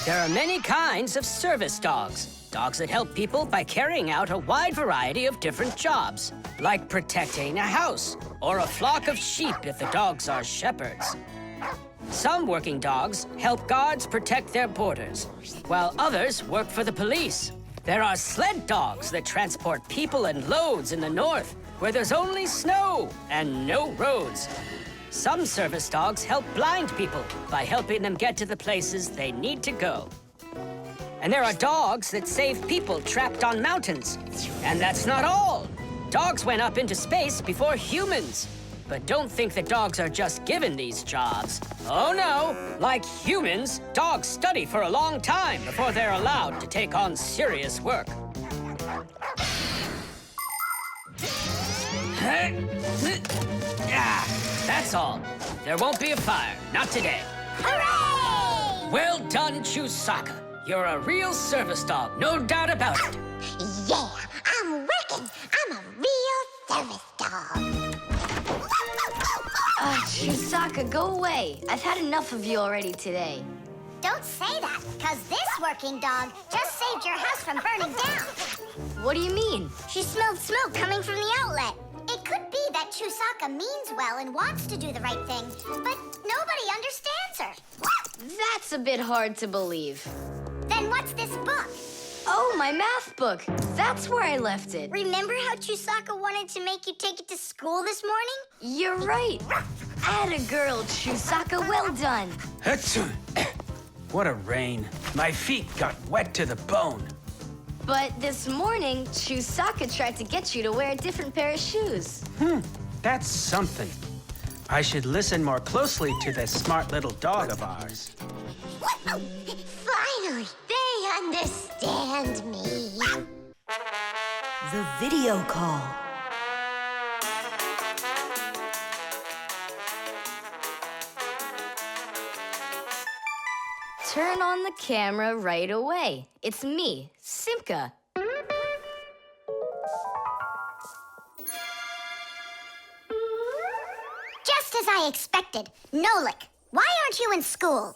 There are many kinds of service dogs. Dogs that help people by carrying out a wide variety of different jobs, like protecting a house or a flock of sheep if the dogs are shepherds. Some working dogs help guards protect their borders, while others work for the police. There are sled dogs that transport people and loads in the north, where there's only snow and no roads. Some service dogs help blind people by helping them get to the places they need to go. And there are dogs that save people trapped on mountains. And that's not all. Dogs went up into space before humans. But don't think that dogs are just given these jobs. Oh no, like humans, dogs study for a long time before they're allowed to take on serious work. That's all. There won't be a fire, not today. Hooray! Well done, Chusaka. You're a real service dog, no doubt about it. Yeah, I'm working. I'm a real service dog. Chusaka, go away. I've had enough of you already today. Don't say that, because this working dog just saved your house from burning down. What do you mean? She smelled smoke coming from the outlet. It could be that Chusaka means well and wants to do the right thing, but nobody understands her. That's a bit hard to believe. Then what's this book? Oh, my math book. That's where I left it. Remember how Chusaka wanted to make you take it to school this morning? You're right. Atta girl, Chusaka. Well done. What a rain. My feet got wet to the bone. But this morning, Chusaka tried to get you to wear a different pair of shoes. That's something. I should listen more closely to this smart little dog of ours. Finally, they understand me. The video call. Turn on the camera right away. It's me, Simka. Just as I expected. Nolik, why aren't you in school?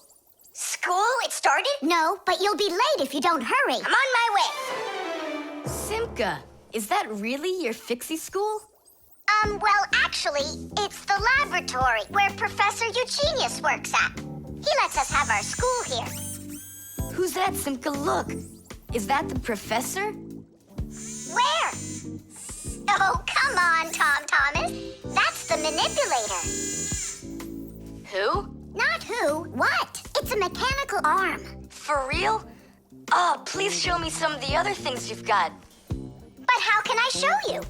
School? It started? No, but you'll be late if you don't hurry. I'm on my way. Simka, is that really your Fixie school? Well, actually, it's the laboratory where Professor Eugenius works at. He lets us have our school here. Who's that, Simka? Look. Is that the professor? Where? Oh, come on, Tom Thomas. That's the manipulator. Who? Not who, what? It's a mechanical arm. For real? Oh, please show me some of the other things you've got. But how can I show you?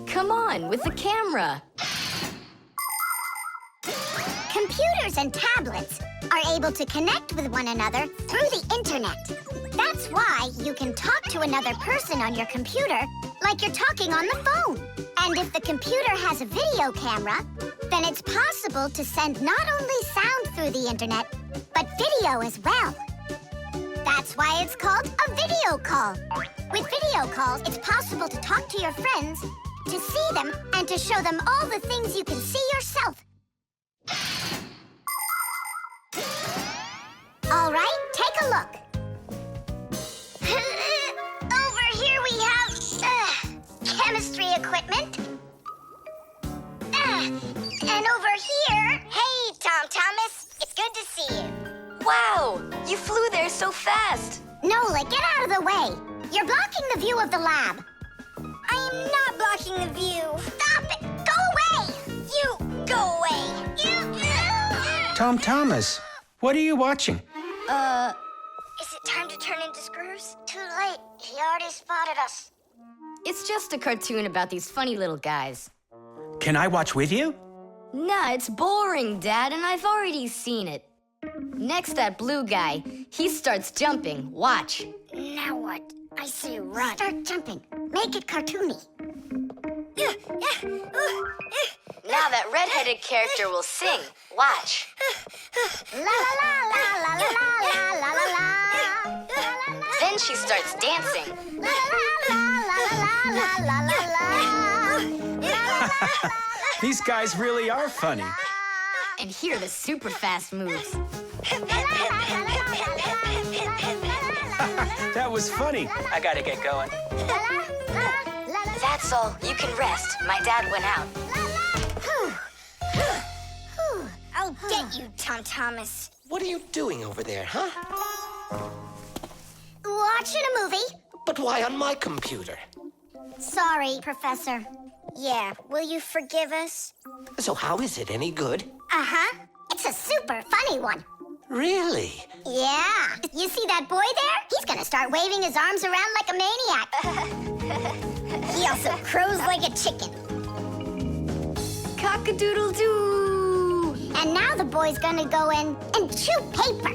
Come on, with the camera. Computers and tablets are able to connect with one another through the internet. That's why you can talk to another person on your computer like you're talking on the phone. And if the computer has a video camera, then it's possible to send not only sound through the internet, but video as well. That's why it's called a video call. With video calls, it's possible to talk to your friends, to see them, and to show them all the things you can see yourself. All right, take a look. Over here we have chemistry equipment. And over here... Hey, Tom Thomas. It's good to see you. Wow, you flew there so fast. Nola, get out of the way. You're blocking the view of the lab. I am not blocking the view. Stop it. Go away. You go away. Tom Thomas, what are you watching? Is it time to turn into screws? Too late. He already spotted us. It's just a cartoon about these funny little guys. Can I watch with you? Nah, it's boring, Dad, and I've already seen it. Next, that blue guy, he starts jumping. Watch. Now what? I say run. Start jumping. Make it cartoony. Now that redheaded character will sing. Watch. La la la la la la la la la. Then she starts dancing. La la la la la la la. These guys really are funny. And here are the super fast moves. That was funny. I gotta get going. That's all. You can rest. My dad went out. I'll get you, Tom Thomas. What are you doing over there, huh? Watching a movie. But why on my computer? Sorry, Professor. Yeah, will you forgive us? So how is it any good? Uh-huh. It's a super funny one. Really? Yeah. You see that boy there? He's gonna start waving his arms around like a maniac. He also crows like a chicken. Cock-a-doodle-doo! And now the boy's gonna go in and chew paper.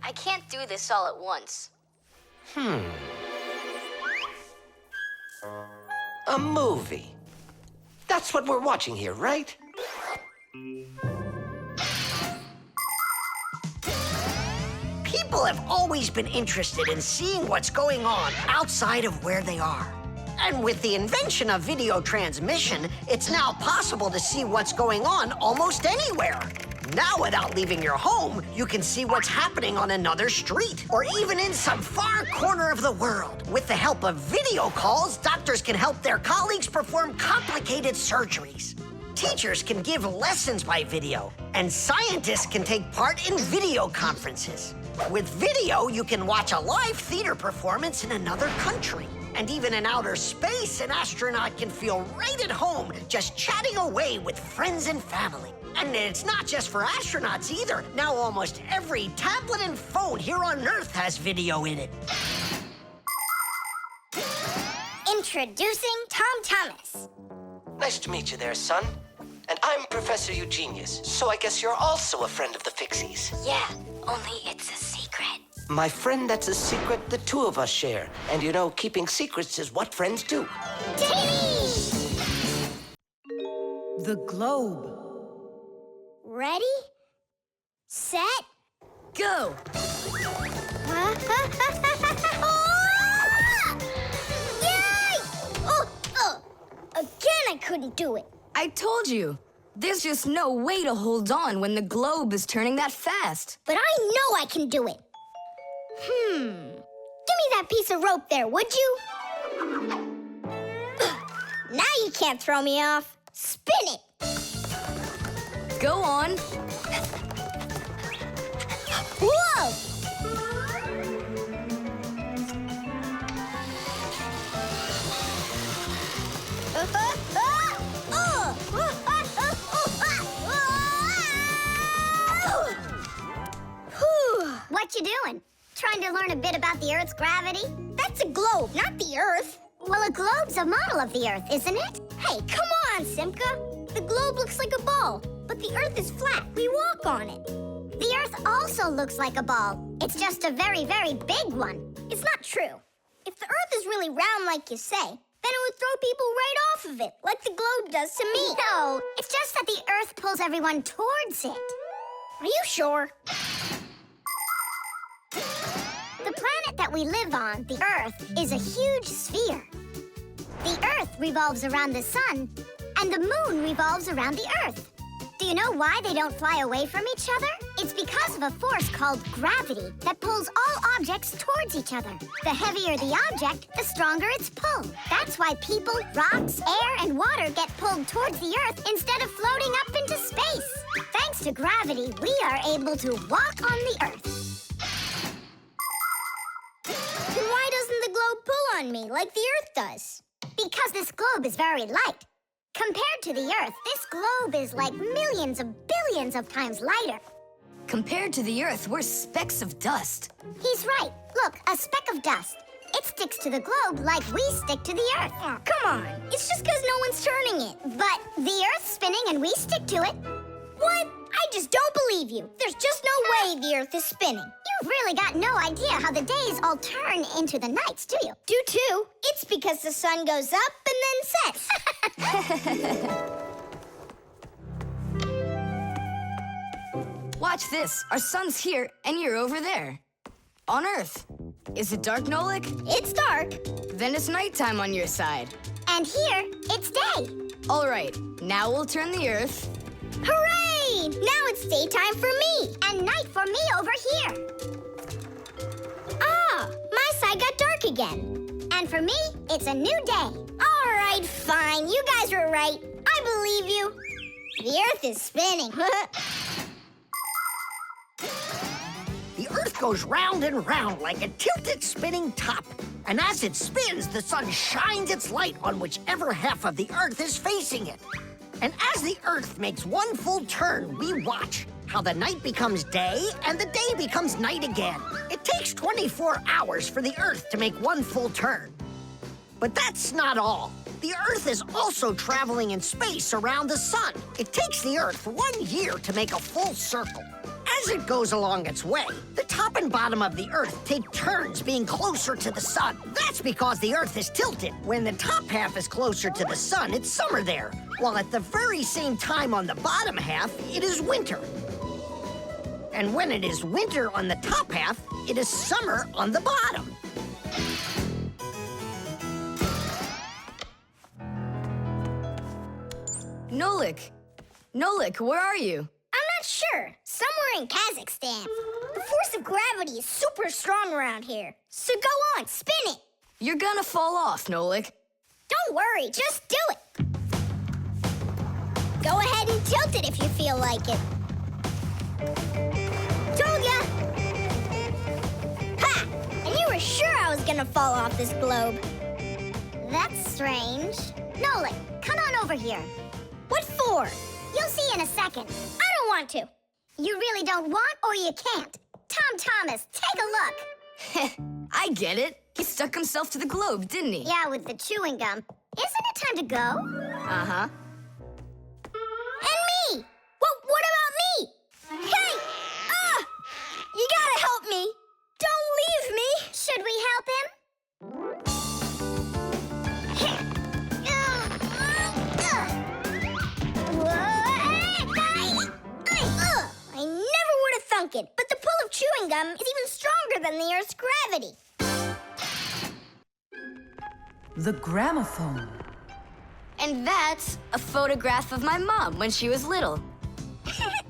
I can't do this all at once. A movie. That's what we're watching here, right? People have always been interested in seeing what's going on outside of where they are. And with the invention of video transmission, it's now possible to see what's going on almost anywhere. Now, without leaving your home, you can see what's happening on another street, or even in some far corner of the world. With the help of video calls, doctors can help their colleagues perform complicated surgeries. Teachers can give lessons by video, and scientists can take part in video conferences. With video, you can watch a live theater performance in another country. And even in outer space, an astronaut can feel right at home just chatting away with friends and family. And it's not just for astronauts either. Now almost every tablet and phone here on Earth has video in it. Introducing Tom Thomas. Nice to meet you there, son. And I'm Professor Eugenius, so I guess you're also a friend of the Fixies. Yeah, only it's a secret. My friend, that's a secret the two of us share. And you know, keeping secrets is what friends do. The globe. Ready? Set? Go! Yay! Again, I couldn't do it. I told you. There's just no way to hold on when the globe is turning that fast. But I know I can do it. Give me that piece of rope there, would you? Now you can't throw me off. Spin it. Go on. Whoa! What you doing? Trying to learn a bit about the Earth's gravity? That's a globe, not the Earth. Well, a globe's a model of the Earth, isn't it? Hey, come on, Simka. The globe looks like a ball, but the Earth is flat. We walk on it. The Earth also looks like a ball. It's just a very, very big one. It's not true. If the Earth is really round like you say, then it would throw people right off of it, like the globe does to me. No, it's just that the Earth pulls everyone towards it. Are you sure? The planet that we live on, the Earth, is a huge sphere. The Earth revolves around the sun, and the moon revolves around the Earth. Do you know why they don't fly away from each other? It's because of a force called gravity that pulls all objects towards each other. The heavier the object, the stronger its pull. That's why people, rocks, air, and water get pulled towards the Earth instead of floating up into space. Thanks to gravity, we are able to walk on the Earth. Then why doesn't the globe pull on me like the Earth does? Because this globe is very light. Compared to the Earth, this globe is like millions of billions of times lighter. Compared to the Earth, we're specks of dust. He's right. Look, a speck of dust. It sticks to the globe like we stick to the Earth. Oh, come on. It's just because no one's turning it. But the Earth's spinning and we stick to it. What? I just don't believe you. There's just no way the Earth is spinning. You've really got no idea how the days all turn into the nights, do you? Do too. It's because the sun goes up and then sets. Watch this. Our sun's here, and you're over there. On Earth. Is it dark, Nolik? It's dark. Then it's nighttime on your side. And here, it's day. All right. Now we'll turn the Earth. Hooray! Now it's daytime for me, and night for me over here. Ah, my side got dark again. And for me, it's a new day. All right, fine. You guys were right. I believe you. The Earth is spinning. The Earth goes round and round like a tilted spinning top. And as it spins, the sun shines its light on whichever half of the Earth is facing it. And as the Earth makes one full turn, we watch how the night becomes day and the day becomes night again. It takes 24 hours for the Earth to make one full turn. But that's not all. The Earth is also traveling in space around the sun. It takes the Earth 1 year to make a full circle. As it goes along its way, the top and bottom of the Earth take turns being closer to the sun. That's because the Earth is tilted. When the top half is closer to the sun, it's summer there, while at the very same time on the bottom half, it is winter. And when it is winter on the top half, it is summer on the bottom. Nolik, where are you? I'm not sure. Somewhere in Kazakhstan. The force of gravity is super strong around here. So go on, spin it. You're gonna fall off, Nolik. Don't worry, just do it. Go ahead and tilt it if you feel like it. Told ya! Ha! And you were sure I was gonna fall off this globe. That's strange. Nolik, come on over here. What for? You'll see in a second. I don't want to. You really don't want or you can't. Tom Thomas, take a look. I get it. He stuck himself to the globe, didn't he? Yeah, with the chewing gum. Isn't it time to go? Uh-huh. And me! What about me? Hey! You gotta help me! Don't leave me! Should we help him? I never would have thunk it, but the pull of chewing gum is even stronger than the Earth's gravity. The gramophone. And that's a photograph of my mom when she was little.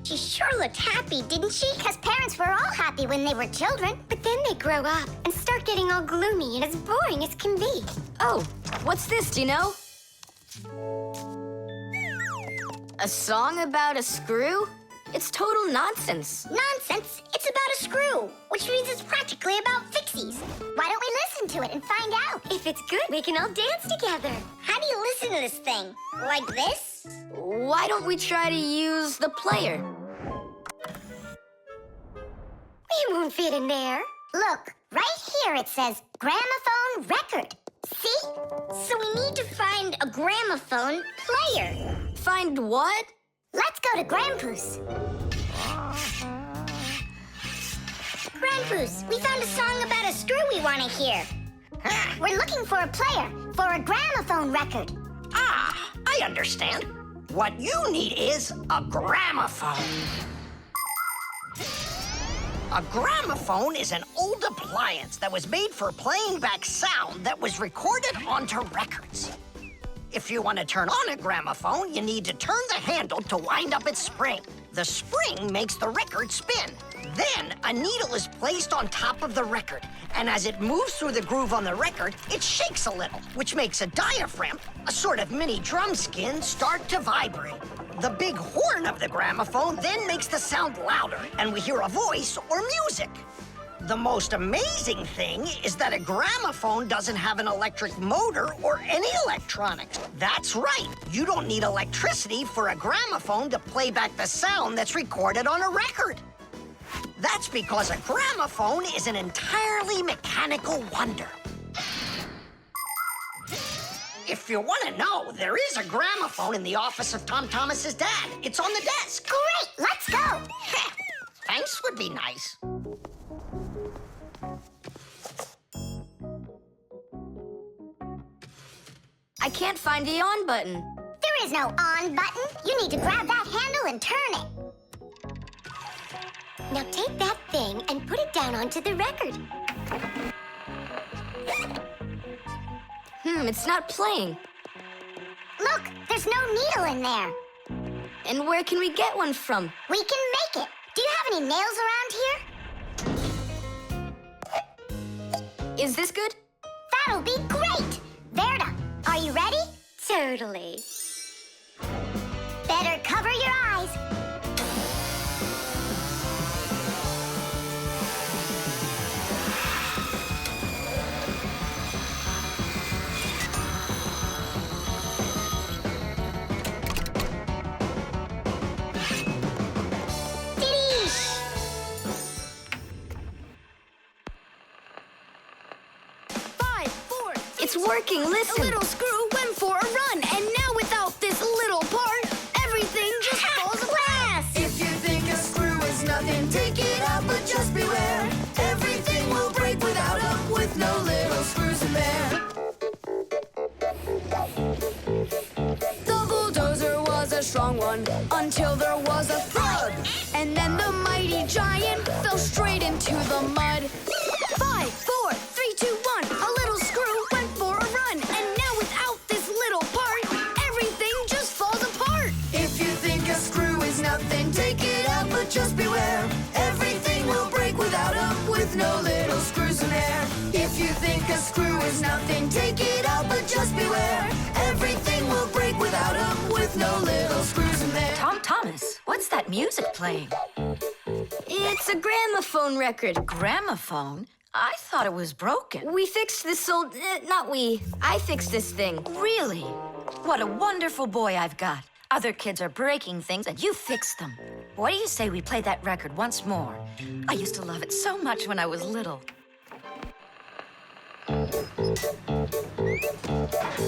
She sure looked happy, didn't she? Because parents were all happy when they were children. But then they grow up and start getting all gloomy and as boring as can be. Oh, what's this, do you know? A song about a screw? It's total nonsense. Nonsense? It's about a screw, which means it's practically about Fixies. Why don't we listen to it and find out? If it's good, we can all dance together. How do you listen to this thing? Like this? Why don't we try to use the player? We won't fit in there. Look, right here it says gramophone record. See? So we need to find a gramophone player. Find what? Let's go to Grandpa's. Grandpa's, we found a song about a screw we want to hear. We're looking for a player for a gramophone record. Ah, I understand. What you need is a gramophone. A gramophone is an old appliance that was made for playing back sound that was recorded onto records. If you want to turn on a gramophone, you need to turn the handle to wind up its spring. The spring makes the record spin. Then, a needle is placed on top of the record, and as it moves through the groove on the record, it shakes a little, which makes a diaphragm, a sort of mini drum skin, start to vibrate. The big horn of the gramophone then makes the sound louder, and we hear a voice or music. The most amazing thing is that a gramophone doesn't have an electric motor or any electronics. That's right. You don't need electricity for a gramophone to play back the sound that's recorded on a record. That's because a gramophone is an entirely mechanical wonder. If you want to know, there is a gramophone in the office of Tom Thomas's dad. It's on the desk. Great, let's go. Thanks would be nice. I can't find the on button. There is no on button. You need to grab that handle and turn it. Now take that thing and put it down onto the record. It's not playing. Look, there's no needle in there. And where can we get one from? We can make it. Do you have any nails around here? Is this good? That'll be great. Verda, are you ready? Totally. Better cover your eyes. It's working, listen. A little screw went for a run, and now without this little part, everything just falls apart. If you think a screw is nothing, take it out, but just beware. Everything will break without them, with no little screws in there. The bulldozer was a strong one, until there was a thud. And then the mighty giant fell straight into the mud. 5, 4, 3, 2, 1, a little screw went for a run, and now without this little part, everything just falls apart. If you think a screw is nothing, take it out, but just beware. Everything will break without them, with no little screws in there. If you think a screw is nothing, take it out, but just beware. Everything will break without them, with no little screws in there. Tom Thomas, what's that music playing? It's a gramophone record. Gramophone? I thought it was broken. We fixed this old... not we. I fixed this thing. Really? What a wonderful boy I've got. Other kids are breaking things and you fix them. What do you say we play that record once more? I used to love it so much when I was little.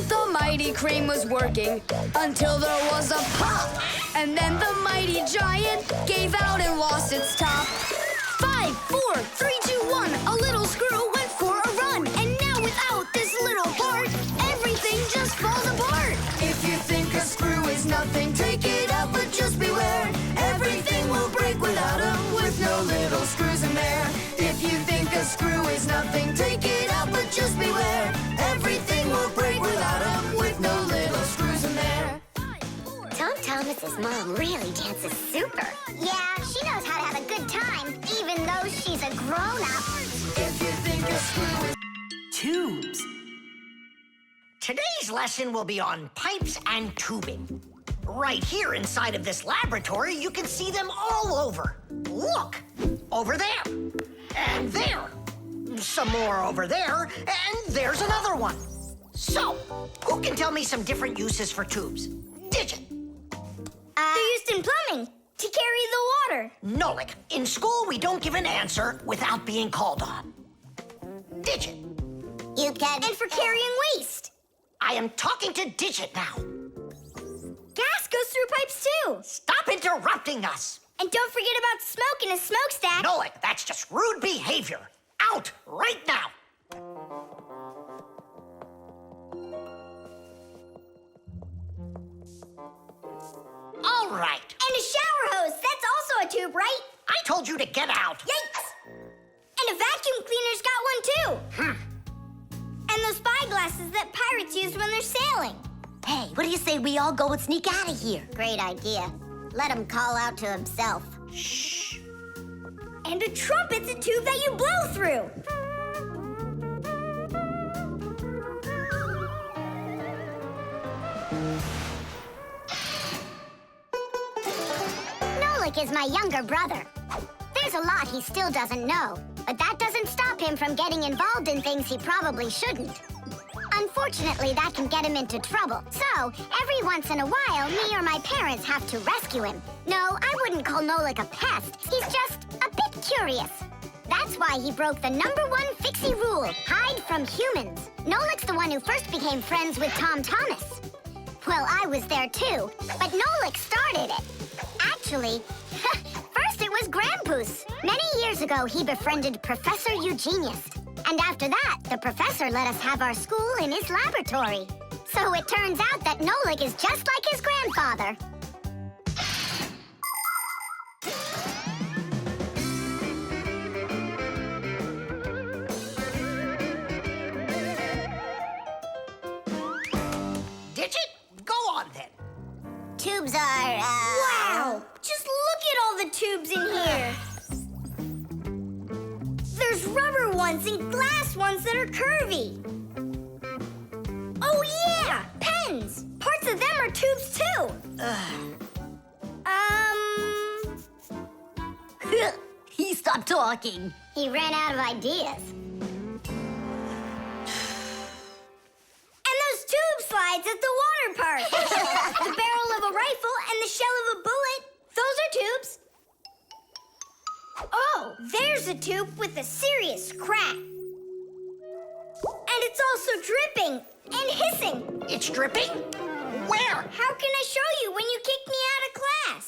The mighty crane was working until there was a pop. And then the mighty giant gave out and lost its top. 5, 4, 3, 2, 1. A little screw went for a run. And now without this little part, everything just falls apart. If you think a screw is nothing, take it out, but just beware. Everything will break without 'em, with no little screws in there. If you think a screw is nothing, take it out, but just beware. Everything will break without 'em, with no little screws in there. Tom Thomas's mom really dances super. Yeah, she knows how to have a good time, even though she's a grown-up. If you think a screw is... Tubes. Today's lesson will be on pipes and tubing. Right here inside of this laboratory, you can see them all over. Look, over there, and there. Some more over there, and there's another one. So, who can tell me some different uses for tubes? Digit. They're used in plumbing to carry the water. Nolik, in school we don't give an answer without being called on. Digit. You can... And for carrying waste. I am talking to Digit now. Gas goes through pipes too. Stop interrupting us. And don't forget about smoke in a smokestack. Nolik, that's just rude behavior. Out right now. All right. And a shower hose. That's also a tube, right? I told you to get out. Yikes! And a vacuum cleaner's got one too. And those spyglasses that pirates use when they're sailing. Hey, what do you say we all go and sneak out of here? Great idea. Let him call out to himself. Shh. And a trumpet's a tube that you blow through. Nolik is my younger brother. There's a lot he still doesn't know, but that doesn't stop him from getting involved in things he probably shouldn't. Unfortunately, that can get him into trouble. So, every once in a while, me or my parents have to rescue him. No, I wouldn't call Nolik a pest. He's just a bit curious. That's why he broke the #1 Fixie rule, hide from humans. Nolik's the one who first became friends with Tom Thomas. Well, I was there too, but Nolik started it. Actually, first it was Grampus. Many years ago, he befriended Professor Eugenius. And after that, the professor let us have our school in his laboratory. So it turns out that Nolik is just like his grandfather. Digit, go on then. Tubes are, Wow! Just look at all the tubes in here. There's rubber ones and glass ones that are curvy. Oh yeah! Pens! Parts of them are tubes too. He stopped talking. He ran out of ideas. And those tube slides at the water park. The barrel of a rifle and the shell of a bullet. Those are tubes. Oh, there's a tube with a serious crack. And it's also dripping and hissing. It's dripping? Where? How can I show you when you kicked me out of class?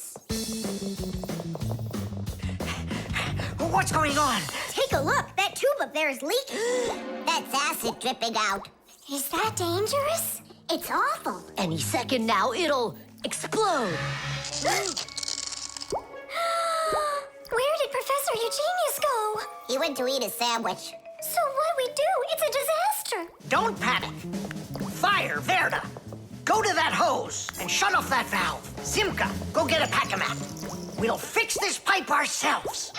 What's going on? Take a look. That tube up there is leaking. That's acid dripping out. Is that dangerous? It's awful. Any second now, it'll explode. Where did Professor Eugenius go? He went to eat a sandwich. So what do we do? It's a disaster. Don't panic. Fire, Verda. Go to that hose and shut off that valve. Simka, go get a pack-a-mat. We'll fix this pipe ourselves.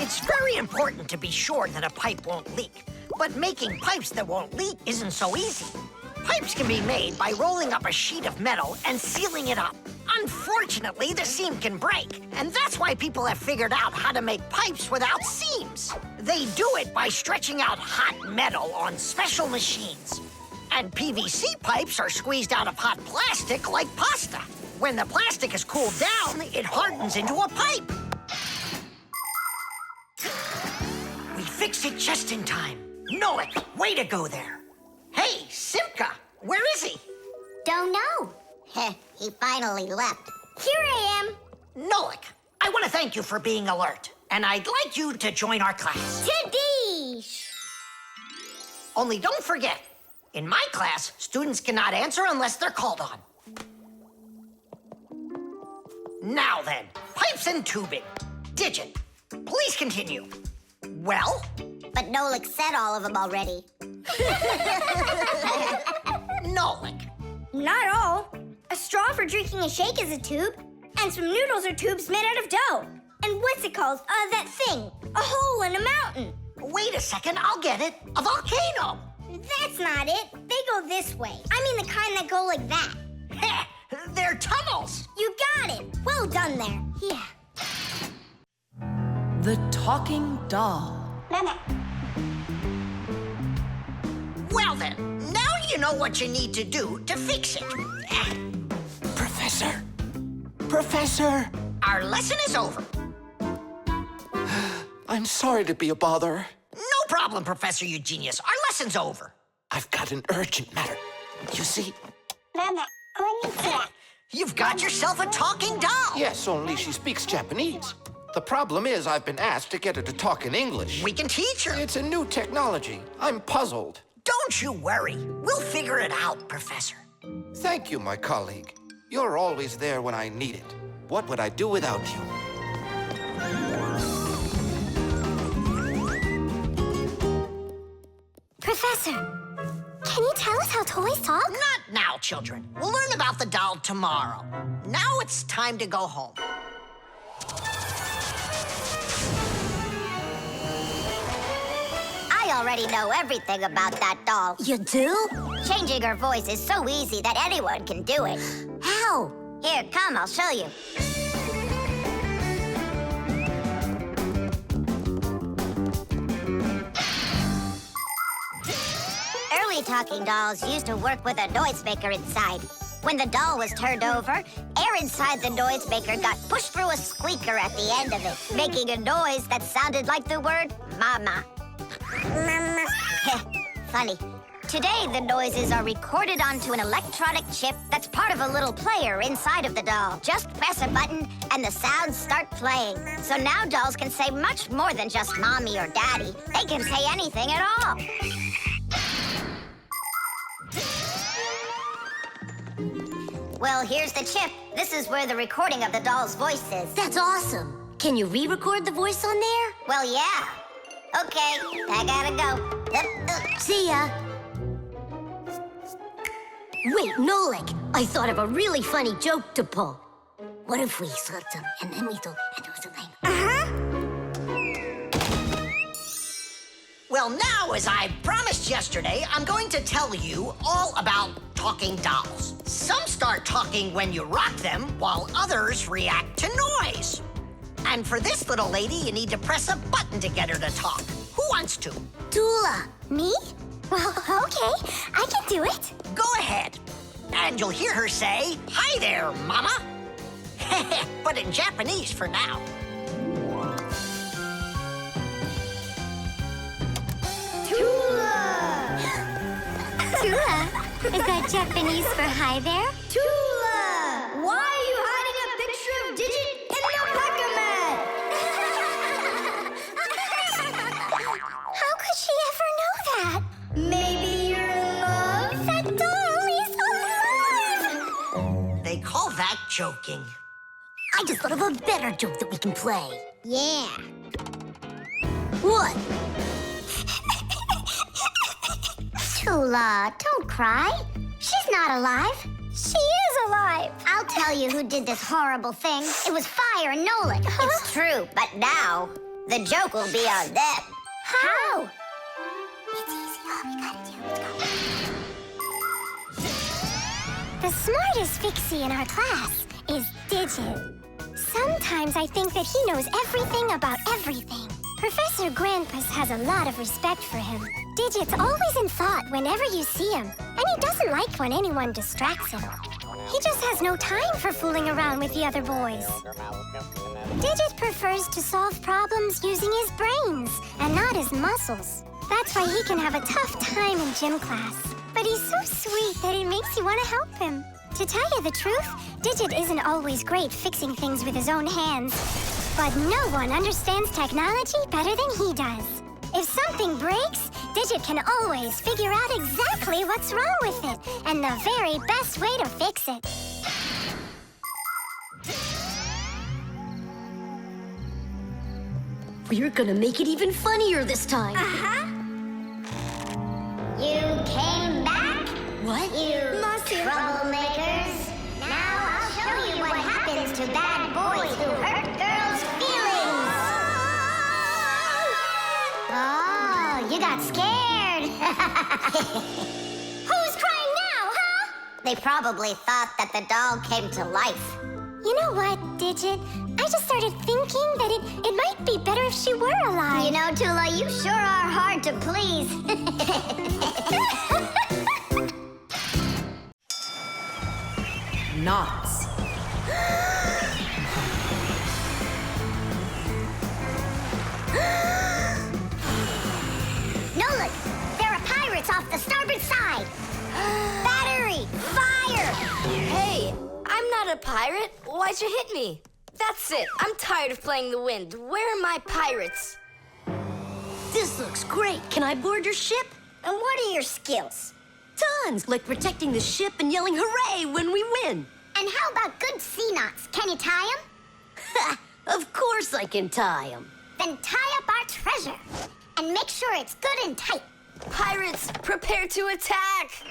It's very important to be sure that a pipe won't leak. But making pipes that won't leak isn't so easy. Pipes can be made by rolling up a sheet of metal and sealing it up. Unfortunately, the seam can break, and that's why people have figured out how to make pipes without seams. They do it by stretching out hot metal on special machines. And PVC pipes are squeezed out of hot plastic like pasta. When the plastic is cooled down, it hardens into a pipe. We fix it Just in time. Nolik, way to go there. Hey, Simka, where is he? Don't know. He finally left. Here I am. Nolik, I want to thank you for being alert, and I'd like you to join our class. Tadish! Only don't forget, in my class, students cannot answer unless they're called on. Now then, pipes and tubing. Digit, please continue. Well? But Nolik said all of them already. Nolik. Not all. A straw for drinking a shake is a tube, and some noodles are tubes made out of dough. And what's it called? That thing. A hole in a mountain. Wait a second, I'll get it. A volcano. That's not it. They go this way. I mean the kind that go like that. Heh, they're tunnels. You got it. Well done there. Yeah. The talking doll. Well then, now you know what you need to do to fix it. Professor! Professor! Our lesson is over. I'm sorry to be a bother. No problem, Professor Eugenius. Our lesson's over. I've got an urgent matter. You see? You've got yourself a talking doll. Yes, only she speaks Japanese. The problem is I've been asked to get her to talk in English. We can teach her. It's a new technology. I'm puzzled. Don't you worry. We'll figure it out, Professor. Thank you, my colleague. You're always there when I need it. What would I do without you? Professor, can you tell us how toys talk? Not now, children. We'll learn about the doll tomorrow. Now it's time to go home. I already know everything about that doll. You do? Changing her voice is so easy that anyone can do it. How? Here, come, I'll show you. Early talking dolls used to work with a noisemaker inside. When the doll was turned over, air inside the noisemaker got pushed through a squeaker at the end of it, making a noise that sounded like the word mama. Funny. Today, the noises are recorded onto an electronic chip that's part of a little player inside of the doll. Just press a button and the sounds start playing. So now dolls can say much more than just mommy or daddy. They can say anything at all. Well, here's the chip. This is where the recording of the doll's voice is. That's awesome. Can you re-record the voice on there? Well, yeah. Okay, I gotta go. See ya. Wait, Nolik, I thought of a really funny joke to pull. What if we slipped them and then we do something? Well, now, as I promised yesterday, I'm going to tell you all about talking dolls. Some start talking when you rock them, while others react to noise. And for this little lady, you need to press a button to get her to talk. Who wants to? Dula. Me? Well, okay, I can do it. Go ahead. And you'll hear her say, "Hi there, Mama." But in Japanese for now. Tula. Is that Japanese for hi there? Tula! Why are you hiding a picture of Digit in the alpaca mat? How could she ever know that? Maybe you're in love? That doll is alive! They call that joking. I just thought of a better joke that we can play. Yeah. What? Tula, don't cry. She's not alive. She is alive. I'll tell you who did this horrible thing. It was Fire and Nolik. It's true, but now the joke will be on them. How? It's easy. All we gotta do is go. The smartest Fixie in our class is Digit. Sometimes I think that he knows everything about everything. Professor Grandpas has a lot of respect for him. Digit's always in thought whenever you see him, and he doesn't like when anyone distracts him. He just has no time for fooling around with the other boys. Digit prefers to solve problems using his brains and not his muscles. That's why he can have a tough time in gym class. But he's so sweet that it makes you want to help him. To tell you the truth, Digit isn't always great fixing things with his own hands. But no one understands technology better than he does. If something breaks, Digit can always figure out exactly what's wrong with it and the very best way to fix it. We're gonna make it even funnier this time. You came back? What? You troublemakers. Now I'll show you what happens to bad boys who hurt girls' feelings. Oh, you got scared. Who's crying now, huh? They probably thought that the doll came to life. You know what, Digit? I just started thinking that it might be better if she were alive. You know, Tula, you sure are hard to please. Knots. Nolik, there are pirates off the starboard side. Battery, fire! Hey, I'm not a pirate. Why'd you hit me? That's it. I'm tired of playing the wind. Where are my pirates? This looks great. Can I board your ship? And what are your skills? Tons, like protecting the ship and yelling hooray when we win. And how about good sea knots? Can you tie them? Of course I can tie them. Then tie up our treasure. And make sure it's good and tight. Pirates, prepare to attack!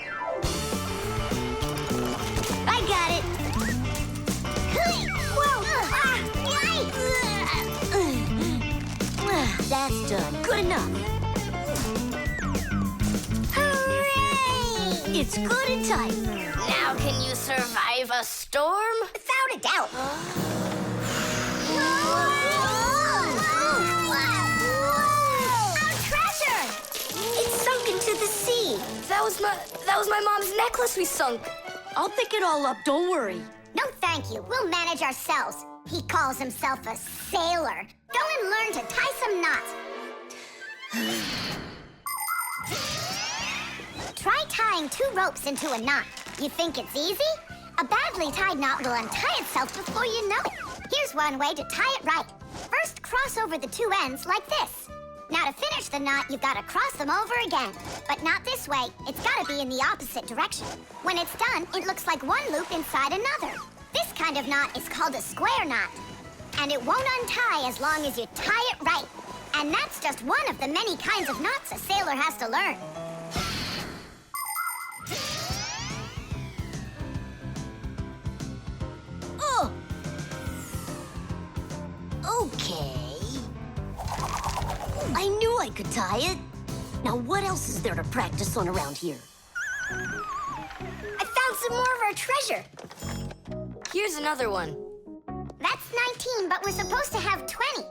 I got it. Whoa! That's done. Good enough. Hooray! It's good and tight. Now can you survive a storm? Without a doubt. Our treasure! It's sunk into the sea. That was my mom's necklace we sunk. I'll pick it all up, don't worry. No, thank you. We'll manage ourselves. He calls himself a sailor. Go and learn to tie some knots. Try tying 2 ropes into a knot. You think it's easy? A badly tied knot will untie itself before you know it. Here's one way to tie it right. First, cross over the 2 ends like this. Now, to finish the knot, you've got to cross them over again. But not this way. It's got to be in the opposite direction. When it's done, it looks like one loop inside another. This kind of knot is called a square knot. And it won't untie as long as you tie it right. And that's just one of the many kinds of knots a sailor has to learn. Oh! Okay. I knew I could tie it. Now what else is there to practice on around here? I found some more of our treasure. Here's another one. That's 19, but we're supposed to have 20.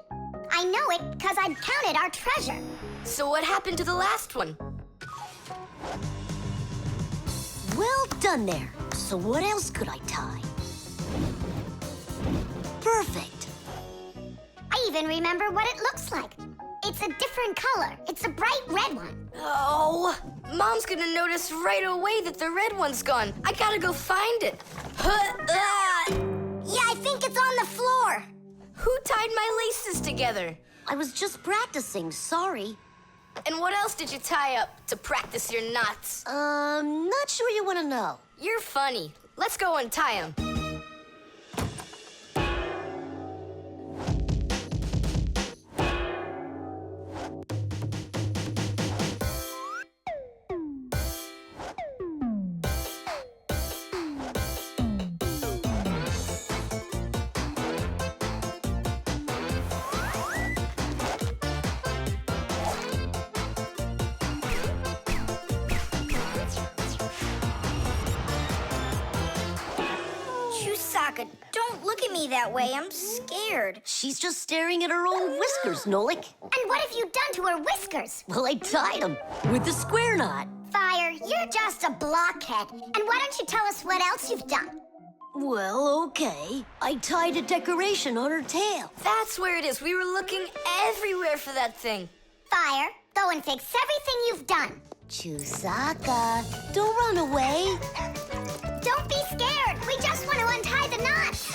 I know it because I counted our treasure. So what happened to the last one? Well done there. So what else could I tie? Perfect. I even remember what it looks like. It's a different color. It's a bright red one. Oh, Mom's gonna notice right away that the red one's gone. I gotta go find it. Yeah, I think it's on the floor. Who tied my laces together? I was just practicing, sorry. And what else did you tie up to practice your knots? Not sure you want to know. You're funny. Let's go untie them. Don't look at me that way. I'm scared. She's just staring at her own whiskers, Nolik. And what have you done to her whiskers? Well, I tied them with the square knot. Fire, you're just a blockhead. And why don't you tell us what else you've done? Well, okay. I tied a decoration on her tail. That's where it is. We were looking everywhere for that thing. Fire, go and fix everything you've done. Chusaka, don't run away. Don't be scared. We just want to untie the knots.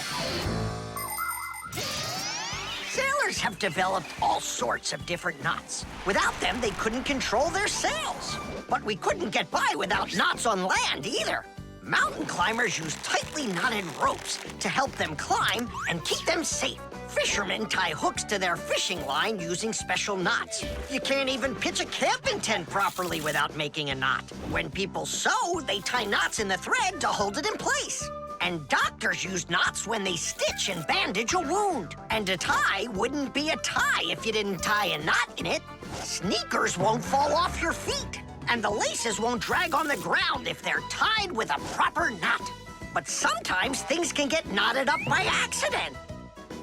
Sailors have developed all sorts of different knots. Without them, they couldn't control their sails. But we couldn't get by without knots on land either. Mountain climbers use tightly knotted ropes to help them climb and keep them safe. Fishermen tie hooks to their fishing line using special knots. You can't even pitch a camping tent properly without making a knot. When people sew, they tie knots in the thread to hold it in place. And doctors use knots when they stitch and bandage a wound. And a tie wouldn't be a tie if you didn't tie a knot in it. Sneakers won't fall off your feet. And the laces won't drag on the ground if they're tied with a proper knot. But sometimes things can get knotted up by accident.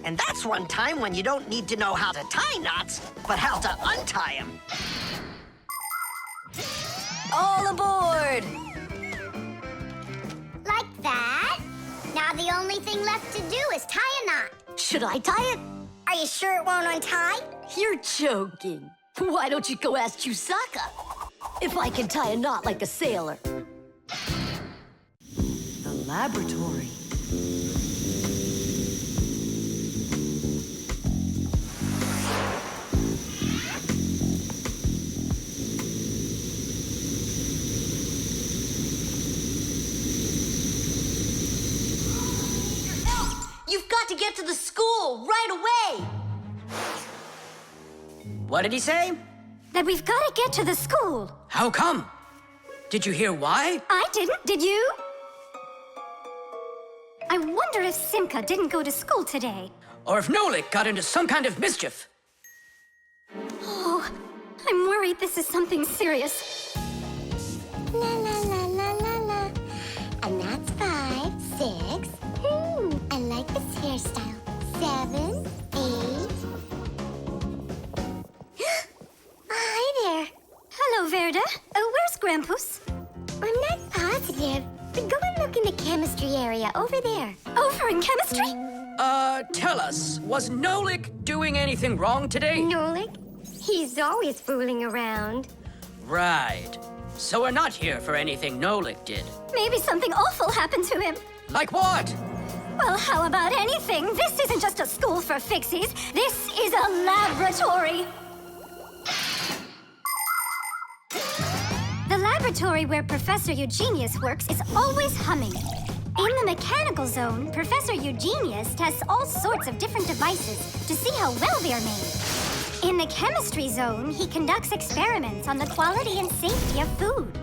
And that's one time when you don't need to know how to tie knots, but how to untie them. All aboard! Like that. Now the only thing left to do is tie a knot. Should I tie it? Are you sure it won't untie? You're joking. Why don't you go ask Chusaka if I can tie a knot like a sailor? The laboratory. You've got to get to the school right away! What did he say? That we've got to get to the school. How come? Did you hear why? I didn't, did you? I wonder if Simka didn't go to school today. Or if Nolik got into some kind of mischief. Oh, I'm worried this is something serious. La la la la la la. And that's 5, 6. I like this hairstyle. 7, 8. Hi there. Hello, Verda. Where's Grampus? I'm not positive, but go and look in the chemistry area over there. Over in chemistry? Tell us, was Nolik doing anything wrong today? Nolik? He's always fooling around. Right. So we're not here for anything Nolik did. Maybe something awful happened to him. Like what? Well, how about anything? This isn't just a school for Fixies. This is a laboratory. The laboratory where Professor Eugenius works is always humming. In the mechanical zone, Professor Eugenius tests all sorts of different devices to see how well they are made. In the chemistry zone, he conducts experiments on the quality and safety of food.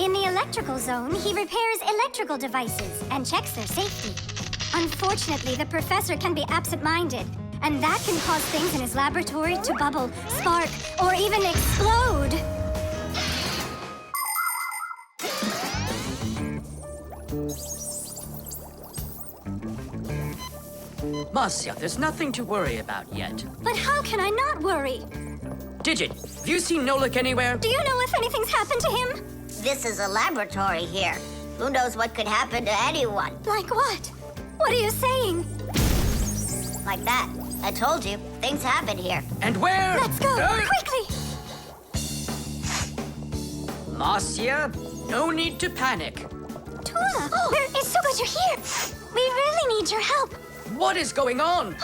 In the electrical zone, he repairs electrical devices and checks their safety. Unfortunately, the professor can be absent-minded, and that can cause things in his laboratory to bubble, spark, or even explode. Marcia, there's nothing to worry about yet. But how can I not worry? Digit, have you seen Nolik anywhere? Do you know if anything's happened to him? This is a laboratory here. Who knows what could happen to anyone? Like what? What are you saying? Like that. I told you, things happen here. And where? Let's go, quickly! Marcia, no need to panic. Tula, it's so good you're here. We really need your help. What is going on?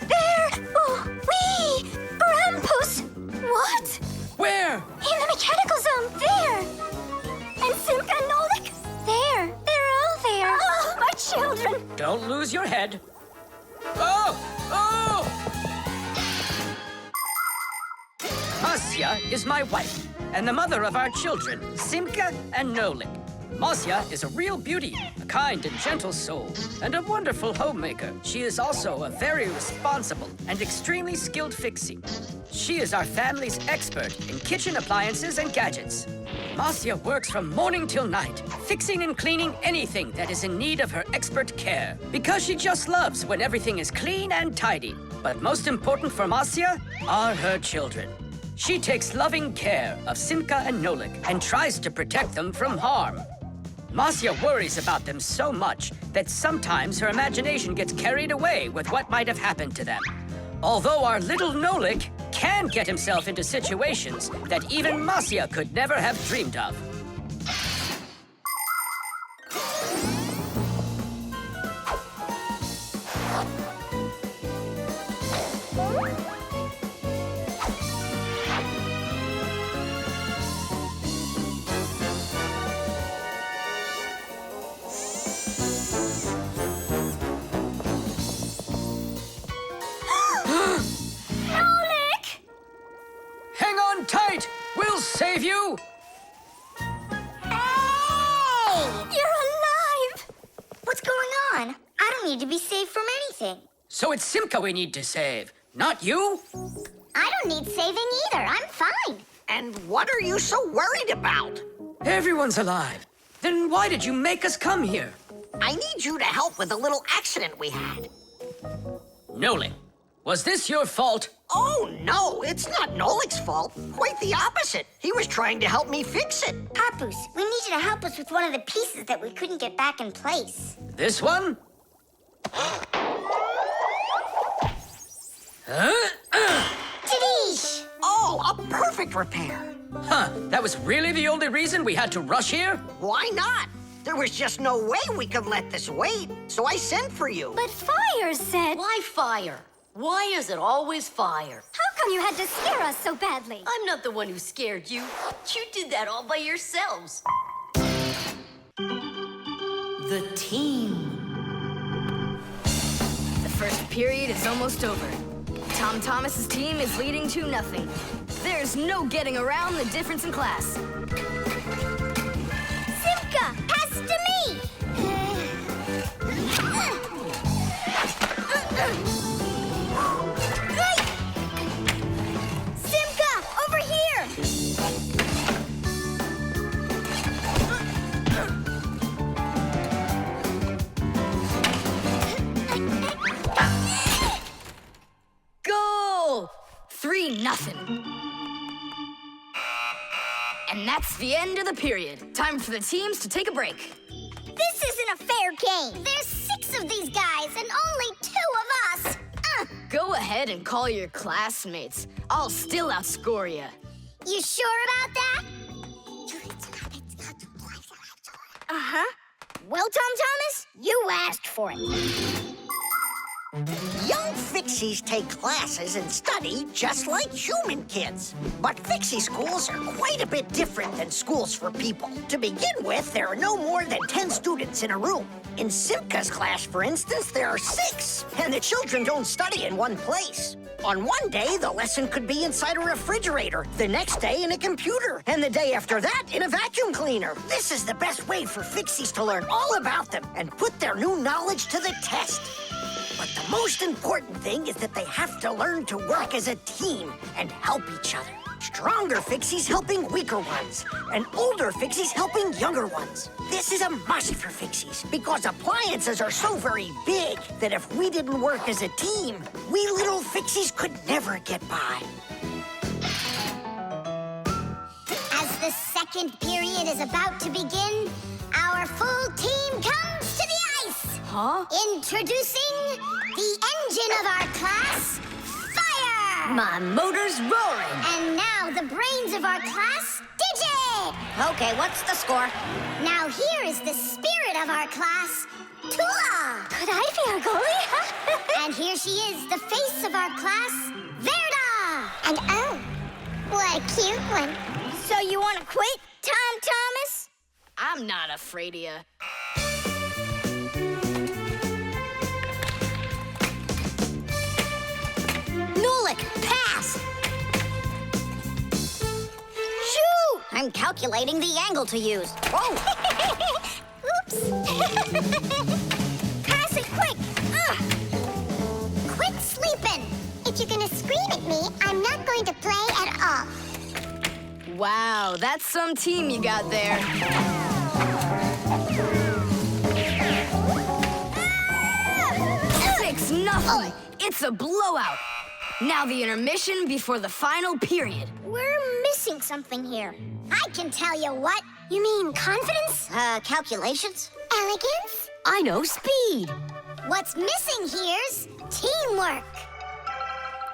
There! We! Grampus! What? Where? In the mechanical zone, there! And Simka and Nolik, there! They're all there! Oh, my children! Don't lose your head. Oh! Oh! Marcia is my wife, and the mother of our children, Simka and Nolik. Marcia is a real beauty, a kind and gentle soul, and a wonderful homemaker. She is also a very responsible and extremely skilled Fixie. She is our family's expert in kitchen appliances and gadgets. Marcia works from morning till night, fixing and cleaning anything that is in need of her expert care, because she just loves when everything is clean and tidy. But most important for Marcia are her children. She takes loving care of Simka and Nolik and tries to protect them from harm. Marcia worries about them so much that sometimes her imagination gets carried away with what might have happened to them. Although our little Nolik can get himself into situations that even Marcia could never have dreamed of. Hang on tight! We'll save you! Hey! You're alive! What's going on? I don't need to be saved from anything. So it's Simka we need to save, not you? I don't need saving either. I'm fine. And what are you so worried about? Everyone's alive. Then why did you make us come here? I need you to help with a little accident we had. Nolik, was this your fault? Oh, no, it's not Nolik's fault. Quite the opposite. He was trying to help me fix it. Papoose, we need you to help us with one of the pieces that we couldn't get back in place. This one? Tadish! Oh, a perfect repair. Huh, that was really the only reason we had to rush here? Why not? There was just no way we could let this wait, so I sent for you. But Fire said... Why fire? Why is it always fire? How come you had to scare us so badly? I'm not the one who scared you. You did that all by yourselves. The team. The first period is almost over. Tom Thomas's team is leading 2-0. There's no getting around the difference in class. Simka, pass to me! Simka, over here! Goal! 3-0. And that's the end of the period. Time for the teams to take a break. This isn't a fair game. There's 6 of these guys and only 2 of us. Go ahead and call your classmates. I'll still outscore you. You sure about that? Uh-huh. Well, Tom Thomas, you asked for it. Young Fixies take classes and study just like human kids. But Fixie schools are quite a bit different than schools for people. To begin with, there are no more than 10 students in a room. In Simka's class, for instance, there are 6, and the children don't study in one place. On one day, the lesson could be inside a refrigerator, the next day in a computer, and the day after that in a vacuum cleaner. This is the best way for Fixies to learn all about them and put their new knowledge to the test. But the most important thing is that they have to learn to work as a team and help each other. Stronger Fixies helping weaker ones, and older Fixies helping younger ones. This is a must for Fixies, because appliances are so very big that if we didn't work as a team, we little Fixies could never get by. As the second period is about to begin, our full team comes to the ice. Huh? Introducing the engine of our class, Fire! My motor's roaring. And now the brains of our class, Digit! Okay, what's the score? Now here is the spirit of our class, Tula! Could I be our goalie? And here she is, the face of our class, Verda! And oh, what a cute one. So you want to quit, Tom Thomas? I'm not afraid of you. Nolik, pass! Shoot! I'm calculating the angle to use. Whoa! Oops! Pass it quick! Quit sleeping! If you're gonna scream at me, I'm not going to play at all. Wow, that's some team you got there. 6-0. It's a blowout. Now the intermission before the final period. We're missing something here. I can tell you what. You mean confidence? Calculations? Elegance? I know speed. What's missing here's teamwork.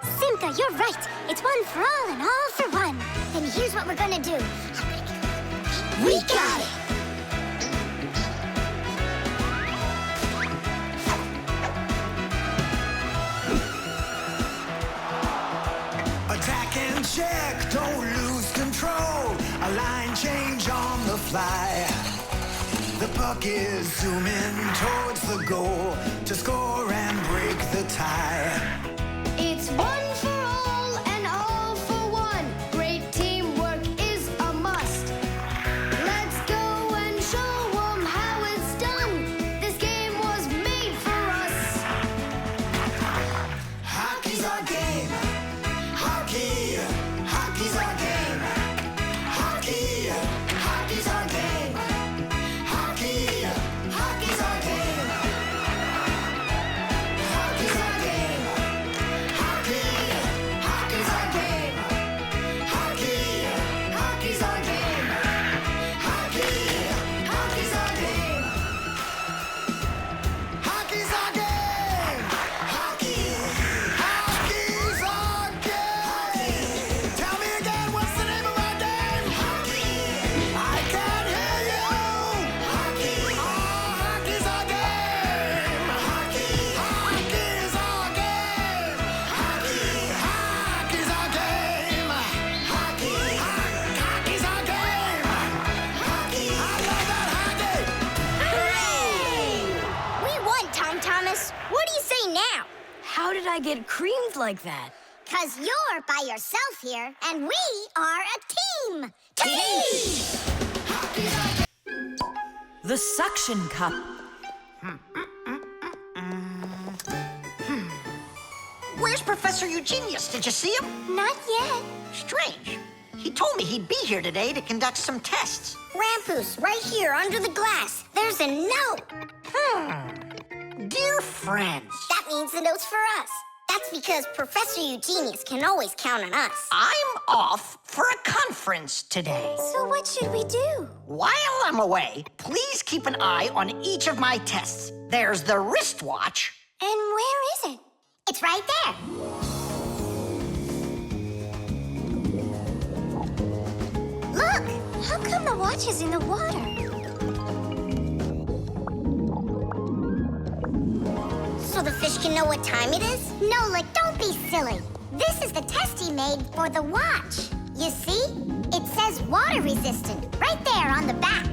Simka, you're right. It's one for all and all for one. Then here's what we're gonna do. We got it! Attack and check, don't lose control. A line change on the fly. The puck is zooming towards the goal to score and break the tie. It's one for all and all for one. Great teamwork is a must. Let's go and show 'em how it's done. This game was made for us. Hockey's our game. Hockey, hockey's our game. Hockey, hockey's our game. Hockey, hockey's our game. Hockey's our game. Hockey, hockey's our game. Hockey, hockey's our game. Hockey, hockey's our game. Hockey's our game. Hockey, hockey's our game. Tell me again, what's the name of our game? Hockey. I can't hear you. Hockey. Oh, hockey's our game. Hockey. Hockey's our game. Hockey. Hockey's our game. Hockey. Hockey's our game. Hockey. I love that hockey. Hooray! We won, Tom Thomas. What do you say now? How did I get creamed like that? 'Cause you're by yourself here, and we are a team! Team! The suction cup. Where's Professor Eugenius? Did you see him? Not yet. Strange. He told me he'd be here today to conduct some tests. Rampoos, right here under the glass. There's a note. Dear friends, That means the note's for us. That's because Professor Eugenius can always count on us. I'm off for a conference today. So what should we do? While I'm away, please keep an eye on each of my tests. There's the wristwatch. And where is it? It's right there. Look! How come the watch is in the water? So the fish can know what time it is? Nolik, don't be silly. This is the test he made for the watch. You see? It says water resistant right there on the back.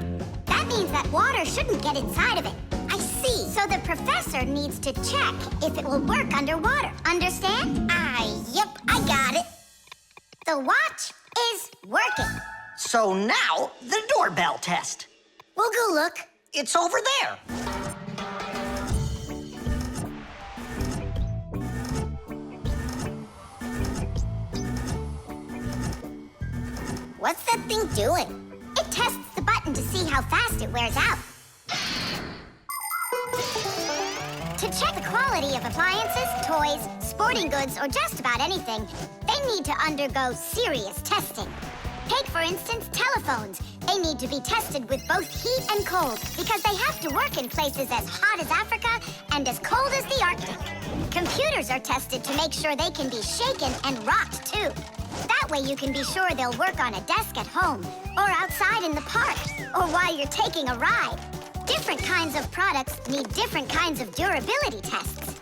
That means that water shouldn't get inside of it. I see. So the professor needs to check if it will work underwater. Understand? Yep, I got it. The watch is working. So now, the doorbell test. We'll go look. It's over there. What's that thing doing? It tests the button to see how fast it wears out. To check the quality of appliances, toys, sporting goods, or just about anything, they need to undergo serious testing. Take, for instance, telephones. They need to be tested with both heat and cold because they have to work in places as hot as Africa and as cold as the Arctic. Computers are tested to make sure they can be shaken and rocked, too. That way you can be sure they'll work on a desk at home, or outside in the park, or while you're taking a ride. Different kinds of products need different kinds of durability tests.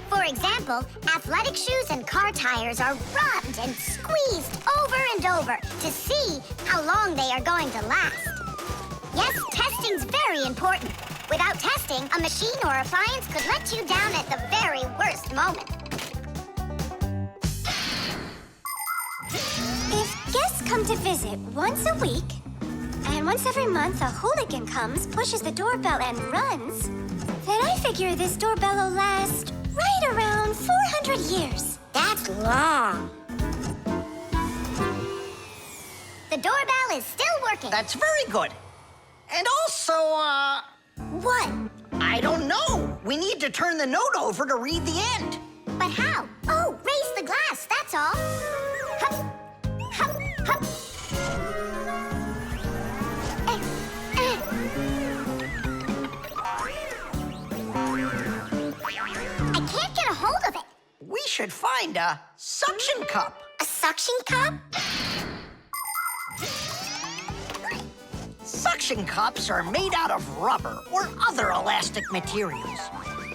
For example, athletic shoes and car tires are rubbed and squeezed over and over to see how long they are going to last. Yes, testing's very important. Without testing, a machine or appliance could let you down at the very worst moment. If guests come to visit once a week, and once every month a hooligan comes, pushes the doorbell, and runs, then I figure this doorbell will last right around 400 years. That's long. The doorbell is still working. That's very good. And also, What? I don't know. We need to turn the note over to read the end. But how? Oh, raise the glass, that's all. Hup, hup, hup. should find a suction cup. A suction cup? Suction cups are made out of rubber or other elastic materials.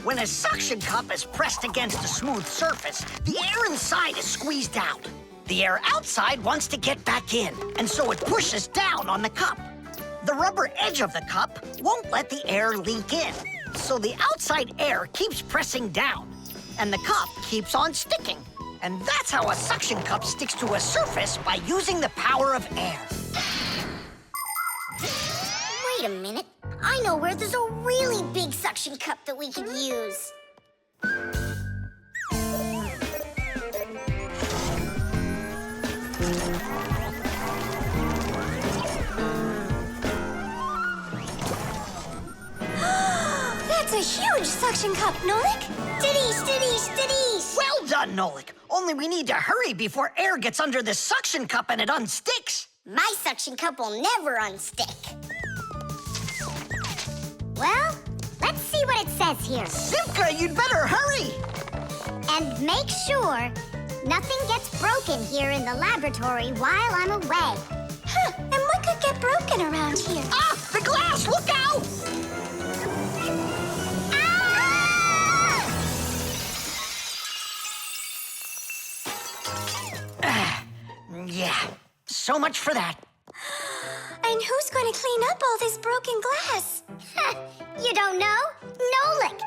When a suction cup is pressed against a smooth surface, the air inside is squeezed out. The air outside wants to get back in, and so it pushes down on the cup. The rubber edge of the cup won't let the air leak in, so the outside air keeps pressing down, and the cup keeps on sticking. And that's how a suction cup sticks to a surface by using the power of air. Wait a minute. I know where there's a really big suction cup that we could use. That's a huge suction cup, Nolik. Stiddy! Well done, Nolik. Only we need to hurry before air gets under this suction cup and it unsticks. My suction cup will never unstick. Well, let's see what it says here. Simka, you'd better hurry. And make sure nothing gets broken here in the laboratory while I'm away. Huh, and what could get broken around here? Ah, the glass, look out! Yeah, so much for that. And who's going to clean up all this broken glass? You don't know? Nolik.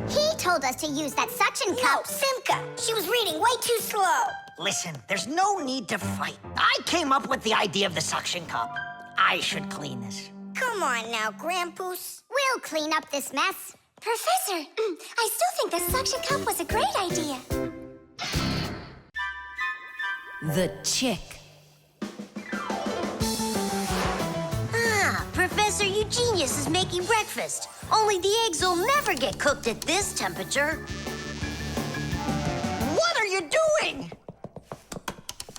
He told us to use that suction cup. Simka. She was reading way too slow. Listen, there's no need to fight. I came up with the idea of the suction cup. I should clean this. Come on now, Grandpoos. We'll clean up this mess. Professor, I still think the suction cup was a great idea. The chick. Ah, Professor Eugenius is making breakfast. Only the eggs will never get cooked at this temperature. What are you doing?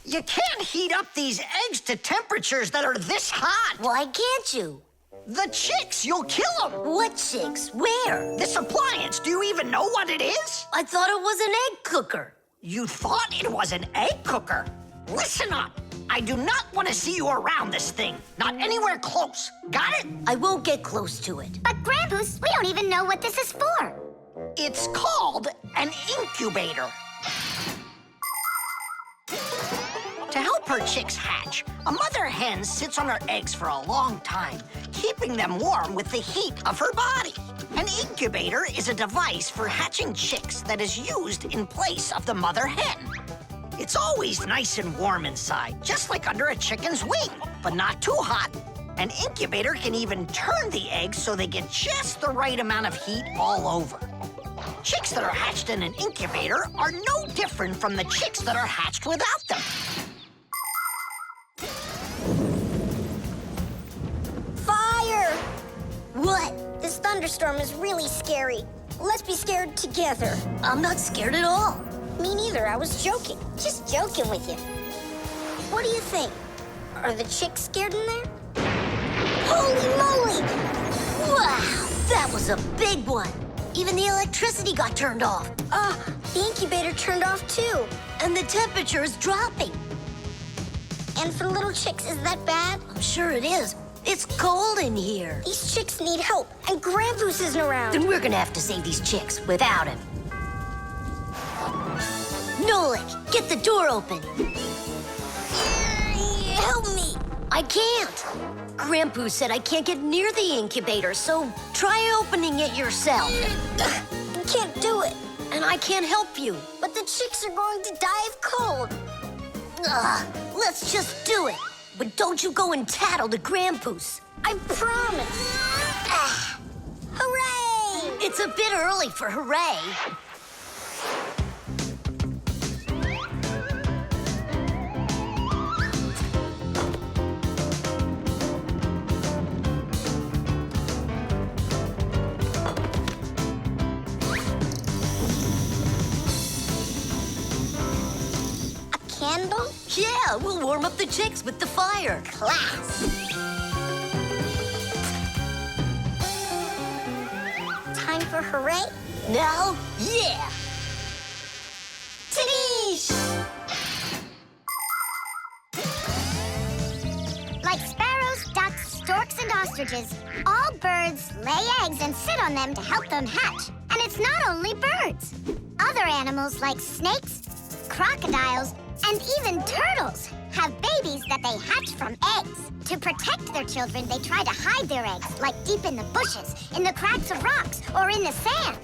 You can't heat up these eggs to temperatures that are this hot. Why can't you? The chicks, you'll kill them. What chicks? Where? This appliance, do you even know what it is? I thought it was an egg cooker. You thought it was an egg cooker? Listen up. I do not want to see you around this thing. Not anywhere close. Got it? I won't get close to it. But Grandpoos, we don't even know what this is for. It's called an incubator. To help her chicks hatch, a mother hen sits on her eggs for a long time, keeping them warm with the heat of her body. An incubator is a device for hatching chicks that is used in place of the mother hen. It's always nice and warm inside, just like under a chicken's wing, but not too hot. An incubator can even turn the eggs so they get just the right amount of heat all over. Chicks that are hatched in an incubator are no different from the chicks that are hatched without them. Fire! What? This thunderstorm is really scary. Let's be scared together. I'm not scared at all. Me neither. I was joking. Just joking with you. What do you think? Are the chicks scared in there? Holy moly! Wow, that was a big one. Even the electricity got turned off. The incubator turned off too. And the temperature is dropping. And for little chicks, is that bad? I'm sure it is. It's cold in here. These chicks need help, and Grandpoos isn't around. Then we're gonna have to save these chicks without him. Nolik, get the door open. Help me. I can't. Grandpoo said I can't get near the incubator, so try opening it yourself. I can't do it. And I can't help you. But the chicks are going to die of cold. Let's just do it. But don't you go and tattle to Grandpoos. I promise. Hooray! It's a bit early for hooray. Candle? Yeah, we'll warm up the chicks with the fire. Class. Time for hooray? Now, yeah. Titty! ostriches. All birds lay eggs and sit on them to help them hatch. And it's not only birds. Other animals like snakes, crocodiles, and even turtles have babies that they hatch from eggs. To protect their children, they try to hide their eggs, like deep in the bushes, in the cracks of rocks, or in the sand.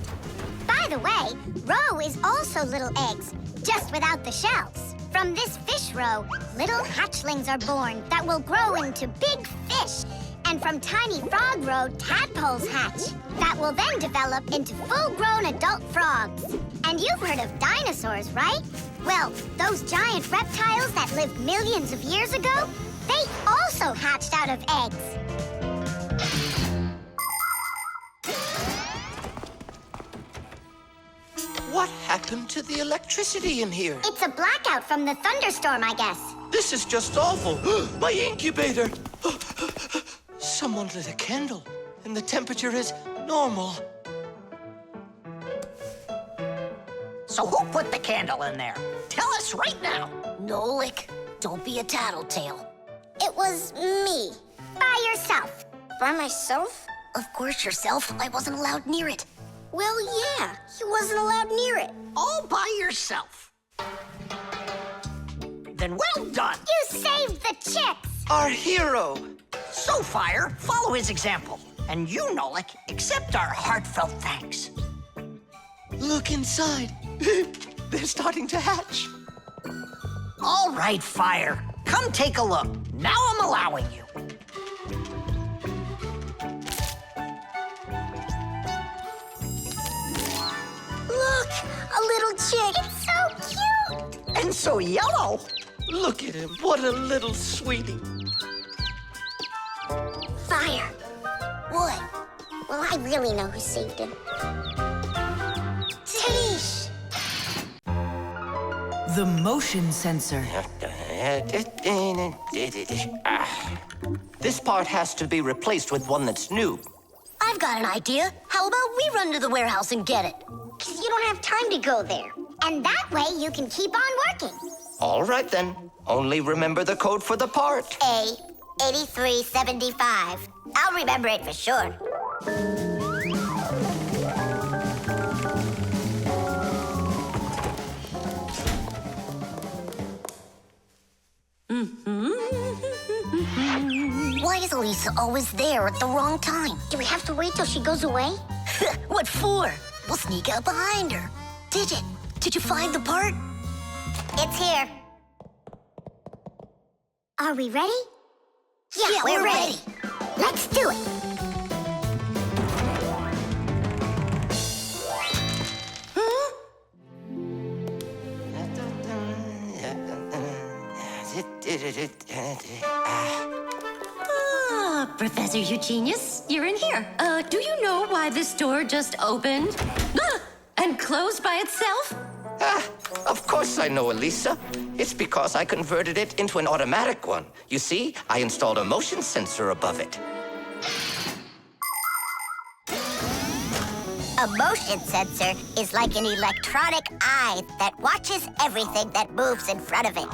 By the way, roe is also little eggs, just without the shells. From this fish roe, little hatchlings are born that will grow into big fish. And from tiny frog roe, tadpoles hatch that will then develop into full-grown adult frogs. And you've heard of dinosaurs, right? Well, those giant reptiles that lived millions of years ago, they also hatched out of eggs. What happened to the electricity in here? It's a blackout from the thunderstorm, I guess. This is just awful. My incubator. Someone lit a candle, and the temperature is normal. So who put the candle in there? Tell us right now. Nolik, don't be a tattletale. It was me. By yourself. By myself? Of course yourself. I wasn't allowed near it. Well, yeah. He wasn't allowed near it. All by yourself. Then well done. You saved the chicks. Our hero. So, Fire, follow his example. And you, Nolik, accept our heartfelt thanks. Look inside. They're starting to hatch. All right, Fire. Come take a look. Now I'm allowing you. Look, a little chick. It's so cute. And so yellow. Look at him. What a little sweetie. Fire. What? Well, I really know who saved him. Tish. The motion sensor. This part has to be replaced with one that's new. I've got an idea. How about we run to the warehouse and get it? 'Cause you don't have time to go there. And that way you can keep on working. All right, then. Only remember the code for the part. A8375. I'll remember it for sure. Why is Elisa always there at the wrong time? Do we have to wait till she goes away? What for? We'll sneak out behind her. Did you find the part? It's here. Are we ready? Yeah, we're ready. Let's do it. Professor Eugenius, you're in here. Do you know why this door just opened? And closed by itself? Of course I know, Elisa. It's because I converted it into an automatic one. You see, I installed a motion sensor above it. A motion sensor is like an electronic eye that watches everything that moves in front of it.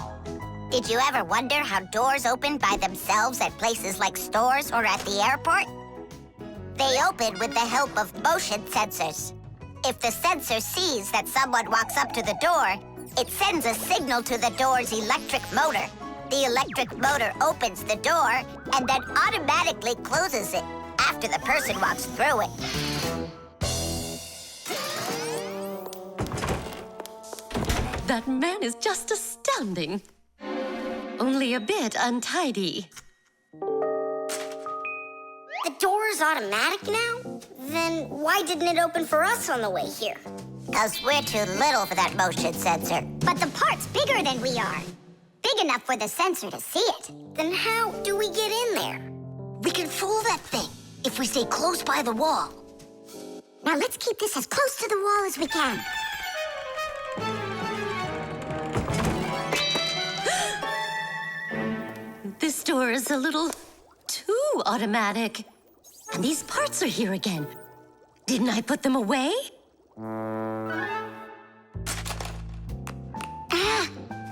Did you ever wonder how doors open by themselves at places like stores or at the airport? They open with the help of motion sensors. If the sensor sees that someone walks up to the door, it sends a signal to the door's electric motor. The electric motor opens the door and then automatically closes it after the person walks through it. That man is just astounding. Only a bit untidy. The door is automatic now? Then why didn't it open for us on the way here? 'Cause we're too little for that motion sensor. But the part's bigger than we are. Big enough for the sensor to see it. Then how do we get in there? We can fool that thing if we stay close by the wall. Now let's keep this as close to the wall as we can. This door is a little too automatic. And these parts are here again. Didn't I put them away?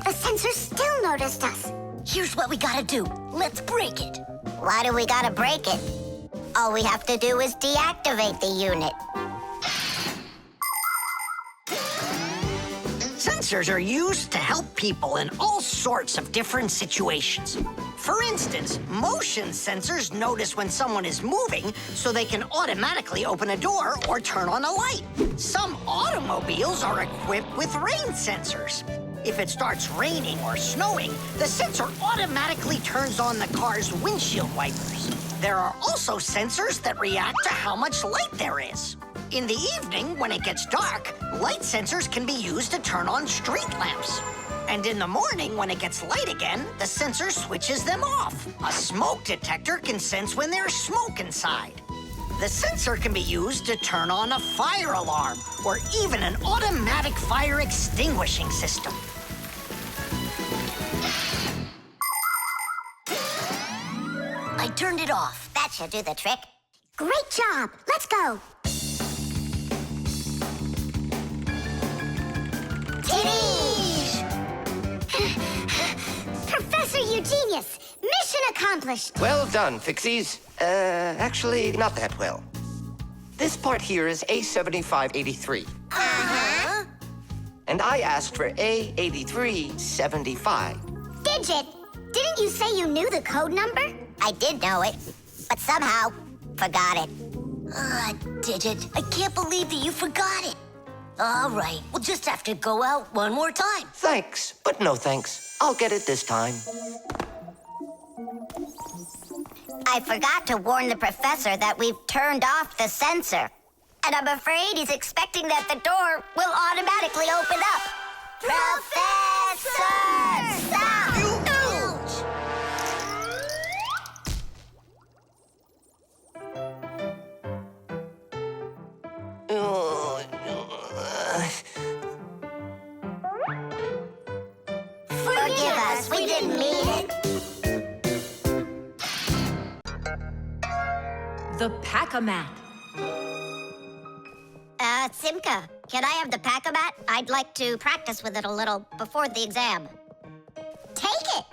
The sensor still noticed us. Here's what we gotta do. Let's break it. Why do we gotta break it? All we have to do is deactivate the unit. Sensors are used to help people in all sorts of different situations. For instance, motion sensors notice when someone is moving so they can automatically open a door or turn on a light. Some automobiles are equipped with rain sensors. If it starts raining or snowing, the sensor automatically turns on the car's windshield wipers. There are also sensors that react to how much light there is. In the evening, when it gets dark, light sensors can be used to turn on street lamps. And in the morning, when it gets light again, the sensor switches them off. A smoke detector can sense when there's smoke inside. The sensor can be used to turn on a fire alarm or even an automatic fire extinguishing system. I turned it off. That should do the trick. Great job. Let's go. Titties! Professor Eugenius, mission accomplished. Well done, Fixies. Actually, not that well. This part here is A7583. Uh-huh. And I asked for A8375. Digit, didn't you say you knew the code number? I did know it, but somehow forgot it. Digit, I can't believe that you forgot it. All right, we'll just have to go out one more time. Thanks, but no thanks. I'll get it this time. I forgot to warn the professor that we've turned off the sensor. And I'm afraid he's expecting that the door will automatically open up. Professor! Stop! Forgive us, we didn't mean it. The Pack-A-Mat. Simka, can I have the Pack-A-Mat? I'd like to practice with it a little before the exam. Take it!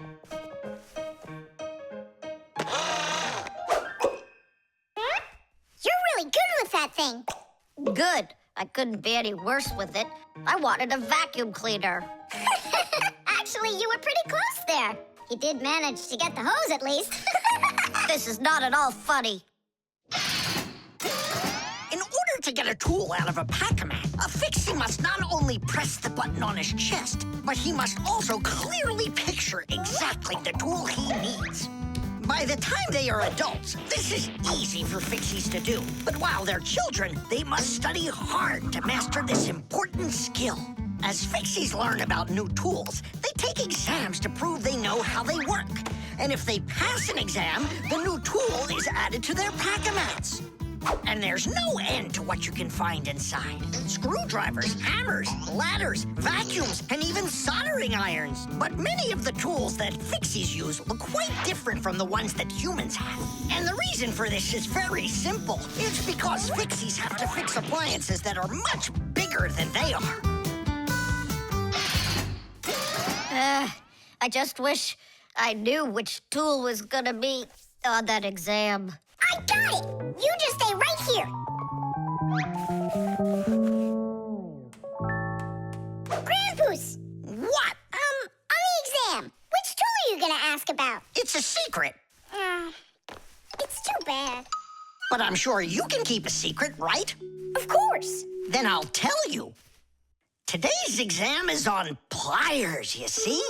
You're really good with that thing. Good. I couldn't be any worse with it. I wanted a vacuum cleaner. Actually, you were pretty close there. You did manage to get the hose at least. This is not at all funny. In order to get a tool out of a Pack-A-Mat, a Fixie must not only press the button on his chest, but he must also clearly picture exactly the tool he needs. By the time they are adults, this is easy for Fixies to do. But while they're children, they must study hard to master this important skill. As Fixies learn about new tools, they take exams to prove they know how they work. And if they pass an exam, the new tool is added to their Pack-A-Mats. And there's no end to what you can find inside. Screwdrivers, hammers, ladders, vacuums, and even soldering irons. But many of the tools that Fixies use look quite different from the ones that humans have. And the reason for this is very simple. It's because Fixies have to fix appliances that are much bigger than they are. I just wish I knew which tool was gonna be on that exam. I got it! You just stay right here. Grandpoos! What? On the exam, which tool are you gonna ask about? It's a secret. It's too bad. But I'm sure you can keep a secret, right? Of course. Then I'll tell you. Today's exam is on pliers, you see?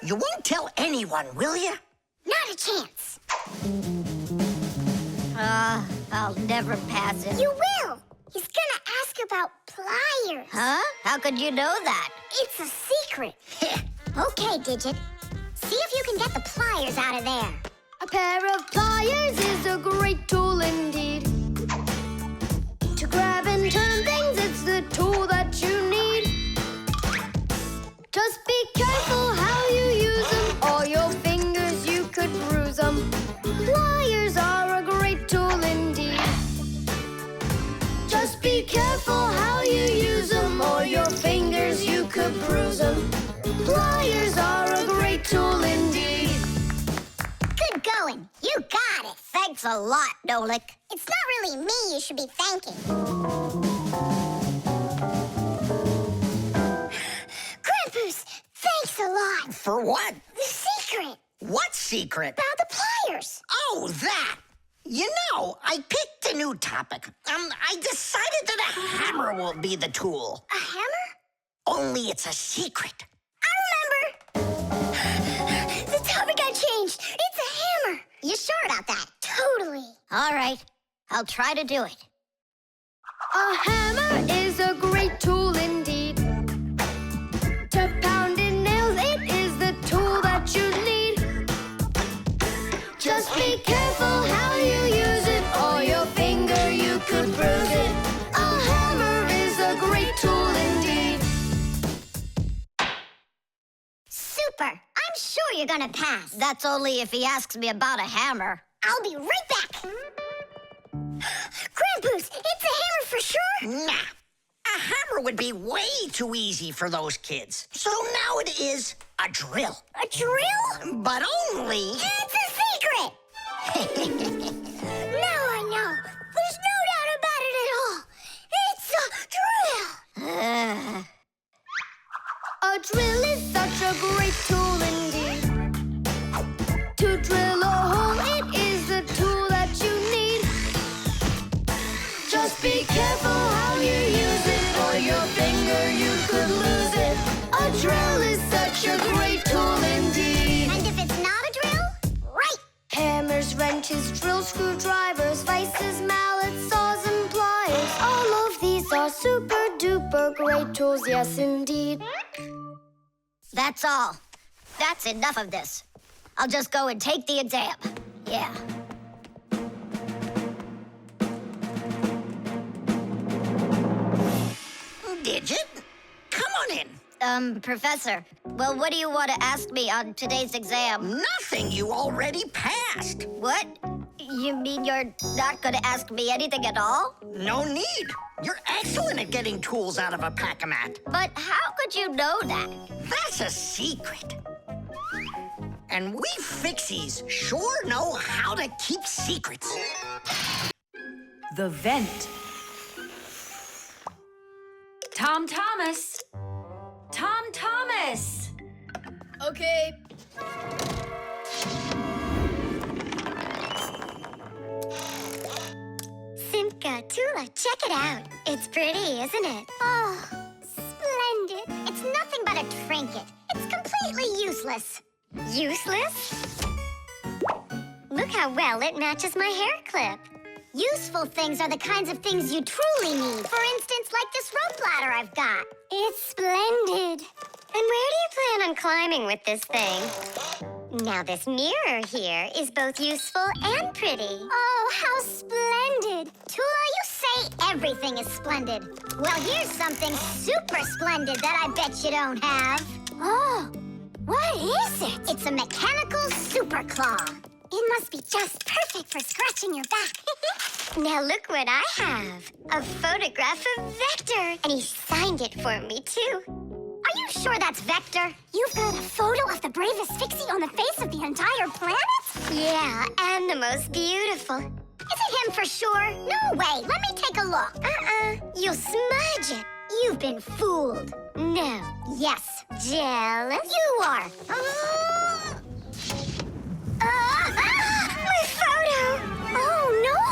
You won't tell anyone, will you? Not a chance. I'll never pass it. You will. He's gonna ask about pliers. Huh? How could you know that? It's a secret. Okay, Digit. See if you can get the pliers out of there. A pair of pliers is a great tool indeed. To grab and turn things, it's the tool that you need. Just be careful how you use them, or your fingers you could bruise them. Pliers are a great tool indeed. Just be careful how you use them, or your fingers you could bruise them. Pliers are a great tool indeed. Good going. You got it. Thanks a lot, Nolik. It's not really me you should be thanking. Krampus, thanks a lot. For what? The secret. What secret? About the pliers. Oh, that! You know, I picked a new topic. I decided that a hammer will be the tool. A hammer? Only it's a secret. I remember. The topic got changed. It's a hammer. You sure about that? Totally. All right, I'll try to do it. A hammer is a great tool indeed. To pound in nails, it is the tool that you need. Just be careful how you use it, or your finger you could bruise it. A hammer is a great tool indeed. Super. I'm sure you're gonna pass. That's only if he asks me about a hammer. I'll be right back. Krampus, it's a hammer for sure? Nah. A hammer would be way too easy for those kids. So now it is a drill. A drill? But only... It's a secret! Now I know. There's no doubt about it at all. It's a drill! A drill is such a great tool indeed. To drill a hole, it is the tool that you need. Just be careful how you use it, or your finger you could lose it. A drill is such a great tool indeed. And if it's not a drill, right. Hammers, wrenches, drills, screwdrivers, vices, mallets, saws, and pliers. All of these are super duper great tools, yes indeed. That's all. That's enough of this. I'll just go and take the exam. Yeah. Did you? Come on in. Professor, well, what do you want to ask me on today's exam? Nothing. You already passed. What? You mean you're not going to ask me anything at all? No need. You're excellent at getting tools out of a pack-a-mat. But how could you know that? That's a secret. And we Fixies sure know how to keep secrets. The vent. Tom Thomas! Tom Thomas! Okay. Simka, Tula, check it out. It's pretty, isn't it? Oh, splendid. It's nothing but a trinket. It's completely useless. Useless? Look how well it matches my hair clip. Useful things are the kinds of things you truly need. For instance, like this rope ladder I've got. It's splendid. And where do you plan on climbing with this thing? Now, this mirror here is both useful and pretty. Oh, how splendid. Tula, you say everything is splendid. Well, here's something super splendid that I bet you don't have. Oh, what is it? It's a mechanical super claw. It must be just perfect for scratching your back. Now look what I have. A photograph of Vector. And he signed it for me, too. Are you sure that's Vector? You've got a photo of the bravest Fixie on the face of the entire planet? Yeah, and the most beautiful. Is it him for sure? No way. Let me take a look. You'll smudge it. You've been fooled. No. Yes. Jealous? You are. My photo! Oh, no!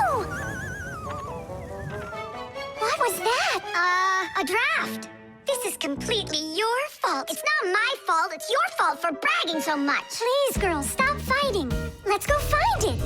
What was that? A draft. This is completely your fault. It's not my fault. It's your fault for bragging so much. Please, girls, stop fighting. Let's go find it.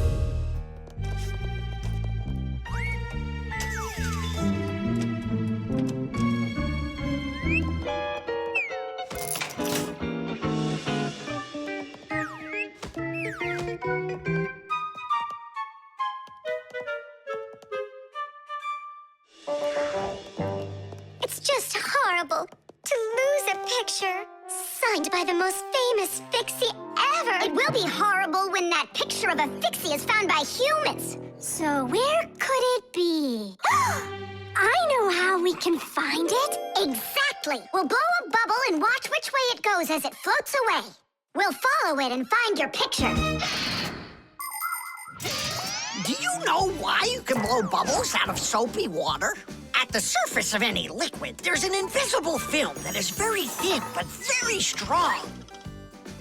It's just horrible to lose a picture signed by the most famous Fixie ever. It will be horrible when that picture of a Fixie is found by humans. So where could it be? I know how we can find it. Exactly. We'll blow a bubble and watch which way it goes as it floats away. We'll follow it and find your picture. know why you can blow bubbles out of soapy water? At the surface of any liquid, there's an invisible film that is very thin but very strong.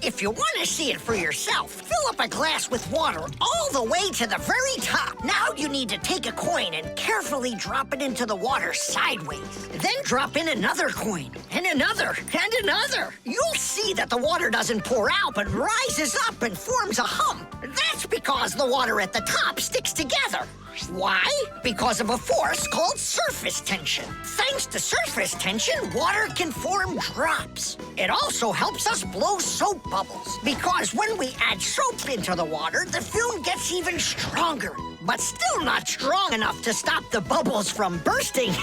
If you want to see it for yourself, fill up a glass with water all the way to the very top. Now you need to take a coin and carefully drop it into the water sideways. Then drop in another coin, and another, and another. You'll see that the water doesn't pour out, but rises up and forms a hump. That's because the water at the top sticks together. Why? Because of a force called surface tension. Thanks to surface tension, water can form drops. It also helps us blow soap bubbles, because when we add soap into the water, the film gets even stronger, but still not strong enough to stop the bubbles from bursting.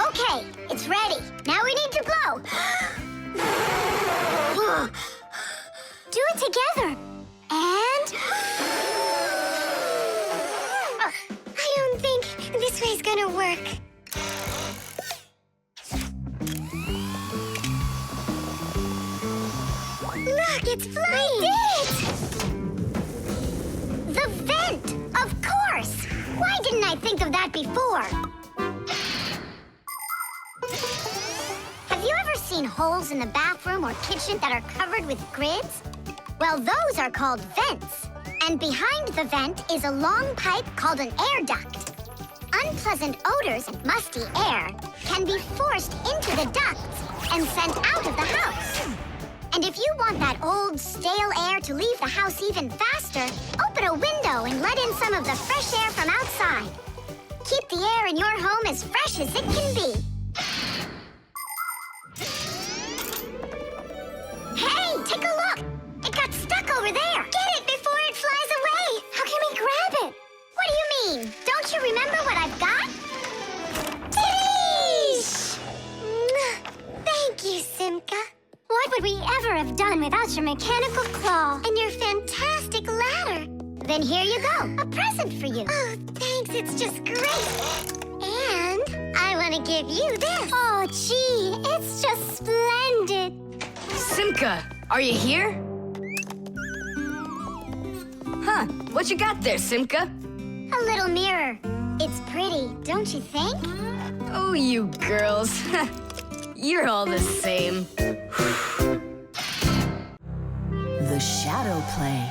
Okay, it's ready. Now we need to blow. Do it together. And... I don't think this way's gonna work. Look, it's flying! We did it! The vent! Of course! Why didn't I think of that before? Have you ever seen holes in the bathroom or kitchen that are covered with grids? Well, those are called vents. And behind the vent is a long pipe called an air duct. Unpleasant odors and musty air can be forced into the ducts and sent out of the house. And if you want that old, stale air to leave the house even faster, open a window and let in some of the fresh air from outside. Keep the air in your home as fresh as it can be. Hey, take a look! It got stuck over there! Get it before it flies away! How can we grab it? What do you mean? Don't you remember what I've got? Teesh! Thank you, Simka. What would we ever have done without your mechanical claw and your fantastic ladder? Then here you go, a present for you. Oh, thanks, it's just great. And I want to give you this. Oh, gee, it's just splendid. Simka, are you here? Huh, what you got there, Simka? A little mirror. It's pretty, don't you think? Oh, you girls. You're all the same. The shadow play.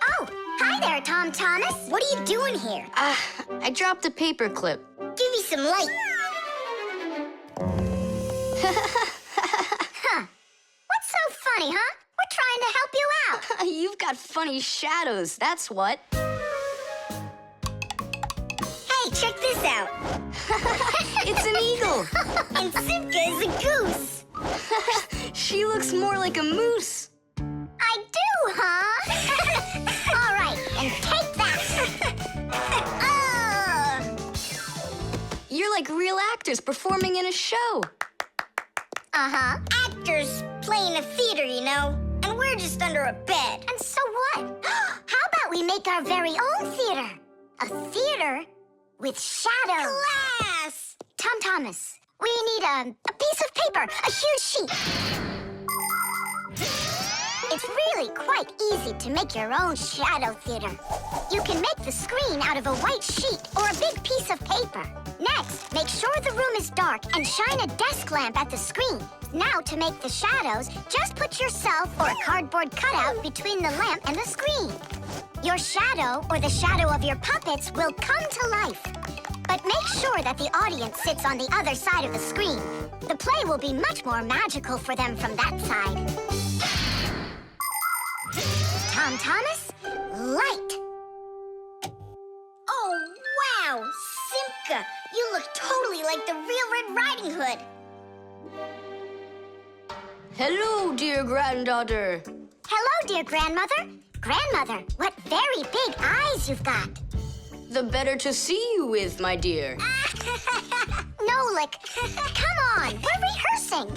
Oh, hi there, Tom Thomas. What are you doing here? I dropped a paper clip. Give me some light. Huh. What's so funny, huh? We're trying to help you out. You've got funny shadows, that's what. Hey, check this out. It's an eagle. And Simka is a goose. She looks more like a moose. I do, huh? All right, and take that. You're like real actors performing in a show. Uh-huh. Actors playing a theater, you know. And we're just under a bed. And so what? How about we make our very own theater? A theater with shadows. Class! Tom Thomas, we need a piece of paper, a huge sheet. It's really quite easy to make your own shadow theater. You can make the screen out of a white sheet or a big piece of paper. Next, make sure the room is dark and shine a desk lamp at the screen. Now, to make the shadows, just put yourself or a cardboard cutout between the lamp and the screen. Your shadow, or the shadow of your puppets, will come to life. But make sure that the audience sits on the other side of the screen. The play will be much more magical for them from that side. Tom Thomas, light. Oh, wow! Simka, you look totally like the real Red Riding Hood. Hello, dear granddaughter. Hello, dear grandmother. Grandmother, what very big eyes you've got. The better to see you with, my dear. Nolik, come on, we're rehearsing.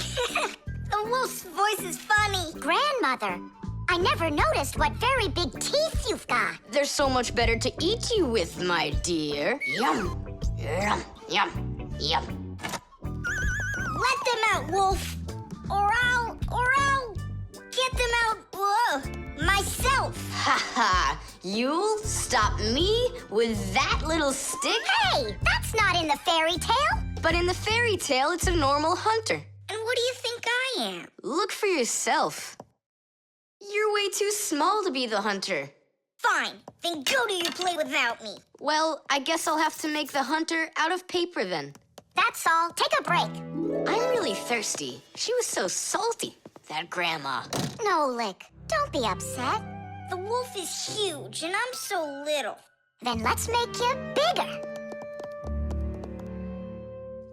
The wolf's voice is funny. Grandmother, I never noticed what very big teeth you've got. They're so much better to eat you with, my dear. Yum, yum, yum, yum. Let them out, wolf, or I'll get them out, myself. Ha ha! You'll stop me with that little stick? Hey, that's not in the fairy tale. But in the fairy tale, it's a normal hunter. And what do you think I am? Look for yourself. You're way too small to be the hunter. Fine, then go do your play without me. Well, I guess I'll have to make the hunter out of paper then. That's all. Take a break. I'm really thirsty. She was so salty, that grandma. Nolik, don't be upset. The wolf is huge, and I'm so little. Then let's make you bigger.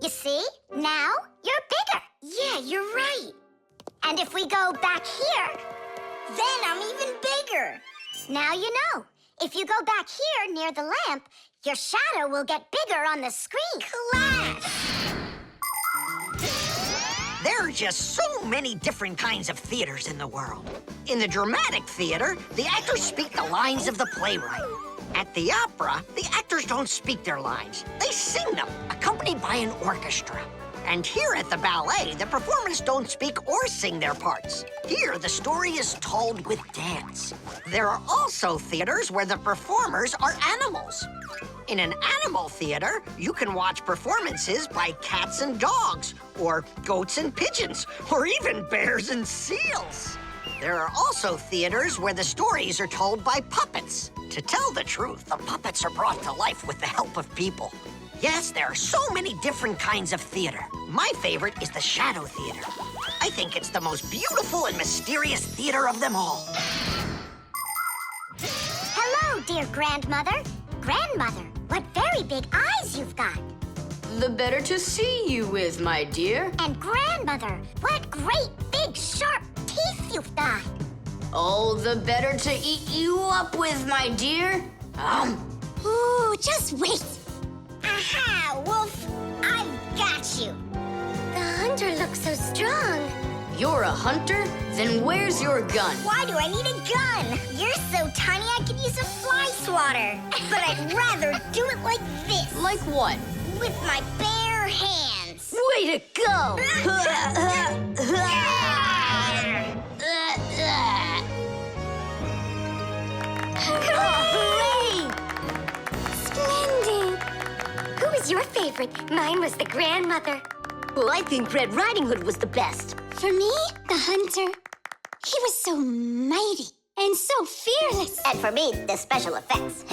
You see? Now you're bigger. Yeah, you're right. And if we go back here, then I'm even bigger. Now you know. If you go back here near the lamp, your shadow will get bigger on the screen. Class! There are just so many different kinds of theaters in the world. In the dramatic theater, the actors speak the lines of the playwright. At the opera, the actors don't speak their lines. They sing them, accompanied by an orchestra. And here at the ballet, the performers don't speak or sing their parts. Here, the story is told with dance. There are also theaters where the performers are animals. In an animal theater, you can watch performances by cats and dogs, or goats and pigeons, or even bears and seals. There are also theaters where the stories are told by puppets. To tell the truth, the puppets are brought to life with the help of people. Yes, there are so many different kinds of theater. My favorite is the shadow theater. I think it's the most beautiful and mysterious theater of them all. Hello, dear grandmother. Grandmother, what very big eyes you've got. The better to see you with, my dear. And grandmother, what great big sharp teeth you've got. Oh, the better to eat you up with, my dear. Ooh, just wait. Aha, Wolf! I've got you. The hunter looks so strong. You're a hunter? Then where's your gun? Why do I need a gun? You're so tiny I could use a fly swatter. But I'd rather do it like this. Like what? With my bare hands. Way to go! Hooray! Splendid! Who was your favorite? Mine was the grandmother. Well, I think Red Riding Hood was the best. For me, the hunter. He was so mighty and so fearless. And for me, the special effects.